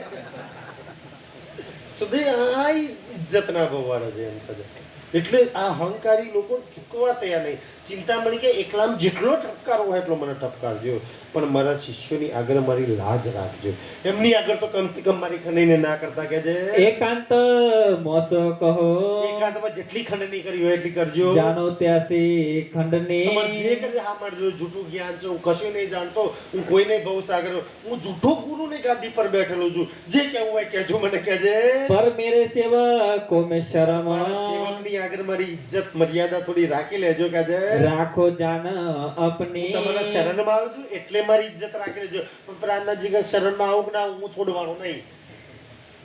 સુધી આ ઇજ્જત ના ભવાડે છે એમ કહે એટલે આ અહંકારી લોકો ચૂકવા તૈયાર નહીં ચિંતામણી કે એકલામ જેટલો ઠપકાર હોય એટલો મને ઠપકારજો પણ મારા શિષ્યોની આગળ મારી લાજ રાખજો એમની આગળ તો કમસે કમ મારી ખંડણીને ના કરતા કે છે એકાંત મોસો કહો એકાંતમાં જેટલી ખંડણી કરી હોય એટલી કરજો જાનો ત્યાસી ખંડની તમારે જે કરે હા મારજો જૂઠું જ્ઞાન છે હું કશું નહીં જાણતો હું કોઈને બહુ સાગર હું જૂઠો ગુરુની ગાદી પર બેઠેલો છું જે કહેવું હોય કહેજો મને કહેજે પર મેરે સેવકો મે શરમ મારા સેવકની આગળ મારી ઇજ્જત મર્યાદા થોડી રાખી લેજો કહેજે રાખો જાન અપની તમારા શરણમાં આવું છું એટલે મારી ઇજ્જત રાખી લેજો પણ પ્રાણનાથજી કે શરણમાં આવું કે ના હું છોડવાનો નહીં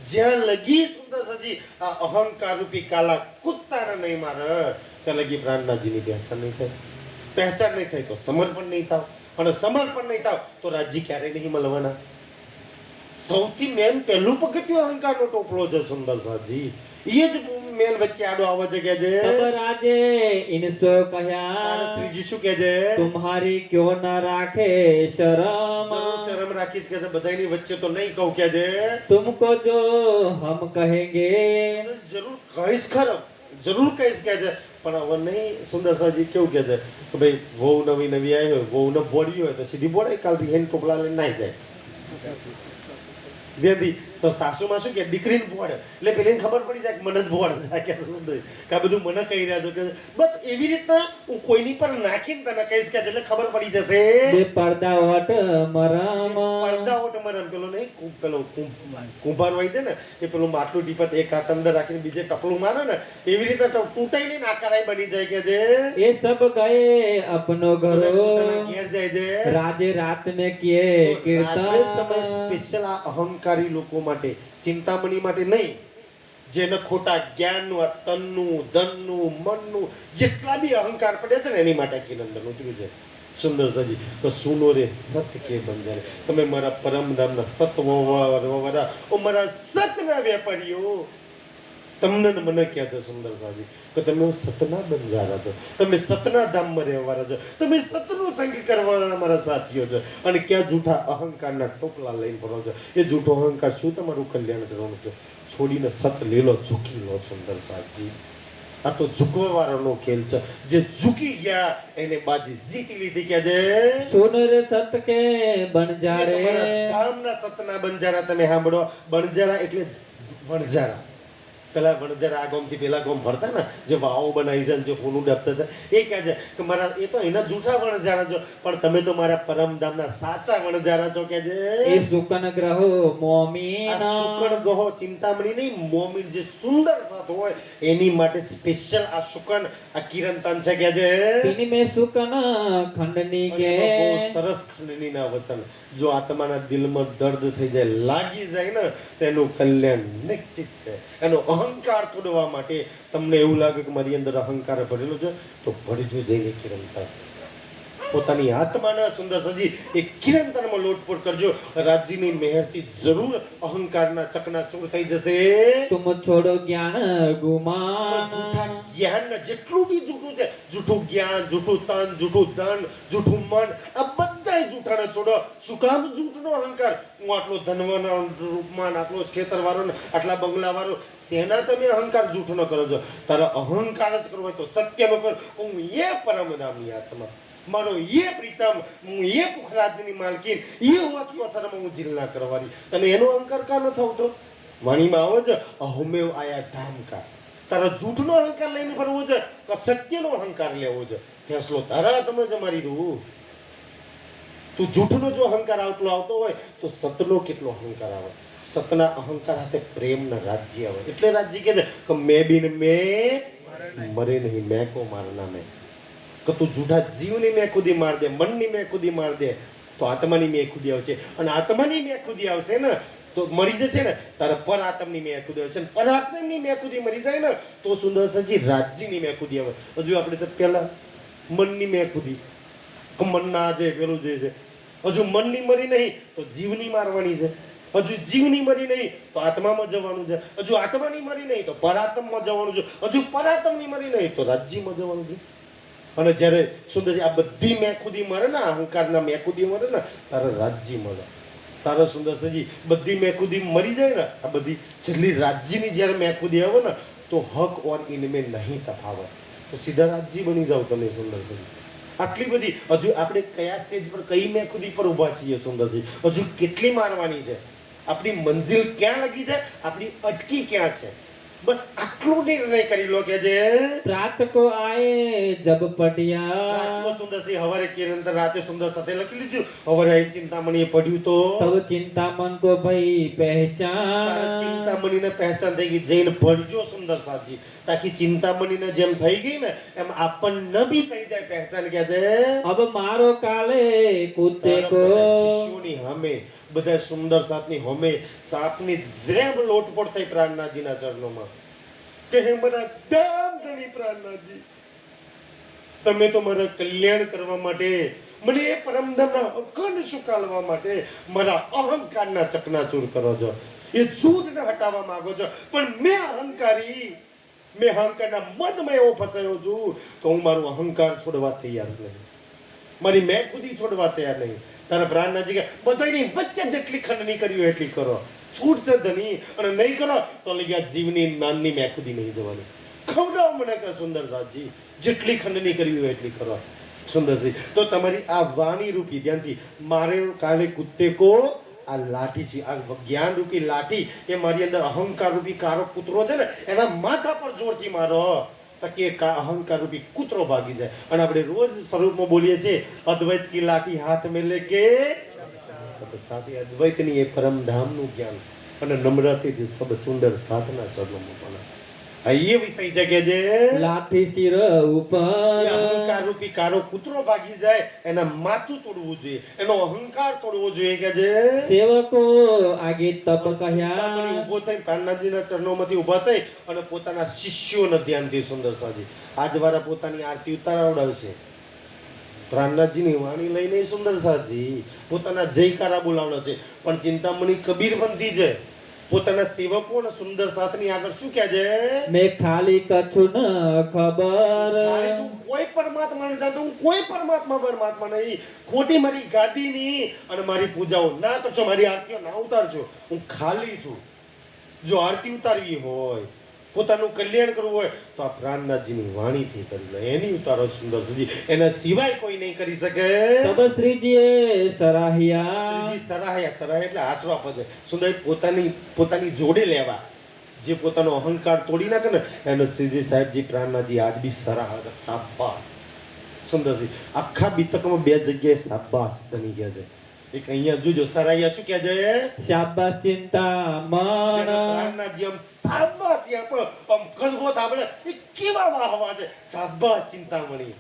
જ્યાં લગી સુંદર સજી આ અહંકાર રૂપી કાલા કુત્તાને નહીં મારે ત્યાં લગી પ્રાણનાથજીની પહેચાન નહીં થાય પહેચાન નહીં થાય તો સમર્પણ નહીં થાવ અને સમર્પણ નહીં થાવ તો રાજ્ય ક્યારેય નહીં મળવાના સૌથી મેન પહેલું પગથિયું અહંકારનો ટોપલો છે સુંદર સાજી એ જ મેન વચ્ચે આડો આવે છે કે છે તબ રાજે ઇનસો કહ્યા અને શ્રીજી શું કહે છે તુમ્હારી ક્યો ન રાખે શરમ જરૂર શરમ રાખીશ કે છે બધાની વચ્ચે તો નહીં કહું કે છે तुमको जो हम कहेंगे જરૂર કહીશ ખરો જરૂર કહીશ કે છે પણ હવે નહીં સુંદર સાજી કેવું કે છે કે ભાઈ વહુ નવી નવી આવી હોય વહુ ન બોડી હોય તો સીધી બોડાય કાલ રિહેન ટોપલા લઈને નાઈ જાય ધ્યાનથી તો સાસુમાં શું કે દીકરીને ભોળ એટલે પેલીને ખબર પડી જાય કે મને જ ભોળ જાય કે શું કે આ બધું મને કહી રહ્યા છો કે બસ એવી રીતના હું કોઈની પર નાખીને તને કહીશ કે એટલે ખબર પડી જશે બે પડદા ઓટ મરમ પડદા ઓટ મરમ પેલો નહીં પેલો કુંભાર હોય છે ને એ પેલું માટલું ટીપત એક હાથ અંદર રાખીને બીજે ટપલું મારે ને એવી રીતે તૂટાઈ ને નાકારાઈ બની જાય કે જે એ સબ ગયે અપનો ઘરો પોતાના ઘેર જાય છે રાજે રાત में किए રાત્રે સમય कीर्तन સ્પેશિયલ આ અહંકારી લોકો માટે ચિંતામણી માટે નહીં જેને ખોટા જ્ઞાનનું આ તનનું ધનનું મનનું જેટલા બી અહંકાર પડે છે ને એની માટે કિરંદન ઉતર્યું છે સુંદર સજી તો સુનો રે સત કે બંજારે તમે મારા પરમધામના સત વવારા ઓ મારા સતના વેપારીઓ તમને ને મને કહે છે સુંદર સાજી કે તમે સતના બંજારા છો તમે સતના ધામમાં રહેવાના છો તમે સતનો સંગ કરવાના મારા સાથીઓ છો અને ક્યાં જૂઠા અહંકારના ટોપલા લઈને ફરો છો એ જૂઠો અહંકાર શું તમારું કલ્યાણ કરવાનું છે છોડીને સત લેલો ઝૂકી લો સુંદર સાજી આ તો ઝૂકવા વાળાનો ખેલ છે જે ઝૂકી ગયા એને બાજી જીતી લીધી કે જે सुन रे सत के बनजारे તમારા ધામના સતના બંજારા તમે સાંભળો બંજારા એટલે વણજારા પેલા વણજારા આ ગામથી પેલા ગામ ફરતા ને જે વાવો બનાવી છે જે હોનું ડબતા હતા એ કહે છે કે મારા એ તો એના જૂઠા વણજારા છો પણ તમે તો મારા પરમધામના સાચા વણજારા છો કે જે એ સુકન ગ્રહો આ મોમીન શુકન ગહો ચિંતામણી નહીં મોમીન જે સુંદર સાથ હોય એની માટે સ્પેશિયલ આ શુકન આ કિરંતન છે કે જે તિની में સુકન ખંડની અને કે એમાં બહુ સરસ ખંડનીના વચન જો આત્માના દિલમાં દર્દ થઈ જાય લાગી જાય ને તો એનું કલ્યાણ નિશ્ચિત છે એનો અહંકાર તોડવા માટે તમને એવું લાગે કે મારી અંદર અહંકાર ભરેલો છે તો ભરજો જઈને કિરણતા પોતાની આત્માના સુંદર સજી એ કિરણતામાં લોટપોટ કરજો રાજ્યની મહેરથી જરૂર અહંકારના ચકનાચૂર થઈ જશે તુમ છોડો જ્ઞાન તો ગુમાન જૂઠા જ્ઞાન જેટલું બી જૂઠું છે જૂઠું જ્ઞાન જૂઠું તન જૂઠું ધન જૂઠું મન આ બધાય જૂઠાને છોડો શું કામ જૂઠનો અહંકાર હું આટલો ધનવાન રૂપમાન આટલો જ ખેતરવાળો ને આટલા બંગલાવાળો સેના તમે અહંકાર જૂઠનો કરો છો તારા અહંકાર જ કરવો હોય તો સત્યનો કર હું એ પરમધામની આત્મા મારો એ પ્રીતમ હું એ પુખરાજની માલકીન એ વાંચકો શરમ હું જિલ્લા કરવાની તને એનો અહંકાર કા ન થતો વાણીમાં આવો છે અહમેવ આયા ધામ કા તારા જૂઠનો અહંકાર લઈને ફરવો છે કે સત્યનો અહંકાર લેવો છે ફેસલો તારા તમે જ મારી દઉં તું જૂઠનો જો અહંકાર આવતો હોય તો સતનો કેટલો અહંકાર આવે સતના અહંકાર હાથે પ્રેમના રાજ્ય આવે એટલે રાજ્ય કહે છે કે મેં બિન મેં મરે નહીં મેં કો મારના મેં કે તું જૂઠા જીવની મેં ખુદી માર દે મનની મેં ખુદી માર દે તો આત્માની મેં ખુદી આવશે અને આત્માની મેં ખુદી આવશે ને તો મરી જશે ને તારે પર આત્મની મેં ખુદી આવશે પર આત્મની મેં ખુદી મરી જાય ને તો સુંદર સજી રાજ્યની મેં ખુદી આવે હજુ આપણે તો પહેલા મનની મેં ખુદી કે મનના જે પેલું જે છે હજુ મનની મરી નહીં તો જીવની મારવાની છે હજુ જીવની મરી નહીં તો આત્મામાં જવાનું છે હજુ આત્માની મરી નહીં તો પરાત્મમાં જવાનું છે હજુ પરાત્મની મરી નહીં તો રાજ્યમાં જવાનું છે અને જ્યારે સુંદર આ બધી મેં ખુદી મરે ને અહંકારના મેં ખુદી મરે ને તારે રાજ્ય મળે તારા સુંદર સજી બધી મેં ખુદી મરી જાય ને આ બધી છેલ્લી રાજ્યની જ્યારે મેં ખુદી આવે ને તો હક ઓર ઇનમે નહીં તફાવત તો સીધા રાજ્ય બની જાવ તમે સુંદર સજી આટલી બધી હજુ આપણે કયા સ્ટેજ પર કઈ મેં ખુદી પર ઊભા છીએ સુંદરજી હજુ કેટલી મારવાની છે આપણી મંજિલ ક્યાં લગી છે આપણી અટકી ક્યાં છે બસ આટલું નિર્ણય કરી લો કે જે રાત કો આए जब पटिया રાતનો સુંદર સિંહ હવારે કિરણતર રાતે સુંદર સાથે લખી લીધું હવારે ચિંતામણીએ પડ્યું તો तब चिंतामन को भई તારે पहचान ચિંતામણીને પહેચાન થઈ ગઈ જઈને ભરજો સુંદર સાજી તાકી ચિંતામણીને જેમ થઈ ગઈ ને એમ આપણને બી થઈ જાય પહેચાન કે છે अब मारो काले कुत्ते તારા को બધા શિષ્યોની હમે બધા સુંદર સાપની હમે સાપની જેમ લોટપોટ થઈ પ્રાણનાથજીના ચરણોમાં કે હે મારા દામ ધણી પ્રાણનાથજી તમે તો મારા કલ્યાણ કરવા માટે મને એ પરમધામના અખંડ સુકાલવા માટે મારા અહંકારના ચકનાચૂર કરો છો એ જૂથને હટાવવા માંગો છો પણ મેં અહંકારના મદમાં એવો ફસાયો છું કે હું મારું અહંકાર છોડવા તૈયાર નહીં મારી મેં ખુદી છોડવા તૈયાર નહીં તારા પ્રાણનાથજી કે બધાની વચ્ચે જેટલી ખંડની કરી હોય એટલી કરો છૂટ છે ધની અને નહીં કરો તો લઈ જીવની નાનની મેં ખુદી નહીં જવાની ખવડાવ મને કે સુંદર સાજી જેટલી ખંડની કરી હોય એટલી કરો સુંદરજી તો તમારી આ વાણી રૂપી ધ્યાનથી મારે કાલે કુત્તે કો આ લાઠી છે, આ જ્ઞાન રૂપી લાઠી એ મારી અંદર અહંકાર રૂપી કારો કૂતરો છે ને એના માથા પર જોરથી મારો તો કે અહંકાર રૂપી કૂતરો ભાગી જાય. અને આપણે રોજ સ્વરૂપમાં બોલીએ છીએ અદ્વૈત કી લાઠી હાથ में लेके સબ સાથે અદ્વૈતની એ પરમ ધામનું જ્ઞાન અને નમ્રતાથી સબ સુંદર સાધના સર્વમાં એ વિષય છે કે જે લાઠી શિર ઉપર અહંકાર રૂપી કારો કૂતરો ભાગી જાય એના માથું તોડવું જોઈએ, એનો અહંકાર તોડવો જોઈએ કે જે સેવકો આગે તપ કહ્યા ચિંતામણી ઊભો થઈ પ્રાણનાથજીના ચરણોમાંથી ઊભા થઈ અને પોતાના શિષ્યોને ધ્યાનથી સુંદર સાજી આજવારા પોતાની આરતી ઉતારાવડાવશે. પ્રાણનાથજીની વાણી લઈને સુંદર સાજી પોતાના જયકારા બોલાવડાવશે. પણ ચિંતામણી કબીરપંથી છે, પોતાના સેવકો અને સુંદર સાથની આગળ શું કહે છે? મેં ખાલી કછું ન ખબર ખાલી છું કોઈ પરમાત્મા ને જાણતો, હું કોઈ પરમાત્મા નહીં. ખોટી મારી ગાદીની અને મારી પૂજાઓ ના કરશો, મારી આરતીઓ ના ઉતારજો. હું ખાલી છું. જો આરતી ઉતારવી હોય, પોતાનું કલ્યાણ કરવું હોય તો આ પ્રાણનાથજીની વાણીથી કરી લે, એની ઉતારો સુંદરજી. એના સિવાય કોઈ નહીં કરી શકે. તબ શ્રીજીએ સરાહ્યા શ્રીજી સરાહ્યા એટલે આશરો આપે છે. સુંદર પોતાની જોડે લેવા, જે પોતાનો અહંકાર તોડી નાખે ને એને શ્રીજી સાહેબજી પ્રાણનાથજી આજ બી સરાહ. શાબાશ સુંદરજી. આખા બીતકમાં બે જગ્યાએ શાબાશ બની ગયા છે. એક અહીંયા જોજો સરાહ્યા શું કહે છે? શાબાશ ચિંતામણ પ્રાણનાથજી આમ શાબાશ આમ ગજબો થાબડે એ કેવા વાહવા છે. શાબાશ ચિંતામણી.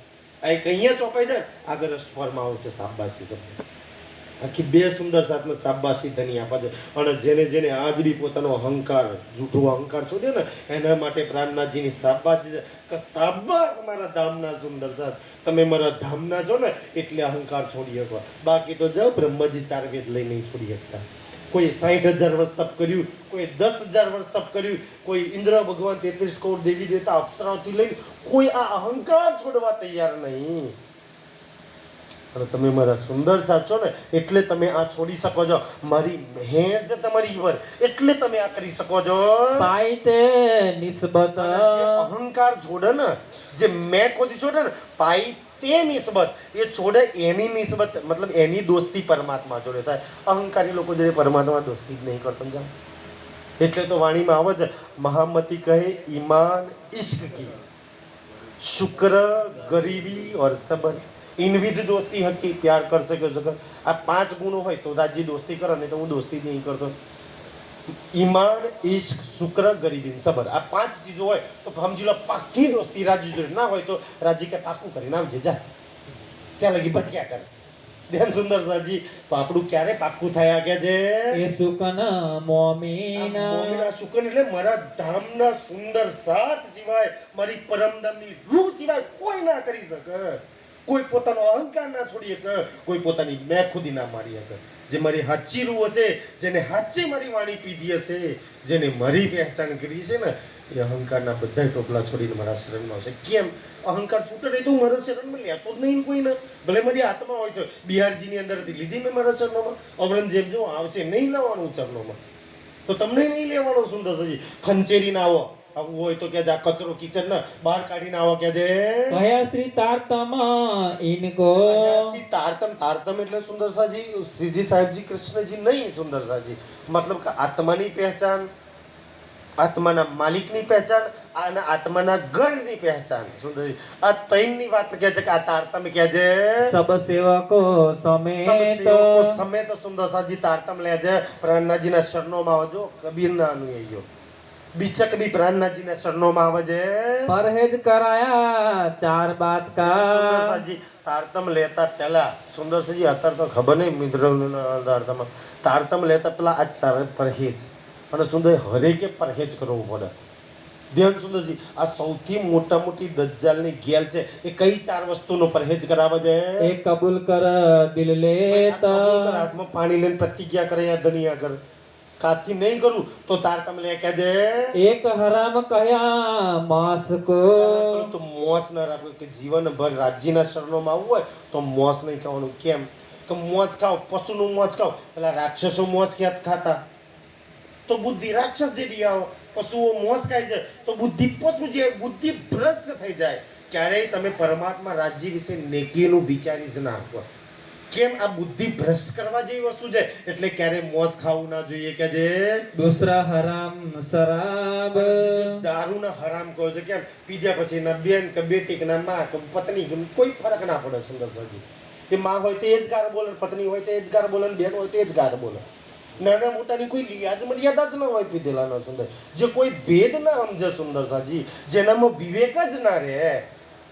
આ એક અહીંયા ચોપાઈ જાય આગળ અષ્ટફળમાં આવશે શાબાશી શબ્દ. આખી બે સુંદર સાથમાં શાબાશી ધની આપે છે. અને જેને આજ બી પોતાનો અહંકાર જૂઠો અહંકાર છોડ્યો ને એના માટે પ્રાણનાથજીની શાબાશી છે કે શાબાશ મારા ધામના સુંદર સાથ, તમે મારા ધામના છો ને એટલે અહંકાર છોડી શકો. બાકી તો જાઓ બ્રહ્મજી ચાર વેદ લઈ નહીં છોડી શકતા. કોઈ 60,000 વર્ષ તપ કર્યું, કોઈ 10,000 વર્ષ તપ કર્યું, કોઈ ઇન્દ્ર ભગવાન 33 કરોડ દેવી દેવતા અપ્સરાઓથી લઈને કોઈ આ અહંકાર છોડવા તૈયાર નહીં. અને તમે મારા સુંદર સાથ છો ને એટલે તમે આ છોડી શકો છો. મારી મહેર છે તમારી પર એટલે તમે આ કરી શકો છો. પાઈતે નિસ્બત જે અહંકાર છોડે ને, જે મેં ખોદી છોડે ને પાઈ તે નિસ્બત એ છોડે એની નિસ્બત મતલબ એની દોસ્તી પરમાત્મા જોડે થાય. અહંકારી લોકો જોડે પરમાત્મા દોસ્તી જ નહીં કરતો જાઓ. એટલે તો વાણીમાં આવે છે મહામતી કહે ઈમાન ઇશ્ક કી શુક્ર ગરીબી और સબર ઇનવિધ દોસ્તી હકી પ્યાર કર સકે સકે. આ 5 ગુણો હોય તો રાજ્ય દોસ્તી કરે નહીં તો હું દોસ્તી જ નહીં કરતો. ઈમાન ઇશ્ક શુક્ર ગરીબી સબર આ 5 ચીજો હોય તો સમજી લો પાકી દોસ્તી રાજ્ય જોડે. ના હોય તો રાજ્ય કે પાકું કરીને આવજે જા, ત્યાં લગી ભટક્યા કરે. ધ્યાન સુંદર સાજી. તો આપણું ક્યારે પાકું થયા કે છે એ સુકન મોમીના મોમીના સુકન એટલે મારા ધામના સુંદર સાથ સિવાય, મારી પરમધામની રૂહ સિવાય કોઈ ના કરી શકે. કોઈ પોતાનો અહંકાર ના છોડી શકે, કોઈ પોતાની મેં ખુદી ના મારી શકે. જે મારી હાચી રૂહ હશે, જેને હાચી મારી વાણી પીધી હશે, જેને મારી પહેચાન કરી છે ને એ અહંકારના બધા ટોપલા છોડીને મારા શરણમાં આવશે. કેમ? અહંકાર છૂટે નહીં તો હું મારા શરણમાં લેતો જ નહીં કોઈને. ભલે મારી આત્મા હોય તો બિહારજીની અંદરથી લીધી મેં મારા ચરણોમાં. ઔરંગઝેબ જો આવશે નહીં લાવવાનું ચરણોમાં તો તમને નહીં લેવાનો. સુંદર સજી ખંચેરીને આવો આવું હોય તો કે આ કચરો કિચન ના બહાર કાઢીને આવો કે દે કયા શ્રી તારતમ ઇનકો તારતમ એટલે સુંદર સાજી શ્રીજી સાહેબજી કૃષ્ણજી નહીં. સુંદર સાજી મતલબ કે આત્માની પહેચાન, આત્માના માલિકની પહેચાન અને આત્માના ગણની પહેચાન. સુંદરજી આ ત્રણની વાત કહે છે કે આ તારતમ કહે છે સબ સેવકો સમેત સમેત. સુંદર સાજી તારતમ લે છે પ્રાણનાથજીના શરણોમાં આવજો. કબીરના અનુયાયીઓ બીચક બી પ્રાણનાથજીના શરણોમાં આવે છે. પરહેજ કરાયા 4 બાત કા સાજી તારતમ લેતા પહેલા સુંદરજી અત્યારે તો ખબર નહીં મિત્રોના તારતમ લેતા પહેલા આજ સારા પરહેજ અને સુંદર હરેકે પરહેજ કરવું પડે. ધ્યાન સુંદરજી આ સૌથી મોટી દજ્જાલની ગેલ છે. એ કઈ 4 વસ્તુનો પરહેજ કરાવે છે? એક કબૂલ કર દિલ લેત, હાથમાં પાણી લઈને પ્રતિજ્ઞા કરે યા દનિયા કર. કાથી નહીં કરું તો તારતમ લે કે દે એક હરામ કયા માસ કો તો મોસ ન રાખવું કે જીવનભર રાજ્યના શરણોમાં આવવું હોય તો મોસ નહીં ખાવાનું. કેમ? તો મોસ ખાઓ, પશુનું મોસ ખાઓ. પેલા રાક્ષસો મોસ ક્યાં ખાતા તો બુદ્ધિ રાક્ષસ જેવી આવો. પશુઓ મોસ ખાઈ જાય તો બુદ્ધિ પશુ જે બુદ્ધિ ભ્રષ્ટ થઈ જાય. ક્યારેય તમે પરમાત્મા રાજ્ય વિશે નેકીનું વિચારી જ ના આપો. કેમ આ બુદ્ધિ ભ્રષ્ટ કરવા જેવી વસ્તુ છે એટલે ક્યારે મોસ ખાવું ના જોઈએ કે જે दूसरा हराम शराब બીજું દારૂને હરામ કહો છે કેમ પીધા પછી ના બેન કે બેટી કે ના માં કે પત્ની કે કોઈ ફરક ના પડે સુંદર સાજી એ માં હોય તો એ જ ગાર બોલે પત્ની હોય તો એ જ ગાર બોલે બેન હોય તો એ જ ગાર બોલે નાના મોટાની કોઈ લિયાજ મર્યાદા જ ના હોય પીધેલાનો સુંદર જે કોઈ ભેદ ના સમજે સુંદર સાજી જેનામાં વિવેક જ ના રહે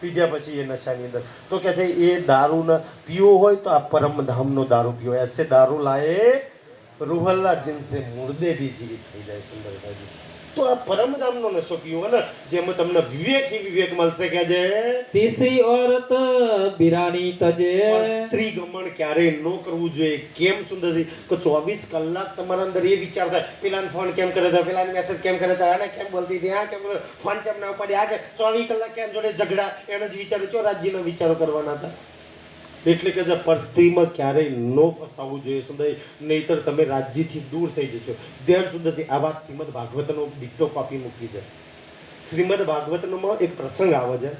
પીધા પછી એ નશાની અંદર તો કે છે એ દારૂ ન પીવો હોય તો આ પરમધામનો દારૂ પીવો એસે દારૂ લાયે રૂહલ્લા जिनसे मुर्दे भी जीवित થઈ જાય સુંદર સાજી તો આ પરમધામનો નશો પીવો ને જેમાં તમને વિવેક ही વિવેક મળશે કે જે तीसरी औरत बिरानी तजे સ્ત્રી ગમન ક્યારેય ન કરવું જોઈએ કેમ સુંદરજી કે 24 કલાક તમારા અંદર એ વિચાર થાય પેલાને ફોન કેમ કરે છે પેલાને મેસેજ કેમ કરે છે આને કેમ બોલતી હતી આ કેમ ફોન કેમ ના ઉપાડી આ કે 24 કલાક કેમ જોડે ઝઘડા એને જ વિચારો ચો રાજ્યના વિચારો કરવાના હતા એટલે કે જે પરસ્ત્રીમાં ક્યારેય ન ફસાવવું જોઈએ સુંદર નહીતર તમે રાજ્યથી દૂર થઈ જશો ધ્યાન સુંદરજી આ વાત શ્રીમદ ભાગવતનો ડિક્ટો કોપી મૂકી છે શ્રીમદ ભાગવતમાં એક પ્રસંગ આવે છે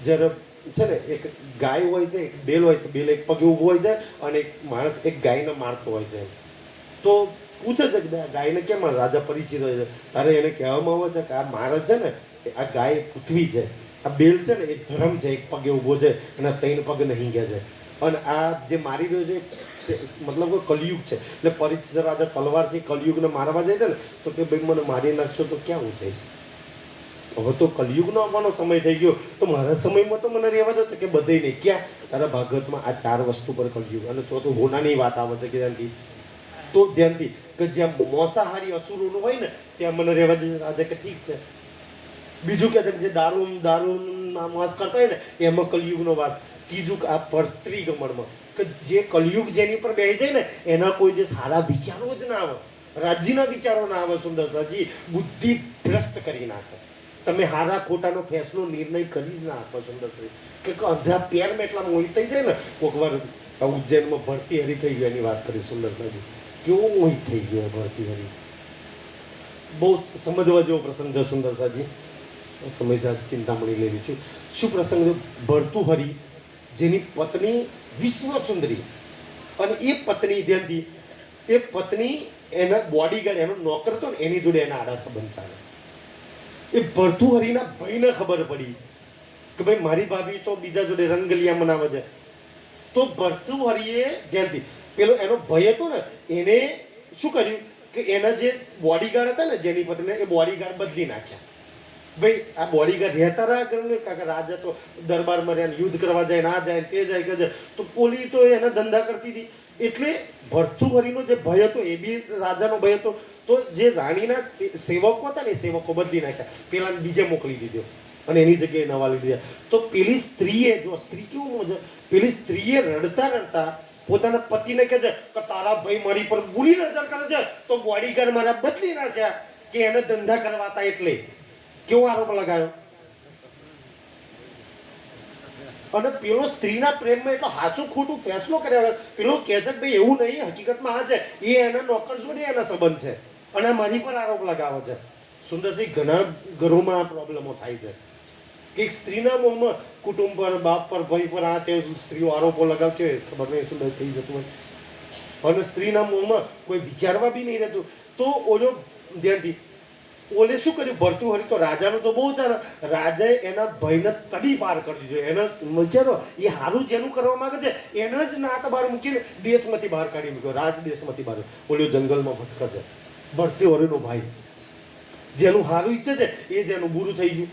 જ્યારે છે ને એક ગાય હોય છે એક બેલ હોય છે બેલ એક પગે ઊભો હોય છે અને એક માણસ એક ગાયને મારતો હોય છે તો પૂછે છે કે ગાયને કેમ રાજા પરિચિત હોય છે ત્યારે એને કહેવામાં આવે છે કે આ માણસ છે ને આ ગાય પૃથ્વી છે આ બેલ છે ને એ ધર્મ છે એક પગે ઊભો છે અને 3 પગ નહીં ગયા છે અને આ જે મારી રહ્યો છે મતલબ કે કલયુગ છે એટલે પરિચિત રાજા તલવારથી કલયુગને મારવા જાય છે ને તો કે ભાઈ મને મારી નાખશો તો ક્યાં હું જઈશ હવે તો કલયુગનો આવવાનો સમય થઈ ગયો તો મારા સમયમાં તો મને રહેવા દો તો કે બધે નહીં ક્યાં તારા ભાગવતમાં આ 4 વસ્તુ પર કલયુગ અને ચોથું હોનાની વાત આવે છે કે ધ્યાનથી તો ધ્યાનથી કે જ્યાં મોસાહારી અસુરોનું હોય ને ત્યાં મને રહેવા દે રાજા કે ઠીક છે બીજું કે છે જે દારૂ વાસ કરતા હોય ને એમાં કલયુગનો વાસ ત્રીજું આ પર સ્ત્રી ગમણમાં કે જે કલયુગ જેની પર બેસી જાય ને એના કોઈ જે સારા વિચારો જ ના આવે રાજ્યના વિચારો ના આવે સુંદર સાજી બુદ્ધિ ભ્રષ્ટ કરી નાખે તમે હારા ખોટાનો ફેસલો નિર્ણય કરી જ ના આપો સુંદર કે અંધા પેરમાં એટલા મોહિત થઈ જાય ને કોઈક વાર ઉજ્જૈનમાં ભરતી હરી થઈ ગયો એની વાત કરી સુંદર સાજી કેવો મોહિત થઈ ગયો ભરતી હરી બહુ સમજવા જેવો પ્રસંગ છે સુંદર સાજી સમય સાથે ચિંતામણી લેવી છું શું પ્રસંગ ભર્તુહરી જેની પત્ની વિશ્વ સુંદરી અને એ પત્ની ધ્યાનથી એ પત્ની એના બોડીગાર્ડ એનો નોકર હતો ને એની જોડે એના આડા સંબંધ ચાલે એ ભર્તુહરીના ભાઈને ખબર પડી કે ભાઈ મારી ભાભી તો બીજા જોડે રંગલિયા મનાવે છે તો ભર્તુહરીએ ધ્યાનથી પેલો એનો ભાઈ હતો ને એને શું કર્યું કે એના જે બોડીગાર્ડ હતા ને જેની પત્ની એ બોડીગાર્ડ બદલી નાખ્યા ભાઈ આ બોડીગાર્ડ રહેતા રહ્યા કર્યું ને કાકા રાજા તો દરબારમાં રહ્યા યુદ્ધ કરવા જાય ના જાય તે જાય કે તો પોલી તો એના ધંધા કરતી હતી એટલે ભર્તુહરીનો જે ભય હતો એ બી રાજાનો ભય હતો તો જે રાણીના સેવકો હતા ને એ સેવકો બદલી નાખ્યા પેલા બીજે મોકલી દીધો અને એની જગ્યાએ નવા લઈ દીધા તો પેલી સ્ત્રીએ જો સ્ત્રી કેવું છે પેલી સ્ત્રીએ રડતા રડતા પોતાના પતિને કહે છે કે તારા ભાઈ મારી પર બુરી નજર કરે છે તો બોડીગાર્ડ મારા બદલી નાખ્યા કે એને ધંધા કરવાતા એટલે કેવો આરોપ લગાવ્યો અને પેલો સ્ત્રીના પ્રેમમાં એટલો સાચું ખોટું ફેસલો કર્યા પેલો કહે છે કે ભાઈ એવું નહીં હકીકતમાં આ છે એ એના નોકર જોડે એના સંબંધ છે અને મારી પર આરોપ લગાવે છે સુંદરસિંહ ઘણા ઘરોમાં આ પ્રોબ્લેમો થાય છે કે એક સ્ત્રીના મોહમાં કુટુંબ પર બાપ પર ભાઈ પર આ તે સ્ત્રીઓ આરોપો લગાવતી હોય ખબર નહીં સુંદર થઈ જતું હોય અને સ્ત્રીના મોહમાં કોઈ વિચારવા બી નહીં રહેતું તો ઓલો ધ્યાનથી ઓલે શું કર્યું ભર્તુહરી તો રાજાનું તો બહુ સારું રાજાએ એના ભયને તડી પાર કરી દીધો એને વિચારો એ સારું જેનું કરવા માંગે છે એને જ નાત બહાર મૂકીને દેશમાંથી બહાર કાઢી મૂક્યો રાજ દેશમાંથી બહાર ઓલ્યો જંગલમાં ભટકે છે ભર્તુહરીનો ભાઈ જેનું સારું ઈચ્છે છે એ જેનું બુરું થઈ ગયું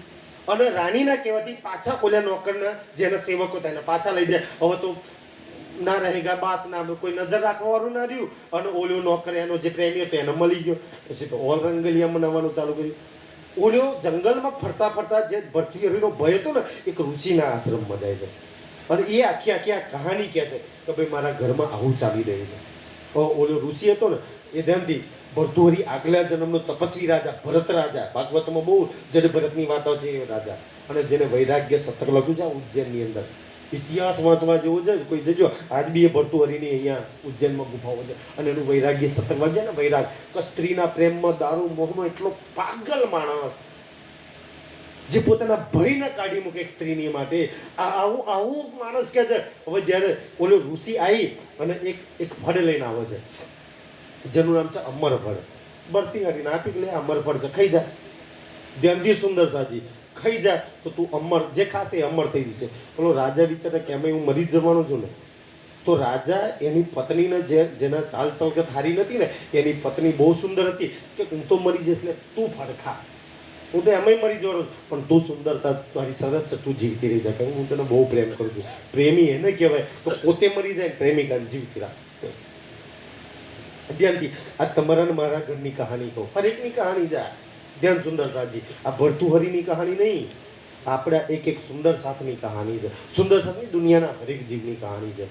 અને રાણીના કહેવાથી પાછા ઓલ્યા નોકરના જેના સેવકો હતા એને પાછા લઈ જાય હવે તો ના રહેગા બાસ ના કોઈ નજર રાખવાવાળું ના રહ્યું અને ઓલ્યો નોકર એનો જે પ્રેમી હતો એને મળી ગયો પછી તો ઓલ રંગલિયા મનાવવાનું ચાલુ કર્યું ઓલ્યો જંગલમાં ફરતા ફરતા જે ભર્તુહરીનો ભય હતો ને એક ઋષિના આશ્રમમાં જાય છે અને એ આખી આ કહાની કહે છે કે ભાઈ મારા ઘરમાં આવું ચાલી રહ્યું છે ઓલ્યો ઋષિ હતો ને એ ધ્યાનથી ભર્તુહરી આગલા જન્મનો તપસ્વી રાજા ભરત રાજા ભાગવતમાં બહુ જડ ભરતની વાતો છે એ રાજા અને જેને વૈરાગ્ય શતક લખ્યું છે ઉજ્જૈનની અંદર ઇતિહાસ વાંચવા જેવું છે કોઈ જજો આજ બી એ ભર્તુહરીની અહીંયા ઉજ્જૈનમાં ગુફાઓ છે અને એનું વૈરાગ્ય શતક વાંચે ને વૈરાગ કે સ્ત્રીના પ્રેમમાં દારૂ મોહમાં એટલો પાગલ માણસ જે પોતાના ભયને કાઢી મૂકે એક સ્ત્રીની માટે. આવું આવું માણસ કે છે. હવે જ્યારે ઓલો ઋષિ આવી અને એક ફળ લઈને આવે છે જેનું નામ છે અમરફળ. બરતી હરીને આપી કે લે અમરફળ છે, ખાઈ જા. ધ્યાનથી સુંદર સાજી ખાઈ જા તો તું અમર જે ખાશે એ અમર થઈ જશે. ઓલો રાજા વિચારે કે એમાં હું મરી જ જવાનું છું ને. તો રાજા એની પત્નીને જેના ચાલ ચલકત હારી નથી ને એની પત્ની બહુ સુંદર હતી કે હું તો મરી જઈશ એટલે તું ફળ ખા, હું તો એમાંય મરી જવાનું પણ તું સુંદરતા તારી સરસ છે, તું જીવતી રહી જા, કારણ હું તને બહુ પ્રેમ કરું છું. પ્રેમી એને કહેવાય તો પોતે મરી જાય પ્રેમિકાને જીવતી રાખ. ધ્યાનથી આ તમારા ને મારા ઘરની કહાની કહું, હરેકની કહાની જાય. ધ્યાન સુંદર સાજી, આ ભર્તુહરીની કહાની નહીં, આપણા એક સુંદર સાથની કહાની છે. સુંદર સાથની દુનિયાના હરેક જીવની કહાની છે.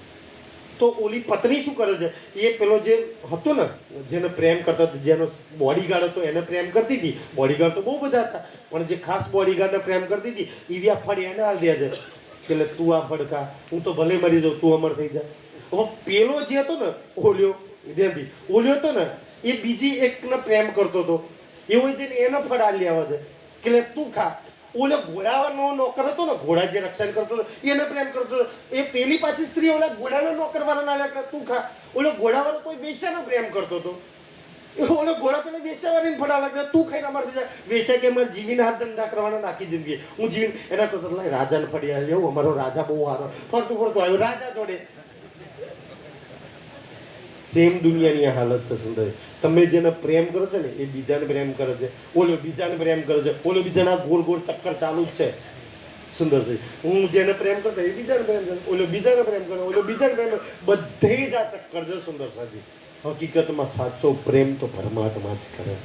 તો ઓલી પત્ની શું કરે છે, એ પેલો જે હતો ને જેને પ્રેમ કરતો હતો, જેનો બોડીગાર્ડ હતો એને પ્રેમ કરતી હતી. બોડીગાર્ડ તો બહુ બધા હતા પણ જે ખાસ બોડીગાર્ડને પ્રેમ કરતી હતી એ આ ફળ એને હાલ દે છે કે એટલે તું આ ફળ ખા, હું તો ભલે મરી જાઉં, તું અમર થઈ જા. હવે પેલો જે હતો ને ઓલ્યો વિદ્યાર્થી ઓલ્યો હતો ને એ બીજી એકને પ્રેમ કરતો હતો, એવો છે ને એને ફળ હાલ લેવા છે કે એટલે તું ખા. ઓલો ઘોડાનો નોકર હતો ને, ઘોડા જે રક્ષણ કરતો હતો એને પ્રેમ કરતો હતો, એ પેલી પાછી સ્ત્રી ઓલા ઘોડાના નોકર વાળા ના તું ખા. ઓલો ઘોડાવાળો કોઈ વેચાનો પ્રેમ કરતો હતો, ઓલો ઘોડા પેલા વેચાવાળીને ફડા લાગે તું ખાઈને અમારે થઈ જાય. વેચા કે અમારે જીવીને હાથ ધંધા કરવાના નાખી જિંદગી હું જીવીને એના કરતા રાજાને ફડી આવ્યો. અમારો રાજા બહુ સારો, ફરતું ફરતું આવ્યો રાજા જોડે. સેમ દુનિયાની આ હાલત છે સુંદર. તમે જેને પ્રેમ કરો છો ને એ બીજાને પ્રેમ કરે છે, ઓલો બીજાને પ્રેમ કરે છે, ઓલો બીજાના ગોળ ગોળ ચક્કર ચાલુ જ છે. સુંદર છે. હું જેને પ્રેમ કરતો એ બીજાને પ્રેમ કરે, ઓલો બીજાને પ્રેમ કરે, ઓલો બીજાને પ્રેમ કરે, બધે જ આ ચક્કર છે સુંદર સાજી. હકીકતમાં સાચો પ્રેમ તો પરમાત્મા જ કરે.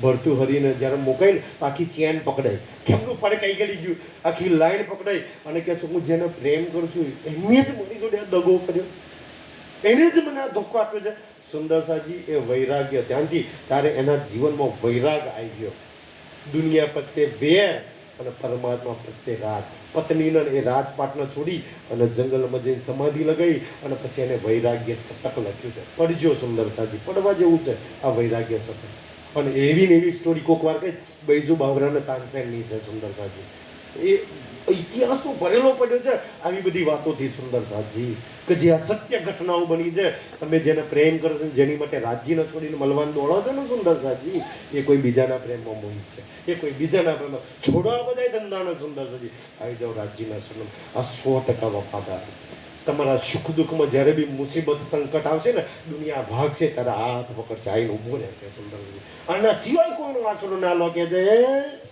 ભર્તુહરીને જ્યારે મોકાય ને આખી ચેન પકડાય, કેમનું પડે કઈ ગળી ગયું, આખી લાઈન પકડાય અને કહે છે હું જેને પ્રેમ કરું છું એને જ મારી જોડે દગો કર્યો, એને જ મને આ ધોકો આપ્યો છે. સુંદર સાજી એ વૈરાગ્ય ત્યાંથી તારે એના જીવનમાં વૈરાગ આવી ગયો. દુનિયા પ્રત્યે વેર અને પરમાત્મા પ્રત્યે રાગ. પત્નીને એ રાજપાટને છોડી અને જંગલમાં જઈને સમાધિ લગાવી અને પછી એને વૈરાગ્ય શતક લખ્યું છે. પડજો સુંદર સાજી, પડવા જેવું છે આ વૈરાગ્ય શતક. અને એવી ને એવી સ્ટોરી કોક વાર કહીશ, બૈજુ બાવરાને તાનસેનની છે સુંદર સાજી. એ ઇતિહાસ તો ભરેલો પડ્યો છે આવી બધી વાતોથી સુંદર સાજી, કે જે આ સત્ય ઘટનાઓ બની છે. તમે જેને પ્રેમ કરો છો, જેની માટે રાજ્યને છોડીને મળવાનું દોડો છો ને સુંદર સાજી, એ કોઈ બીજાના પ્રેમમાં મોહિત છે, એ કોઈ બીજાના પ્રેમમાં છોડો આ બધા ધંધાને સુંદર સાજી. આવી જાઓ રાજ્યના સનમ, આ 100% વફાદાર. તમારા સુખ દુઃખમાં જ્યારે બી મુસીબત સંકટ આવશે ને દુનિયા ભાગશે ત્યારે હાથ પકડશે, આઈને ઊભો રહેશે સુંદર સાજી. આના સિવાય કોઈનો આશરો ના લો કે છે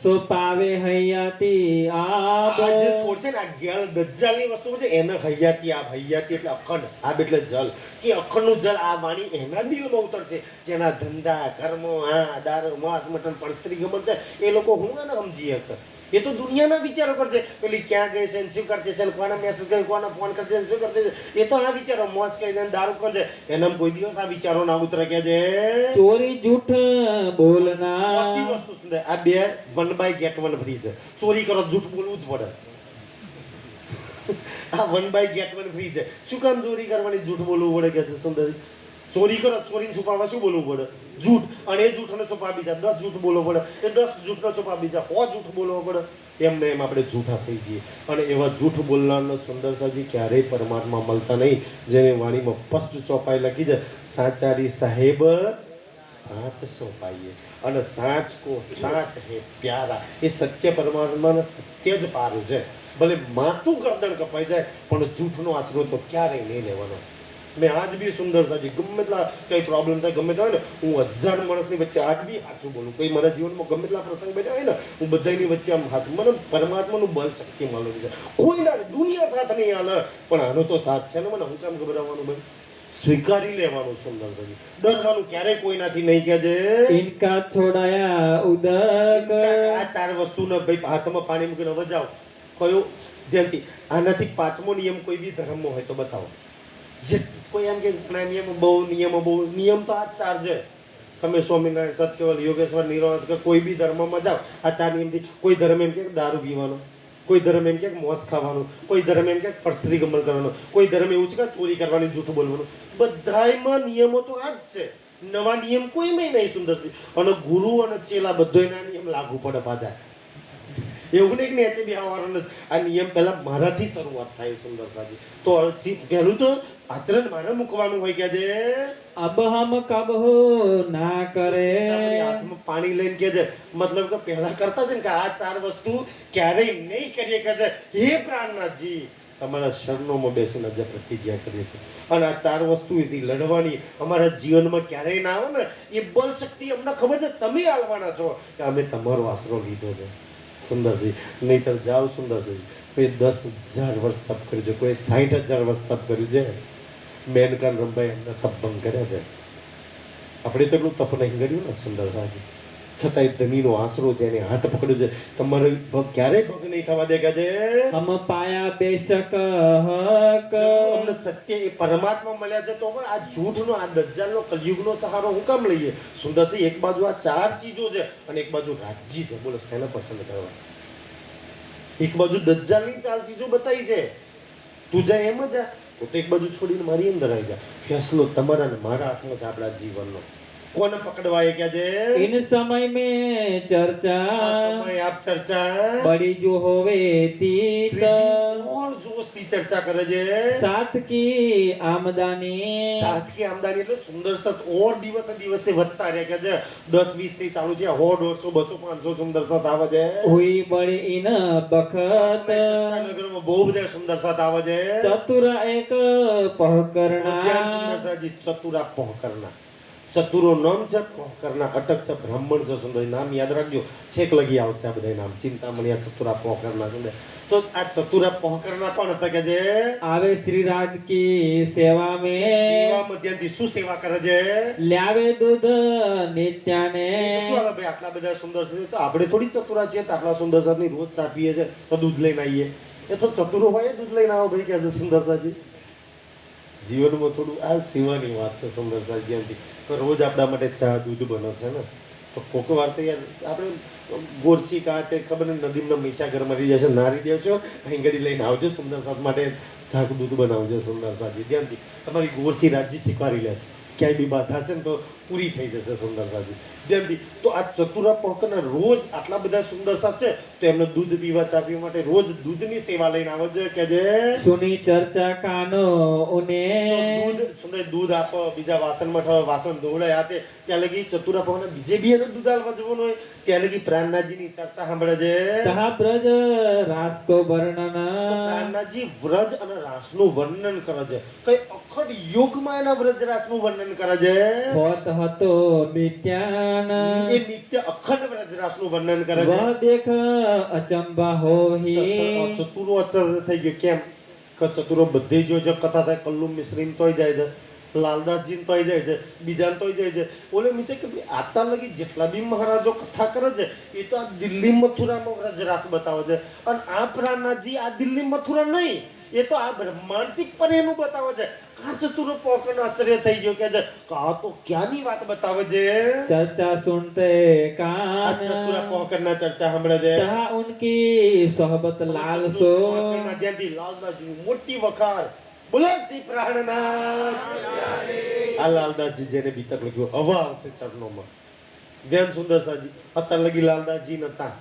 સો પાવે હૈયાતી આપ. આ જે છોડ છે ને આ ગેલ દજ્જાલની વસ્તુ છે એને હૈયાતી આપ. હૈયાતી એટલે અખંડ, આપ એટલે જલ, કે અખંડનું જલ આ વાણી એના દિલમાં ઉતરશે. જેના ધંધા કર્મો આ દારૂ માંસ મટન પણ સ્ત્રી ગમન છે એ લોકો હું ના સમજી શકે. એ તો દુનિયાના વિચારો કરશે, પેલી ક્યાં ગઈ છે, શું કરતી છે, કોને મેસેજ કરી, કોને ફોન કરતી છે, શું કરતી છે, એ તો આ વિચારો મોસ કહી દે દારૂ કોણ છે એના કોઈ દિવસ આ વિચારો ના ઉતરે કે છે ચોરી જૂઠ બોલના. ચોથી વસ્તુ સુંદર, આ બે 1 બાય ગેટ 1 ફ્રી છે. ચોરી કરો જૂઠ બોલવું જ પડે. આ 1 બાય ગેટ 1 ફ્રી છે. શું કામ ચોરી કરવાની જૂઠ બોલવું પડે કે છે સુંદર? ચોરી કરો, ચોરીને છુપાવવા શું બોલવું પડે? જૂઠ. અને એ જૂઠને છુપાવી બીજા 10 જૂઠ બોલવો પડે, એ 10 જૂઠને છુપાવી બીજા 100 જૂઠ બોલવો પડે. એમને એમ આપણે જૂઠા થઈ જઈએ. અને એવા જૂઠ બોલનારનો સુંદર સાજી ક્યારેય પરમાત્મા મળતા નહીં. જેને વાણીમાં સ્પષ્ટ ચોપાઈ લખી છે, સાચારી સાહેબ સાચ સોપાઈએ અને સાચ કો સાચ હે પ્યારા. એ સત્ય પરમાત્માને સત્ય જ પારું છે. ભલે માથું ગરદન કપાઈ જાય પણ જૂઠનો આશરો તો ક્યારેય નહીં લેવાનો. મેં આજ બી સુંદર સાજી ગમે એટલા કંઈ પ્રોબ્લેમ થાય ગમે થાય ને હું 1000 માણસની વચ્ચે આજ બી સાચું બોલું. કંઈ મારા જીવનમાં ગમે એટલા પ્રસંગ બન્યા હોય ને હું બધાની વચ્ચે આમ હાથ, મને પરમાત્માનું બળ શક્તિ મળે છે. કોઈના દુનિયા સાથ નહીં હાલે પણ આનો તો સાથ છે ને. મને હું કામ ગભરાવાનું ભાઈ? સ્વીકારી લેવાનું સુંદર સાજી. ડરવાનું ક્યારેય કોઈનાથી નહીં કે છે ઇનકા છોડાયા ઉદક. આ 4 વસ્તુને ભાઈ હાથમાં પાણી મૂકીને હવે જાઓ. કયો? ધ્યાનથી. આનાથી 5મો નિયમ કોઈ બી ધર્મમાં હોય તો બતાવો. જે કોઈ એમ કે નિયમો બહુ નિયમ તો આ 4 છે. તમે સ્વામિનારાયણ, સત્યવલ, યોગેશ્વર, નિરોધ કે કોઈ બી ધર્મમાં જાઓ આ 4 નિયમથી. કોઈ ધર્મ એમ કે દારૂ પીવાનો, કોઈ ધર્મ એમ કે મોસ ખાવાનું, કોઈ ધર્મ એમ કે પરસ્ત્રી ગમન કરવાનું, કોઈ ધર્મ એવું છે કે ચોરી કરવાની, જૂઠું બોલવાનું. બધાયમાં નિયમો તો આ જ છે. નવા નિયમ કોઈમાં નહીં સુંદરથી. અને ગુરુ અને ચેલા બધોયના નિયમ લાગુ પડે પાછા. એવું નહીં કે નેચે બેહવાનું નથી. આ નિયમ પહેલા મારાથી શરૂઆત થાય સુંદર સાજી. તો પહેલું તો આચરણ મારે મૂકવાનું હોય કે છે अब हम कब हो ना करे ચિંતામણી હાથમાં પાણી લઈને કે છે મતલબ કે પહેલા કરતા છે ને કે આ 4 વસ્તુ ક્યારેય નહીં કરીએ કે છે હે પ્રાણનાથજી તમારા શરણોમાં બેસીને જે પ્રતિજ્ઞા કરીએ છીએ અને આ 4 વસ્તુથી લડવાની અમારા જીવનમાં ક્યારેય ના આવે ને એ બળ શક્તિ અમને ખબર છે તમે આલવાના છો કે અમે તમારો આશરો લીધો છે સુંદરજી. નહીતર જાઓ સુંદરજી, કોઈ 10,000 વર્ષ તપ કર્યું છે, કોઈ 60,000 વર્ષ તપ કર્યું છે. મેનકાન રંભાઈ એમને તપ ભંગ કર્યા છે. આપણે તો એટલું તપ નહીં કર્યું ને સુંદર સાજી. છતાંય ધણીનો આશરો છે એને હાથ પકડ્યો છે. તમારે ક્યારેય ભંગ નહીં થવા દે કે છે हम पाया बेशक हक અમને સત્ય એ પરમાત્મા મળ્યા છે તો હવે આ જૂઠનો આ દજ્જાલનો કલયુગનો સહારો હું કામ લઈએ સુંદરસિંહ? એક બાજુ આ 4 ચીજો છે અને એક બાજુ રાજ્ય છે. બોલો શેને પસંદ કરવા? એક બાજુ દજ્જાલની 4 ચીજો બતાવી છે, તું જા એમ જ જા, તો એક બાજુ છોડીને મારી અંદર આવી જા. ફેસલો તમારા ને મારા હાથમાં છે આપણા જીવનનો. કોને પકડવા એ કે છે इन समय में चर्चा આ સમય આપ ચર્ચા बड़ी जो होवे तीत શ્રીજી ઓર જોશથી ચર્ચા કરે છે. साथ की आमदनी સાતકી આમદાની એટલે સુંદર સત ઓર દિવસે દિવસે વધતા રહે કે છે 10 20 થી ચાલુ થયા 100 150 200 500 સુંદર સત આવે છે. हुई बड़ी इन बखत નગરમાં બહુ બધા સુંદર સત આવે છે. चतुर एक ધ્યાન पहकरना સુંદર સાજી ચતુરા પહોકરના ચતુરો નામ છે પહોકરના અટક છે બ્રાહ્મણ છે સુંદર નામ યાદ રાખજો. છેક લગી આવશે આ બધા નામ ચિંતામણી આ ચતુરા પહોકરના સુંદર. તો આ ચતુરા પહોકરના પણ હતા કે જે आवे श्री राज की सेवा में સેવા મધ્યથી શું સેવા કરે છે? ल्यावे दूध नित्याने શું હાલે ભાઈ આટલા બધા સુંદર છે તો આપણે થોડી ચતુરા છીએ તો આટલા સુંદર સાની રોજ ચા પીએ છે તો દૂધ લઈને આવીએ. એ તો ચતુરો હોય દૂધ લઈને આવો ભાઈ કે છે સુંદર સાજી. જીવનમાં થોડું આ સેવાની વાત છે સુંદર સાજી. તો રોજ આપણા માટે ચા દૂધ બને છે ને તો કોક વાર તો યાર આપણે ગોરસી કા તે ખબર ને નદીમાં મહીસાગર મરી જશે નારી દેવ છો અહીં ઘડી લઈને આવજો સુંદર સાથ માટે ચા દૂધ બનાવજો સુંદર સાજી. ધ્યાનથી તમારી ગોરસી રાજ્ય સ્વીકારી લે છે. ક્યાંય બી બાધા છે ને તો પૂરી થઈ જશે સુંદર સાજી. ધ્યાનથી તો આ ચતુરા પહોકરના રોજ આટલા બધા સુંદર સાથ છે તો એમને દૂધ પીવા ચા પીવા માટે રોજ દૂધની સેવા લઈને આવે છે કે જે सुनी चर्चा कानो उन्हें દૂધ સુંદર દૂધ આપો બીજા વાસણમાં ઠાવ વાસણ ધોવડાય આતે ત્યાં લગી ચતુરા પહોના બીજે બી એને દૂધ આલવા જવાનું હોય ત્યાં લગી પ્રાણનાથજીની ચર્ચા સાંભળે છે. तहा ब्रज रास को वर्णन પ્રાણનાથજી વ્રજ અને રાસનું વર્ણન કરે છે. કઈ અખંડ યોગમાં એના વ્રજ રાસનું વર્ણન કરે છે. होत हतो नित्यान એ નિત્ય અખંડ વ્રજ રાસનું વર્ણન કરે છે. वह देख अचंबा हो ही ચતુરો અચર થઈ ગયો. કેમ કે ચતુરો બધે જો કથા થાય કલ્લુ મિશ્રીન તોય જાય છે, લાલદાસજી તોય જાય છે, બીજા તોય જાય છે. ઓલે મીચે કે આતા લગી જેટલા બી મહારાજો કથા કરે છે એ તો આ દિલ્હી મથુરામાં વ્રજરાસ બતાવે છે અને આ પ્રાણનાથજી આ દિલ્હી મથુરા નહીં એ તો આ બ્રહ્માંડિક પર એનું બતાવે છે. આ ચતુરો પોકણ આશ્ચર્ય થઈ ગયો કે આ તો ક્યાંની વાત બતાવે છે. चर्चा सुनते આ कान ચતુરા પોકણના ચર્ચા સાંભળે છે. तहा उनकी सोहबत लालसो પોકણના ધ્યાનથી લાલદાસજીની મોટી વખાર બોલો શ્રી પ્રાણનાથ. આ લાલદાસજી જેને બીતક લખ્યું હવા આવશે ચરણોમાં. ધ્યાન સુંદર સાજી અત્યાર લગી લાલદાસજી નતા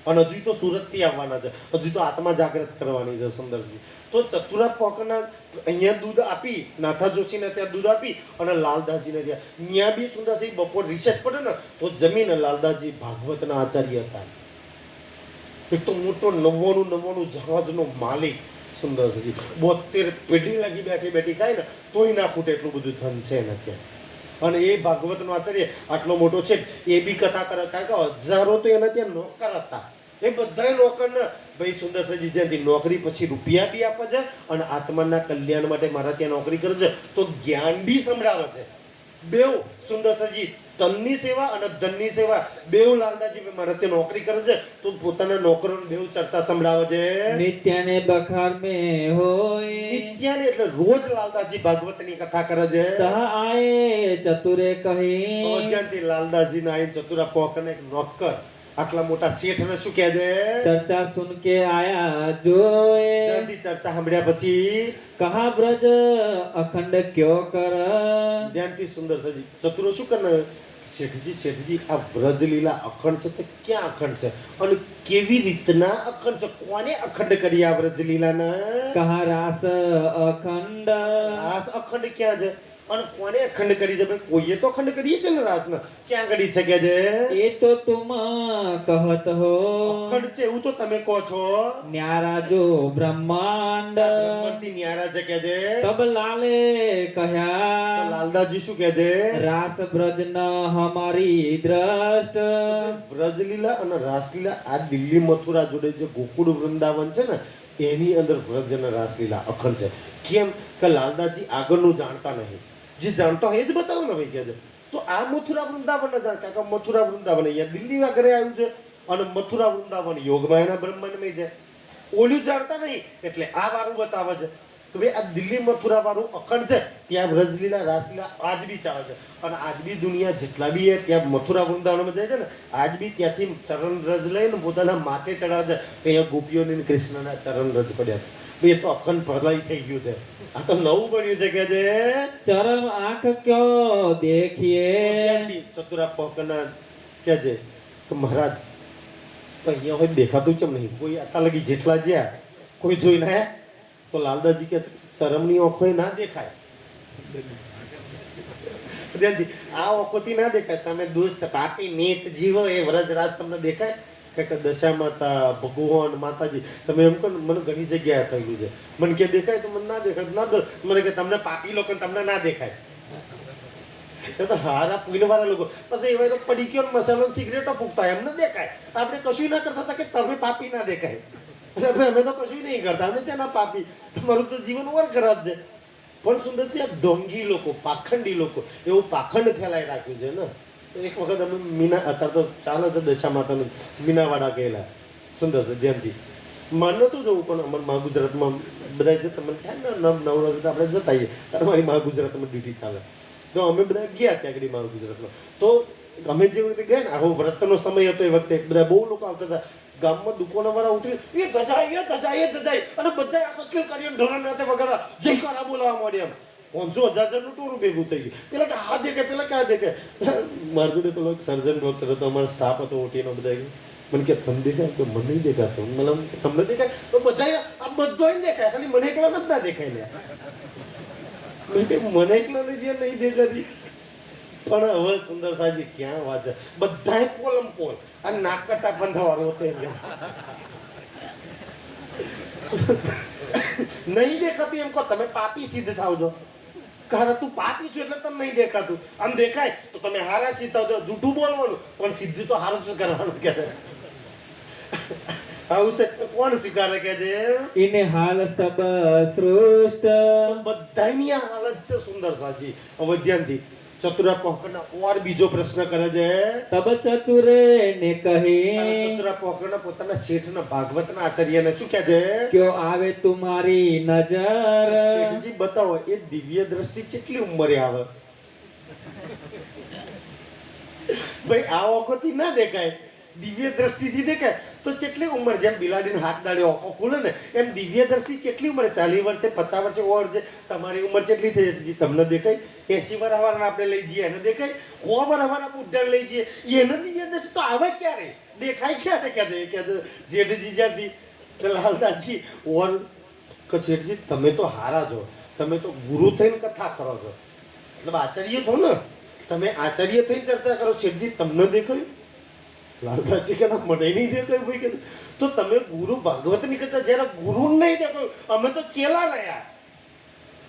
અને હજુ તો સુરત થી આવવાના છે. હજુ તો આત્મા જાગૃત કરવાની છે સુંદરજી. તો ચતુરા પોકના અહીંયા દૂધ આપી નાથા જોશીને ત્યાં દૂધ આપી અને લાલદાસજીને ત્યાં ન્યા બી સુંદરસિંહ બપોર રિસેસ પડે ને તો જમીને લાલદાસજી ભાગવતના આચાર્ય હતા. એક તો મોટો 99 જહાજનો માલિક સુંદરસિંહ. 72 પેઢી લાગી બેઠી ખાય ને તોય ના ખૂટે એટલું બધું ધન છે ને ત્યાં. અને એ ભાગવતનો આચાર્ય આટલો મોટો છે એ બી કથા કરે કારણ કે હજારો તો એના ત્યાં નોકર હતા. એ બધા નોકરને ભાઈ સુંદરસિંહજી ત્યાંથી નોકરી પછી રૂપિયા બી આપે છે અને આત્માના કલ્યાણ માટે મારા ત્યાં નોકરી કરે છે તો જ્ઞાન બી સંભળાવે છે. બેઉ સુંદરસિંહજી તનની સેવા અને ધનની સેવા બેઉ લાલદાસજી મારા ત્યાં નોકરી કરે છે તો પોતાના નોકરોને બેઉ ચર્ચા સંભળાવે છે. नित्याने बखार में होय નિત્યાને એટલે રોજ લાલદાસજી ભાગવતની કથા કરે છે. तहा आए चतुरे कही અજ્ઞાનથી લાલદાસજી ના આઈ ચતુરા પોકને એક નોકર આટલા મોટા શેઠને શું કહે છે? चर्चा सुन के आया जोए ત્યાંથી ચર્ચા સાંભળ્યા પછી कहा ब्रज अखंड क्यों कर ધ્યાનથી સુંદર સજી ચતુરો શું કરે શેઠજી આ વ્રજલીલા અખંડ છે તે ક્યાં અખંડ છે અને કેવી રીતના અખંડ છે? કોને અખંડ કરી આ વ્રજલીલાના? કહા રાસ અખંડ રાસ અખંડ ક્યાં છે અને કોને અખંડ કરી છે? ભાઈ કોઈએ તો અખંડ કરીએ છે ને રાસના. ક્યાં કરી છે કે છે? એ તો તુમ કહત હો અખંડ છે એવું તો તમે કહો છો. ન્યારા જો બ્રહ્માંડ બ્રહ્માંડથી ન્યારા છે કે છે. તબ લાલે તો કહ્યા લાલદાસજી શું કહે છે? રાસ બ્રજ ન હમારી દ્રષ્ટ. વ્રજલીલા અને રાસલીલા આ દિલ્હી મથુરા જોડે જે ગોકુળ વૃંદાવન છે ને એની અંદર વ્રજ અને રાસલીલા અખંડ છે. કેમ કે લાલદાસજી આગળનું જાણતા નહીં, જે જાણતા હોય એ જ બતાવો ને ભાઈ કે છે. તો આ મથુરા વૃંદાવન ન જાણતા કે મથુરા વૃંદાવન અહીંયા દિલ્હી આગળ આવ્યું છે અને મથુરા વૃંદાવન યોગમાં એના બ્રહ્માંડમાં છે. ઓલું જાણતા નહીં એટલે આ વાળું બતાવે છે. તો ભાઈ આ દિલ્હી મથુરા વાળું અખંડ છે, ત્યાં વ્રજલીલા રાસલીલા આજ બી ચાલે છે. અને આજ બી દુનિયા જેટલા બી ત્યાં મથુરા વૃંદાવનમાં જાય છે ને આજ બી ત્યાંથી ચરણ રજ લઈને પોતાના માથે ચડાવે છે. અહીંયા ગોપીઓને ને કૃષ્ણના ચરણ રજ પડ્યા. ભાઈ એ તો અખંડ પ્રલય થઈ ગયું છે. આ તો નવું બન્યું છે કે છે ચરમ આંખ ક્યો દેખીએ. ચતુરા પકના કે છે કે મહારાજ તો અહીંયા હોય દેખાતું ચમ નહીં? કોઈ આટલા લગી જેટલા જ્યાં કોઈ જોઈ ના તો લાલદાસજી કે શરમની આંખો ના દેખાય. આ આંખોથી ના દેખાય. તમે દુષ્ટ પાપી નીચ જીવો એ વ્રજરાજ તમને દેખાય કે દશા માતા ભગવાન માતાજી તમે એમ કહો મને ઘણી જગ્યાએ થયેલું છે. મને કે દેખાય તો મને ના દેખાય ના મને કે તમને પાપી લોકો તમને ના દેખાય. એ તો હારા પુણ્યવાળા લોકો પછી એવા તો પડી ગયો મસાલો સિગરેટો ફૂંકતા એમને દેખાય. આપણે કશું ના કરતા હતા કે તમે પાપી ના દેખાય. એટલે અમે તો કશું નહીં કરતા, અમે છે ના પાપી. તમારું તો જીવન ઓર ખરાબ છે. પણ સુંદર છે ઢોંગી લોકો, પાખંડી લોકો એવું પાખંડ ફેલાઈ રાખ્યું છે ને. એક વખત અમે મીના અત્યારે તો ચાલે છે દશા માતાનું મીનાવાડા ગયેલા. સુંદર છે ધ્યાનથી માન નહોતું જવું પણ અમારે મા ગુજરાતમાં બધા જતા મને ખ્યાલ ને નવરા જતા આપણે જતા આવીએ ત્યારે મારી મા ગુજરાતમાં ડ્યુટી ચાલે તો અમે બધા ગયા ત્યાં આગળ મા ગુજરાતમાં. તો અમે જે વખતે ગયા ને આવો વ્રતનો સમય હતો એ વખતે બધા બહુ લોકો આવતા હતા. ગામમાં દુકાનવાળા ઉતરી એ ધજાય અને બધા અકીલ કરીને ઢોરણ સાથે વગર જયકારા બોલાવવા માંડ્યા. 500,000 નું ટોરું ભેગું થઈ ગયું. પેલા કે આ દેખાય પેલા ક્યાં દેખાય. મારી જોડે પેલો સર્જન ડોક્ટર હતો, અમારો સ્ટાફ હતો ઓટીનો બધા. મને કે તમને દેખાય કે મને નહીં દેખાતો. મને તમને દેખાય તો બધા આ બધો દેખાય ખાલી મને એકલા જ ના દેખાય ને. મને એકલા નહીં દેખાતી. પણ હવે સુંદર સાજી ક્યાં વાત છે, બધા પોલમ પોલ આ નાકટા બંધાવાળો હતો એમ નહીં દેખાતું. એમ કહો તમે પાપી સિદ્ધ થાવ છો. કારણ તું પાપી છું એટલે તમને નહીં દેખાતું. આમ દેખાય તો તમે હારા સિદ્ધ થાવ છો. જૂઠું બોલવાનું પણ સિદ્ધ તો હારું જ કરવાનું કે છે. આવું છે કોણ સ્વીકારે કે છે? ઇને હાલ સબ સૃષ્ટ. બધાની આ હાલત છે સુંદર સાજી. હવે ધ્યાનથી ચતુરા પોકરના ઓર બીજો પ્રશ્ન કરે છે. તબ ચતુરે ને કહી ચતુરા પોકરના પોતાના શેઠના ભાગવતના આચાર્યને શું કહે છે? ક્યો આવે તુમારી નજર. શેઠજી બતાવો એ દિવ્ય દ્રષ્ટિ કેટલી ઉંમરે આવે? ભાઈ આ ઓખોથી ના દેખાય, દિવ્ય દ્રષ્ટિથી દેખાય તો કેટલી ઉંમર? જેમ બિલાડીને હાથ દાડે ઓખો ખુલે ને એમ દિવ્ય દ્રષ્ટિ કેટલી ઉંમરે? 40 વર્ષે 50 વર્ષે ઓર છે. તમારી ઉંમર કેટલી થઈ તમને દેખાય? 80 વર્ષ આપણે લઈ જઈએ એને દેખાય? 100 વર્ષ બુઢાને લઈ જઈએ એને દિવ્ય દ્રષ્ટિ તો આવે ક્યારે? દેખાય ક્યારે? કે શેઠજી જ્યાંથી લાલદાસજી ઓર કે શેઠજી તમે તો હારા છો, તમે તો ગુરુ થઈને કથા કરો છો, મતલબ આચાર્ય છો ને, તમે આચાર્ય થઈને ચર્ચા કરો. શેઠજી તમને દેખાયું? લાલદાસજી કે મને નહીં દેખાયું. ભાઈ કે તો તમે ગુરુ ભાગવતની કથા જ્યારે ગુરુ નહીં દેખાયું, અમે તો ચેલા રહ્યા,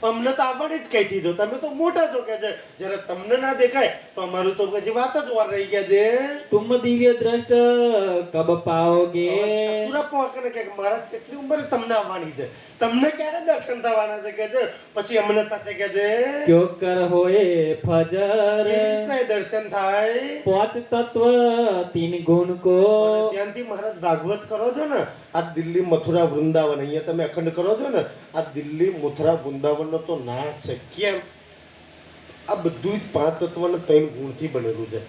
અમને તો આવડે જ કહી દીધો, તમે તો મોટા છો કે છે. જ્યારે તમને ના દેખાય તો અમારું તો પછી વાત જ વાર રહી ગયા છે. તુમ દિવ્ય દ્રષ્ટ કબ પાઓગે. ચતુરા પોકને કે મારા કેટલી ઉંમરે તમને આવવાની છે, તમને ક્યારે દર્શન થવાના છે કે છે? પછી અમને થશે કે છે ક્યો કર હોએ ફજર. દર્શન થાય? 5 તત્વ 3 ગુણ કો. ધ્યાનથી મહારાજ ભાગવત કરો છો ને આ દિલ્હી મથુરા વૃંદાવન અહીંયા તમે અખંડ કરો છો ને આ દિલ્હી મથુરા વૃંદાવન તો નાશ છે. કેમ? આ બધું જ 5 તત્વ અને 3 ગુણથી બનેલું છે.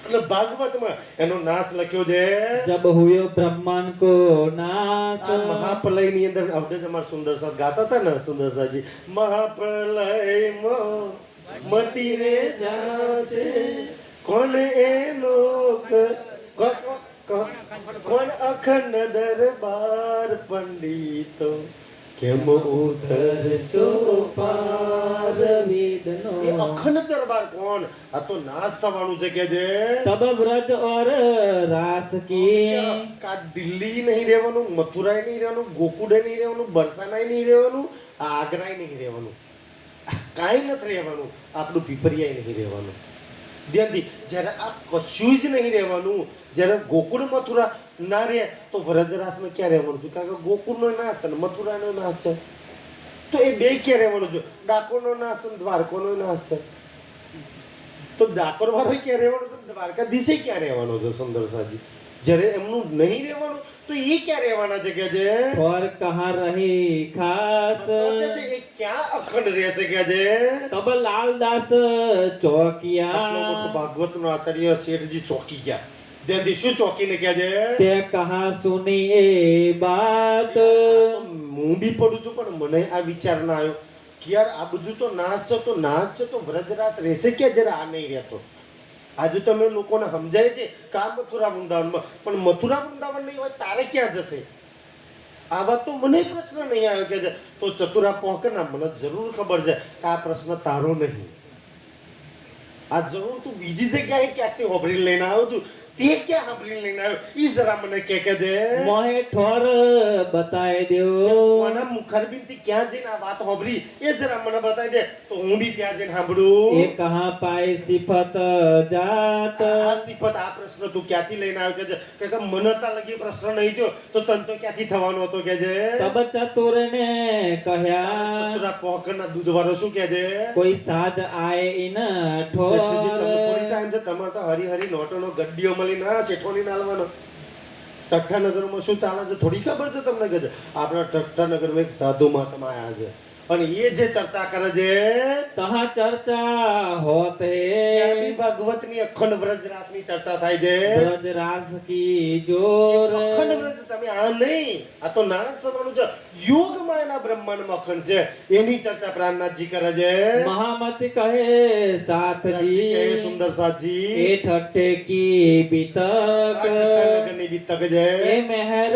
અને ભાગવતમાં એનો નાશ લખ્યો છે. જબ હુયો બ્રહ્માંડ કો નાશ. આ મહાપ્રલયની અંદર અવધેજ અમાર સુંદર સાથ ગાતા હતા ને સુંદર સાજી, મહાપ્રલયમાં મટી રે જાશે કોણ એનો કોણ અખંડ દરબાર પંડિતો કેમ ઉતરશો પાર વેદનો એ અખંડ દરબાર કોણ? આ તો નાશ થવાનું છે કે જે તબ વ્રજ ઓર રાસ કી કા દિલ્હી નહીં રહેવાનું, મથુરાય નહીં રહેવાનું, ગોકુળે નહીં રહેવાનું, બરસાનાય નહીં રહેવાનું, આગ્રાય નહીં રહેવાનું, કાંઈ નથી રહેવાનું, આપણું પીપરિયાય નહીં રહેવાનું. ધ્યાનથી જ્યારે આ કશું જ નહીં રહેવાનું, જ્યારે ગોકુળ મથુરા ના રહે તો વ્રજરાસને ક્યાં રહેવાનું છે? કારણ કે ગોકુળનો નાશ છે ને મથુરાનો નાશ છે, તો એ બે ક્યાં રહેવાનું છે? ડાકોરનો નાશ છે, દ્વારકાનો નાશ છે, તો ડાકોર વાળો ક્યાં રહેવાનું છે? દ્વારકાધીશે ક્યાં રહેવાનો છે? સુંદર સાજી જ્યારે એમનું નહીં રહેવાનું તો એ ક્યાં રહેવાના છે કે છે? और कहाँ रहे खास તો કે છે એ ક્યાં અખંડ રહેશે કે છે? तब लालदास चौकिया આટલો મોટો ભાગવતનો આચાર્ય શેઠજી ચોકી ગયા. ત્યાંથી શું ચોકીને કહે છે? તે कहाँ सुनी ए बात હું બી પડું છું પણ મને આ વિચાર ના આવ્યો કે યાર આ બધું તો નાશ છે, તો નાશ છે તો વ્રજરાસ રહેશે કે જરા આ નહીં રહેતો. આજે તમે લોકોને સમજાય છે કે આ મથુરા વૃંદાવનમાં, પણ મથુરા વૃંદાવન નહીં હોય તારે ક્યાં જશે? આ વાત તો મને પ્રશ્ન નહીં આવ્યો કે છે. તો ચતુરા પોકરના મને જરૂર ખબર છે કે આ પ્રશ્ન તારો નહીં. આ જરૂર તું બીજી જગ્યાએ ક્યાંકથી હોભરી લઈને આવ્યો છું, તે ક્યાં સાંભળીને લઈને આવ્યો ઈ જરા મને કે દે. मोहे ठोर बताए दो કોના મુખરબીનથી ક્યાં જઈને આ વાત હોભરી એ જરા મને બતાવી દે તો હું બી ત્યાં જઈને સાંભળું. ये कहाँ पाए सिफत जात આ સિફત આ પ્રશ્ન તું ક્યાંથી લઈને આવ્યો કે કે મને તા લગી પ્રશ્ન નહીં થયો તો તન તો ક્યાંથી થવાનો હતો કે છે? तब चतुर ने कह्या ચતુરા પોકરના દૂધવાળો શું કે છે? कोई साध आए इन શેઠજી, તમને થોડી ठोर ટાઈમ છે, તમારે તો હરી હરી નોટોનો ગड्डिયો મળી ના શેઠોની નાલવાનો. સઠ્ઠા નગરમાં શું ચાલે છે થોડી ખબર છે તમને કે છે? આપણા સઠ્ઠા નગરમાં એક સાધુ મહાત્મા આયા છે અને એ જે ચર્ચા કરે છે तहाँ चर्चा होत ત્યાં है બી ભાગવતની અખંડ વ્રજરાસની ચર્ચા થાય છે. ब्रज रास की जोर અખંડ વ્રજ તમે આ નહીં, આ તો નાશ થવાનું છે. યોગ માયાના બ્રહ્માંડમાં અખંડ છે એની ચર્ચા પ્રાણનાથજી કરે છે. महामति कहे साथ નાથજી કહે, जी સુંદર સાજી ए ठट्टे की આ बीतक ઠઠ્ઠા નગરની બીતક છે. ए मेहर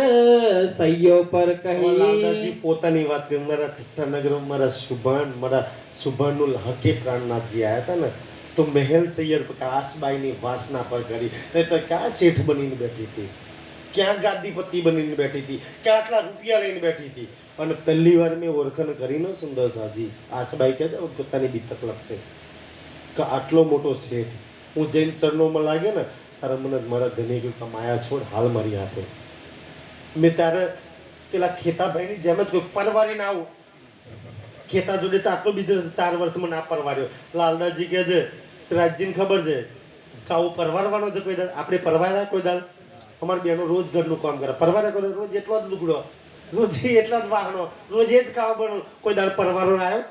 सैयो पर હવે લાલદાસજી कही પોતાની વાત કરે, મારા ઠઠ્ઠા નગરમાં મારા સુભાનુલ હકે પ્રાણનાથજી આયા હતા ને તો મહેલ સૈયર કાશબાઈની વાસના પર કરી, નહીં તો ક્યાં શેઠ બનીને બેઠી હતી, ક્યાં ગાદીપતિ બનીને બેઠી હતી, ક્યાં આટલા રૂપિયા લઈને બેઠી હતી. અને પહેલી વાર મેં ઓળખાણ કરીને સુંદર સાજી આશબાઈ કહે છે પોતાની બીતક લખશે કે આટલો મોટો શેઠ હું જૈન ચરણોમાં લાગે ને તારે મને મારા ધની કહ્યું કે માયા છોડ હાલ મારી હાથે મેં તારે પેલા ખેતાભાઈની જેમ જ કોઈ પરવારીને આવું. ખેતા જોડે તો આટલો બીજો 4 વર્ષમાં ના પરવાર્યો. લાલદાસજી કહે છે શ્રાજજીને ખબર છે કે આવું પરવારવાનો છે કોઈ દાડ? આપણે પરવાર્યા કોઈ દાડ? અમારી બહેનો રોજ ઘરનું કામ કરે, પરવાર્યા કોઈ દાડ? રોજ એટલો જ લુગડો, રોજ એટલા જ વાહનો, રોજ એ જ ખાવા બનો, કોઈ દાડ પરવારો આવ્યો?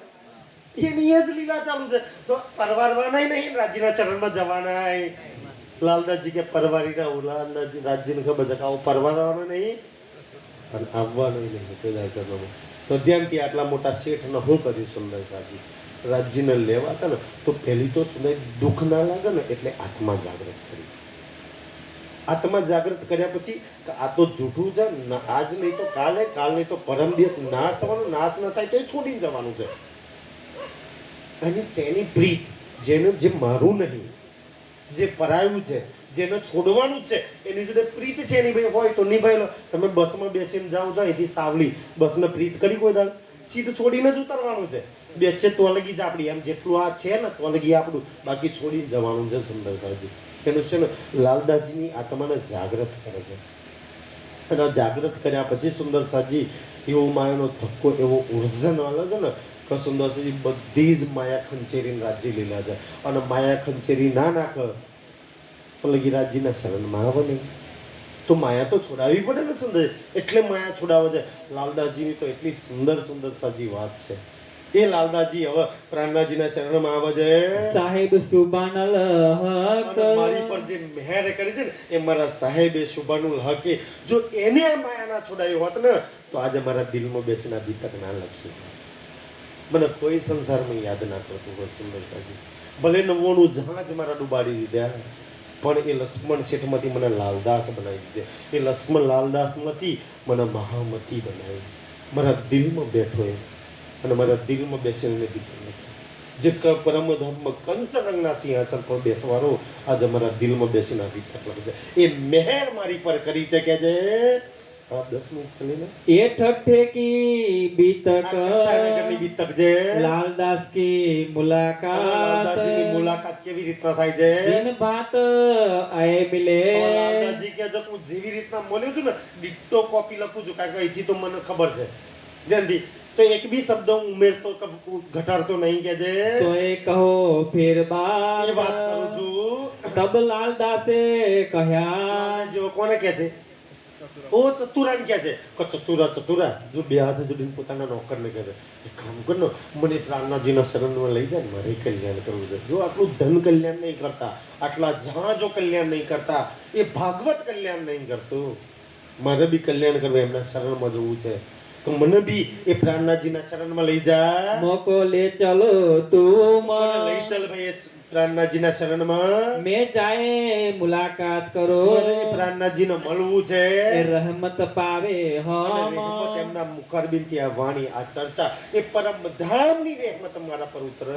એની એ જ લીલા ચાલુ છે. તો પરવારવાના નહીં, રાજીના ચરણમાં જવાના. લાલદાસજી કે પરવારી ના આવું. લાલદાસજી રાજજીને ખબર છે કે આવું પરવારવાનું નહીં અને આવવાનું નહીં કોઈ દાડ ચરણમાં. તો ધ્યાનથી આટલા મોટા શેઠને હું કર્યું સુંદર સાજી રાજજીને લેવા હતા ને તો પહેલી તો સુંદર દુઃખ ના લાગે ને એટલે આત્મા જાગૃત કરી. આત્મા જાગૃત કર્યા પછી કે આ તો જૂઠું છે, આજ નહીં તો કાલે, કાલ નહીં તો પરમ દિવસ નાશ થવાનો, નાશ ન થાય તો એ છોડીને જવાનું છે. એની શેની પ્રીત, જેનું જે મારું નહીં, જે પરાયું છે, જેને છોડવાનું જ છે એની જોડે પ્રીત છે એની ભાઈ હોય તો નિભાઈ લો. તમે બસમાં બેસીને જાઓ છો અહીંથી સાવલી, બસને પ્રીત કરી કોઈ દાળ? સીટ છોડીને જ ઉતરવાનું છે. બેસે તો લગી જ આપણી, એમ જેટલું આ છે ને તો લગી આપણું, બાકી છોડીને જવાનું છે. સુંદર સાજી એનું છે ને લાલદાસજીની આત્માને જાગૃત કરે છે અને જાગૃત કર્યા પછી સુંદર સાજી એવો માયાનો ધક્કો, એવો ઉર્જન વાળો છે ને કે સુંદર સાજી બધી જ માયા ખંચેરીને રાજ્ય લીલા છે. અને માયા ખંચેરી ના નાખે તો લગી રાજ્યના શરણમાં આવે નહીં. તો માયા તો છોડાવવી પડે ને સુંદર, એટલે માયા છોડાવે છે. લાલદાસજીની તો એટલી સુંદર સુંદર સાજી વાત છે. એ લાલદાસજી હવે પ્રાણનાથજીના શરણમાં આવે છે. સાહેબ સુબાનલ હક અને મારી પર જે મહેર કરી છે ને એ મારા સાહેબે સુબાનુલ હકે, જો એને આ માયા ના છોડાવી હોત ને તો આજે મારા દિલમાં બેસીને બીતક ના લખી. મને કોઈ સંસારમાં યાદ ના કરતું હોત સુંદર સાજી. ભલે 99 જહાજ મારા ડૂબાડી દીધા, પણ એ લક્ષ્મણ શેઠમાંથી મને લાલદાસ બનાવી દીધે. એ લક્ષ્મણ લાલદાસમાંથી મને મહામતી બનાવી. મારા દિલમાં બેઠો એ, અને મારા દિલમાં બેસીને દીધો નથી. જે પરમ ધર્મ કંચનના સિંહાસન પર બેસવારો આજે મારા દિલમાં બેસીને આવી તક લાગે છે. એ મહેર મારી પર કરી છે કે જે 10 મિનિટ ચાલીને એ ઠઠ્ઠે કી બીતક નગરની બીતક જે લાલદાસ કી મુલાકાત લાલદાસજીની મુલાકાત કેવી રીતના થાય છે? દિન ભાત આય મિલે. લાલદાસજી કે હું જેવી રીતના મળ્યો છું ને ડિટ્ટો કોપી લખું છું, કારણ કે અહીંથી તો મને ખબર છે ધ્યાનથી, તો એક બી શબ્દ હું ઉમેરતો કે ઘટાડતો નહીં કે છે. તો એ કહો ફેર બાત એ વાત કરું છું. તબ લાલદાસે કહ્યા. લાલદાસજી કોને કહે છે? ઓ ચતુરાને કહે છે કે ચતુરા જો બે હાથ જોડીને પોતાના નોકરને કહે છે, એક કામ કર ને, મને પ્રાણનાથજીના શરણમાં લઈ જાય ને, મારે કલ્યાણ કરવું છે. જો આટલું ધન કલ્યાણ નહીં કરતા, આટલા જહાજો કલ્યાણ નહીં કરતા, એ ભાગવત કલ્યાણ નહીં કરતું, મારે બી કલ્યાણ કરવું, એમના શરણમાં જવું છે. તો મને બી એ પ્રાણનાથજીના શરણમાં લઈ જા. મોકો લે ચલો તું મને લઈ ચાલ ભાઈ એ પ્રાણનાથજીના શરણમાં. મેં જાય મુલાકાત કરો. મને એ પ્રાણનાથજીને મળવું છે. એ રહેમત પાવે અને હમ રહેમત એમના મુખારબિનથી આ વાણી, આ ચર્ચા, એ પરમ ધામની રહેમત મારા પર ઉતર,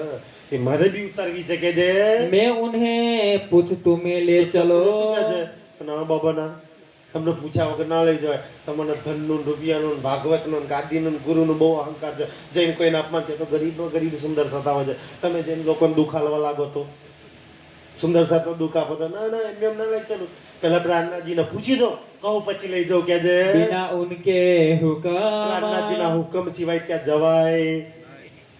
એ મારે બી ઉતારવી છે કે જે. मैं उन्हें पूछ तुम्हें ले चलो. શું કહે છે? ના બાબાના તમને પૂછ્યા વગર ના લઈ જાય. તમને ધનનું, રૂપિયાનું, ભાગવતનું, ગાદીનું, ગુરુનું બહુ અહંકાર છે. જઈને કોઈને અપમાન કરે તો ગરીબ સુંદર થતા હોય છે. તમે જઈને લોકોને દુઃખ આલવા લાગો તો સુંદર સાથે દુઃખ આપો તો ના એમ ના લઈ ચાલું. પેલા પ્રાણનાથજીને પૂછી દો, કહું પછી લઈ જાઉં કે છે. बिना उनके हुक्म પ્રાણનાથજીના હુકમ સિવાય ત્યાં જવાય?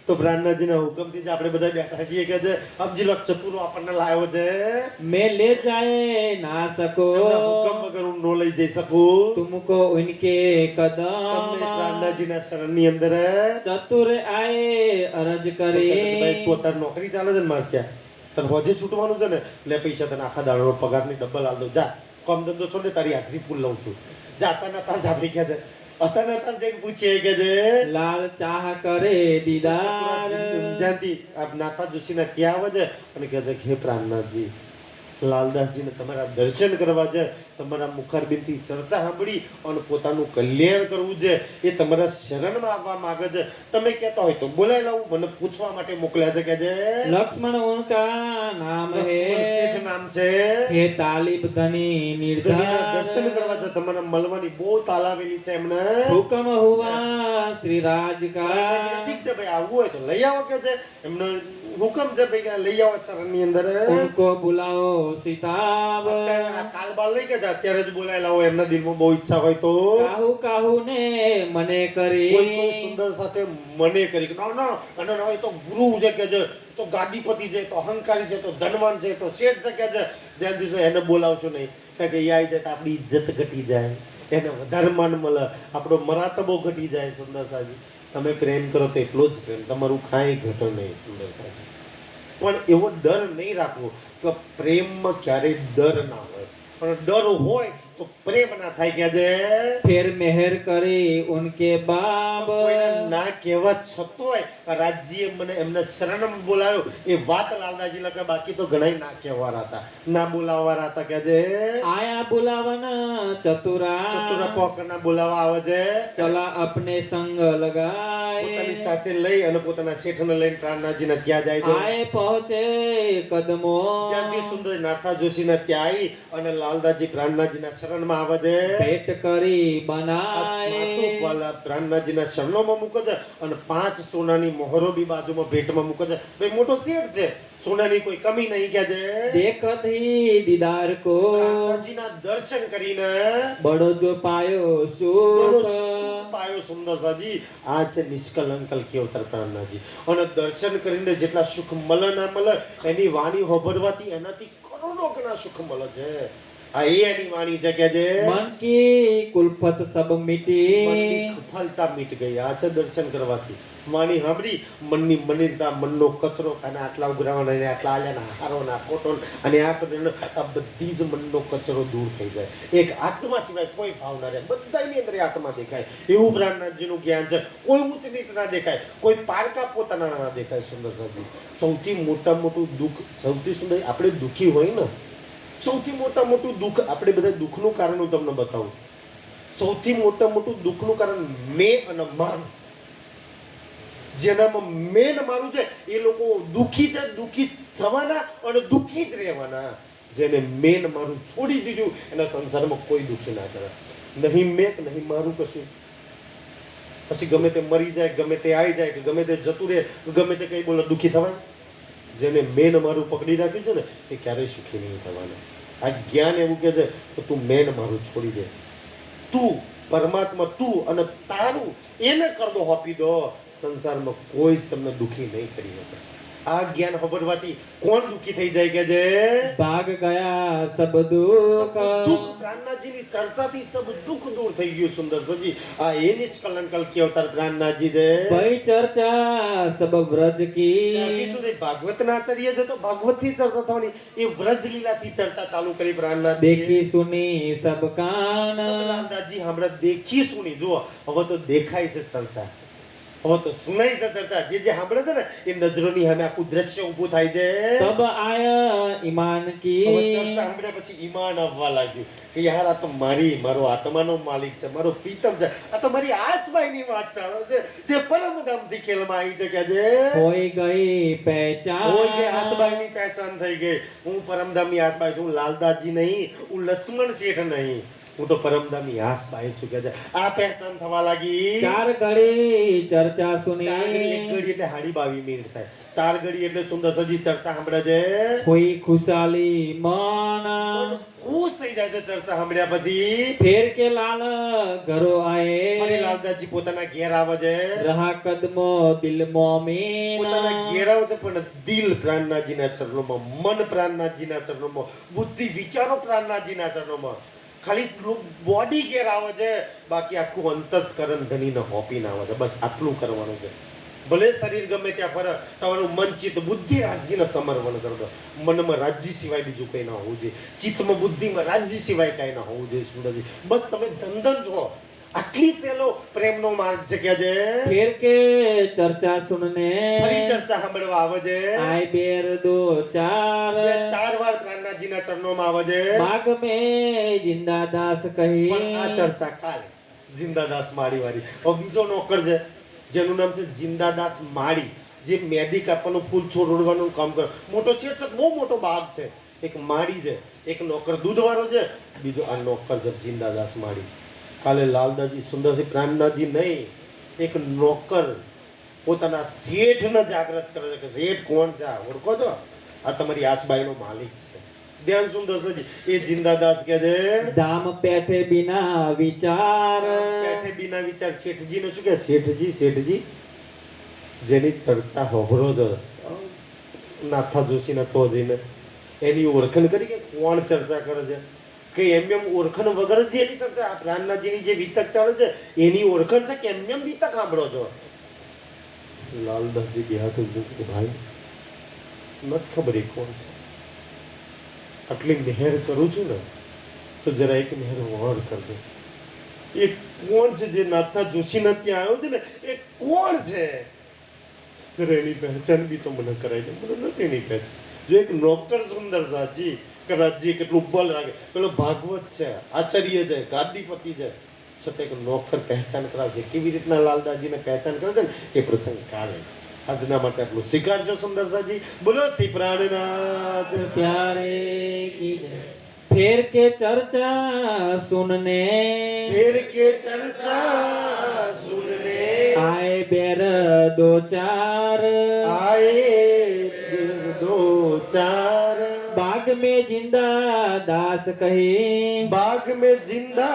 તો પ્રાણનાથજીના હુકમથી જ આપણે બધા બેઠા છીએ કે છે. સમજી લો ચતુરો આપણને લાવ્યો છે. मैं ले जाए ना सको. એમના હુકમ વગર હું ન લઈ જઈ શકું. तुमको उनके कदम તમને પ્રાણનાથજીના શરણની અંદર चतुर आए अरज करे. ભાઈ તું અત્યારે નોકરી ચાલે છે ને મારે ત્યાં, તને હોજે છૂટવાનું છે ને, લે પૈસા તને આખા દાડાનો પગારની ડબલ આલ દો, જા કામ ધંધો છોડ દે, તારી હાજરી ફૂલ લઉં છું, જા. તાર જા ભાઈ કે છે. અત્યારે જઈને પૂછીએ કે છે लाल चाह करे दीदार. ધ્યાનથી આ નાથા જોશીના ત્યાં આવે છે અને કહે છે કે હે પ્રાણનાથજી, લાલદાસજીને તમારા દર્શન કરવા છે, તમારા મુખારબિનથી ચર્ચા સાંભળી અને પોતાનું કલ્યાણ કરવું છે, એ તમારા શરણમાં આવવા માંગે છે. તમે કહેતા હોય તો બોલાવી લાવું, મને પૂછવા માટે મોકલ્યા છે કે છે. लक्ष्मण उनका नाम લક્ષ્મણ है. શેઠ નામ છે. हे तालिब धनी ધણીના દર્શન निर्धार. કરવા છે, તમારા મળવાની બહુ તાલાવેલી છે એમને. हुक्म हुआ श्री राज का. ઠીક છે ભાઈ, આવવું હોય તો લઈ આવો કે છે. એમનો હુકમ છે ભાઈ કે લઈ આવો શરણની અંદર. उनको बुलाओ सीताब. અત્યારે આ કાલબાલ લઈ કે છે, અત્યારે જ બોલાયેલા હોય, એમના દિલમાં બહુ ઈચ્છા હોય તો કાહુ કાહુ ને મને કોઈ કોઈ કરી. સુંદર સાથે મને કરી કે ના અને ના, એ તો ગુરુ છે કે છે, તો ગાદીપતિ છે, તો અહંકારી છે, તો ધનવાન છે, તો શેઠ છે કે છે. ધ્યાન દીધો, એને બોલાવશો નહીં, કારણ કે એ આવી જાય તો આપણી ઇજ્જત ઘટી જાય, એને વધારે માન મળે, આપણો મરાતબો ઘટી જાય. સુંદર સાજી, તમે પ્રેમ કરો તો એટલો જ પ્રેમ, તમારું કાંઈ ઘટે નહીં. સુંદર સાજી, પણ એવો ડર નહીં રાખવો કે પ્રેમમાં ક્યારેય ડર ના હોય, પણ ડર હોય તો પ્રેમ ના થાય કે છે. ફેર મહેર કરી ઉનકે બાપ. કોઈને ના કહેવા છતોય રાજ્જીએ મને એમના શરણમાં બોલાવ્યો, એ વાત લાલદાસજી લખે. બાકી તો ઘણા ના કહેવાના હતા, ના બોલાવવાના હતા કે છે. આયા બુલાવના ચતુરા. ચતુરા પોકરના બોલાવા આવે છે. ચલા અપને સંગ પોતાની લગાય. સાથે લઈ અને પોતાના શેઠને લઈને પ્રાણનાથજીને ત્યાં જાય છે. આય પહોંચે કદમો. ત્યાંથી સુંદર નાથા જોશીને ત્યાં આવી અને લાલદાસજી પ્રાણનાથજીના શરણમાં આવે છે. ભેટ કરી માથું બનાય. પહેલા પ્રાણનાથજીના શરણોમાં મૂકે છે અને 5 સોનાની મોહરો બી બાજુમાં ભેટમાં મૂકે છે. ભાઈ મોટો શેઠ છે, સોનાની કોઈ કમી નહીં કે છે. देखत ही दीदार को. પ્રાણનાથજીના દર્શન કરીને बड़ो जो पायो બડો सुख. સુખ પાયો. સુંદર સાજી, આ છે નિષ્કલંક કેવતર પ્રાણનાથજી. અને દર્શન કરીને જેટલા સુખ મળે ના મળે, એની વાણી હોભળવાથી એનાથી કરોડો ગણા સુખ મળે છે. આ એની વાણી છે કે જે मन की कुलफत सब मिटी મનની કફલતા મીટ ગઈ. આ છે દર્શન કરવાથી. વાણી સાંભળી, મનની મલિનતા, મનનો કચરો, અને આટલા ઉઘરાવાના અને આટલા આલ્યાના હારોના ફોટો અને આ બધી જ મનનો કચરો દૂર થઈ જાય. એક આત્મા સિવાય કોઈ ભાવ ના રહે. બધાની અંદર આત્મા દેખાય. એવું પ્રાણનાથજીનું જ્ઞાન છે. કોઈ ઊંચ નીચ ના દેખાય, કોઈ પારકા પોતાના ના દેખાય. સુંદર સાજી, સૌથી મોટું દુઃખ, સૌથી સુંદર, આપણે દુઃખી હોય ને, સૌથી મોટું દુઃખ, આપણે બધા દુઃખનું કારણ હું તમને બતાવું. સૌથી મોટું દુઃખનું કારણ મેં અને મારું. જેનામાં મેન મારું છે એ લોકો દુઃખી છે, દુઃખી થવાના અને દુઃખી જ રહેવાના. જેને મેન મારું છોડી દીધું એના સંસારમાં કોઈ દુઃખી ના કરે. નહીં મેં નહીં મારું કશું. પછી ગમે તે મરી જાય, ગમે તે આવી જાય, કે ગમે તે જતું રહે, ગમે તે કઈ બોલો, દુઃખી થવાય? જેને મેન મારું પકડી રાખ્યું છે ને એ ક્યારેય સુખી નહીં થવાના. આ જ્ઞાન એવું કે છે કે તું મેન મારું છોડી દે, તું પરમાત્મા, તું અને તારું એને કરદો હોપી દો. સંસારમાં કોઈ જ તમને દુઃખી નહીં કરી શકે. આ જ્ઞાન ખબરવાથી કોણ દુઃખી થઈ જાય કે જે भाग गया सब दुख દુઃખ. પ્રાણનાથજીની ચર્ચાથી સબ દુઃખ દૂર થઈ ગયું. સુંદર સજી, આ એની જ કલંકલ કે અવતાર પ્રાણનાથજી દે भई चर्चा सब व्रज की શું થાય? ભાગવતના આચાર્ય છે તો ભાગવત થી ચર્ચા થવાની. એ વ્રજ લીલાથી ચર્ચા ચાલુ કરી પ્રાણનાથજી. देखी सुनी सब कान સબલાલદાસજી હમણાં દેખી સુની, જુઓ હવે તો દેખાય છે ચર્ચા, હવે તો સુનાય છે ચર્ચા. જે સાંભળે છે ને એ નજરોની સામે આખું દ્રશ્ય ઊભું થાય છે. तब आया ईमान હવે की ચર્ચા સાંભળ્યા પછી ઈમાન આવવા લાગ્યું કે યાર આ તો મારો આત્માનો માલિક છે, મારો પ્રીતમ છે. આ તો મારી આસબાઈની વાત ચાલે છે, જે પરમધામથી ખેલમાં આવી છે કે જે होई गई पहचान હોય કે આસબાઈની પહેચાન થઈ ગઈ. હું પરમધામની આસબાઈ છું. હું લાલદાસજી નહીં, હું લક્ષ્મણ શેઠ નહીં, હું તો પરમધામની આસબાઈ છું કે છે. આ પહેચાન થવા લાગી. 4 घड़ी चर्चा ચાર ઘડી, એક सुनी ઘડી એટલે 22 મિનિટ થાય. 4 ઘડી એટલે સુંદર સજી ચર્ચા સાંભળે છે. हुई खुशहाली मन પણ ખુશ થઈ જાય છે ચર્ચા સાંભળ્યા પછી. फेर के लाल घरो ફરી आए લાલદાસજી પોતાના ઘેર આવે છે. रहा कदमो दिल मोमीन પોતાના ઘેર આવે છે પણ દિલ પ્રાણનાથજીના ચરણોમાં, મન પ્રાણનાથજીના ચરણોમાં, બુદ્ધિ વિચારો પ્રાણનાથજીના ચરણોમાં. ખાલી બોડી ઘેર આવે છે, બાકી આખું અંતસ્કરણ ધનીને હોપીને આવે છે. બસ આટલું કરવાનું છે. ભલે શરીર ગમે ત્યાં ફરે, તમારું મન, ચિત્ત, બુદ્ધિ રાજ્યને સમર્પણ કરી દો. મનમાં રાજ્ય સિવાય બીજું કંઈ ના હોવું જોઈએ. ચિત્તમાં, બુદ્ધિમાં રાજ્ય સિવાય કાંઈ ના હોવું જોઈએ. સુંદરજી, બસ તમે ધંધન છો. આટલી સહેલો પ્રેમનો માર્ગ છે કે જે फेर के चर्चा सुनने ફરી ચર્ચા સાંભળવા આવે છે. आए बेर 2 4 બે 4 વાર પ્રાણનાથજીના ચરણોમાં આવે છે. बाग में जिंदा दास कही પણ આ ચર્ચા કાલે જિંદાદાસ માળી વાળી. હવે બીજો નોકર છે જેનું નામ છે જિંદાદાસ માળી, જે મેદી કાપવાનું, ફૂલ છોડ ઉડવાનું કામ કરે. મોટો શેઠ છે, બહુ મોટો બાગ છે. એક માળી છે, એક નોકર દૂધવાળો છે, બીજો આ નોકર છે જિંદાદાસ માળી. કાલે લાલદાસજી, સુંદરસિંહ, પ્રાણનાથજી નહીં, એક નોકર પોતાના શેઠને જાગૃત કરે છે કે શેઠ કોણ છે, આ ઓળખો છો? આ તમારી આસબાઈનો માલિક છે. ધ્યાન સુંદર સજી, એ જિંદાદાસ કે છે दाम बैठे बिना विचार બેઠે બિના વિચાર. શેઠજીને શું કે? શેઠજી જેની ચર્ચા હોભરો છો નાથા જોશીને તો જઈને એની ઓળખાણ કરી કે કોણ ચર્ચા કરે છે, કે એમ ઓળખાણ વગર જ એની ચર્ચા. આ પ્રાણનાથજીની જે વિતક ચાલે છે એની ઓળખાણ છે કે એમ વિતક સાંભળો છો? લાલદાસજી ગયા તો કે ભાઈ નથી ખબર એ કોણ છે. આટલી મહેર કરું છું ને તો જરા એક મહેર વહાર કર દે. એ કોણ છે જે નાથા જોશીના ત્યાં આવ્યો છે ને? એ કોણ છે? જરા એની પહેચાન બી તો મને કરાવી દે. મને નથી એની પહેચાન. જો એક નોકર સુંદર સાજી કે રાજ્ય કેટલું બલ રાખે, પેલો ભાગવત છે, આચાર્ય છે, ગાદીપતિ છે, છતાં એક નોકર પહેચાન કરાવશે. કેવી રીતના લાલદાસજીને પહેચાન કરે છે ને એ પ્રસંગ કાલે. આજના માટે આટલું સ્વીકારજો સુંદર સાજી. બોલો શ્રી પ્રાણનાથ प्यारे की फेर के चर्चा सुनने फिर के चर्चा सुनने आए बेर 2 4 आए दो चार. बाग में जिंदा दास कही बाग में जिंदा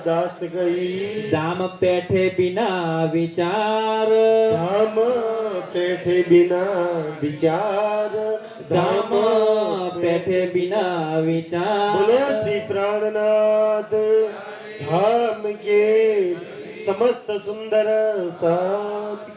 दास गई. दाम बैठे बिना विचार धाम पेठे बिना विचार. धाम બેઠે બિના વિચાર બોલો શ્રી પ્રાણનાથ ધામ કે સમસ્ત સુંદર સાથ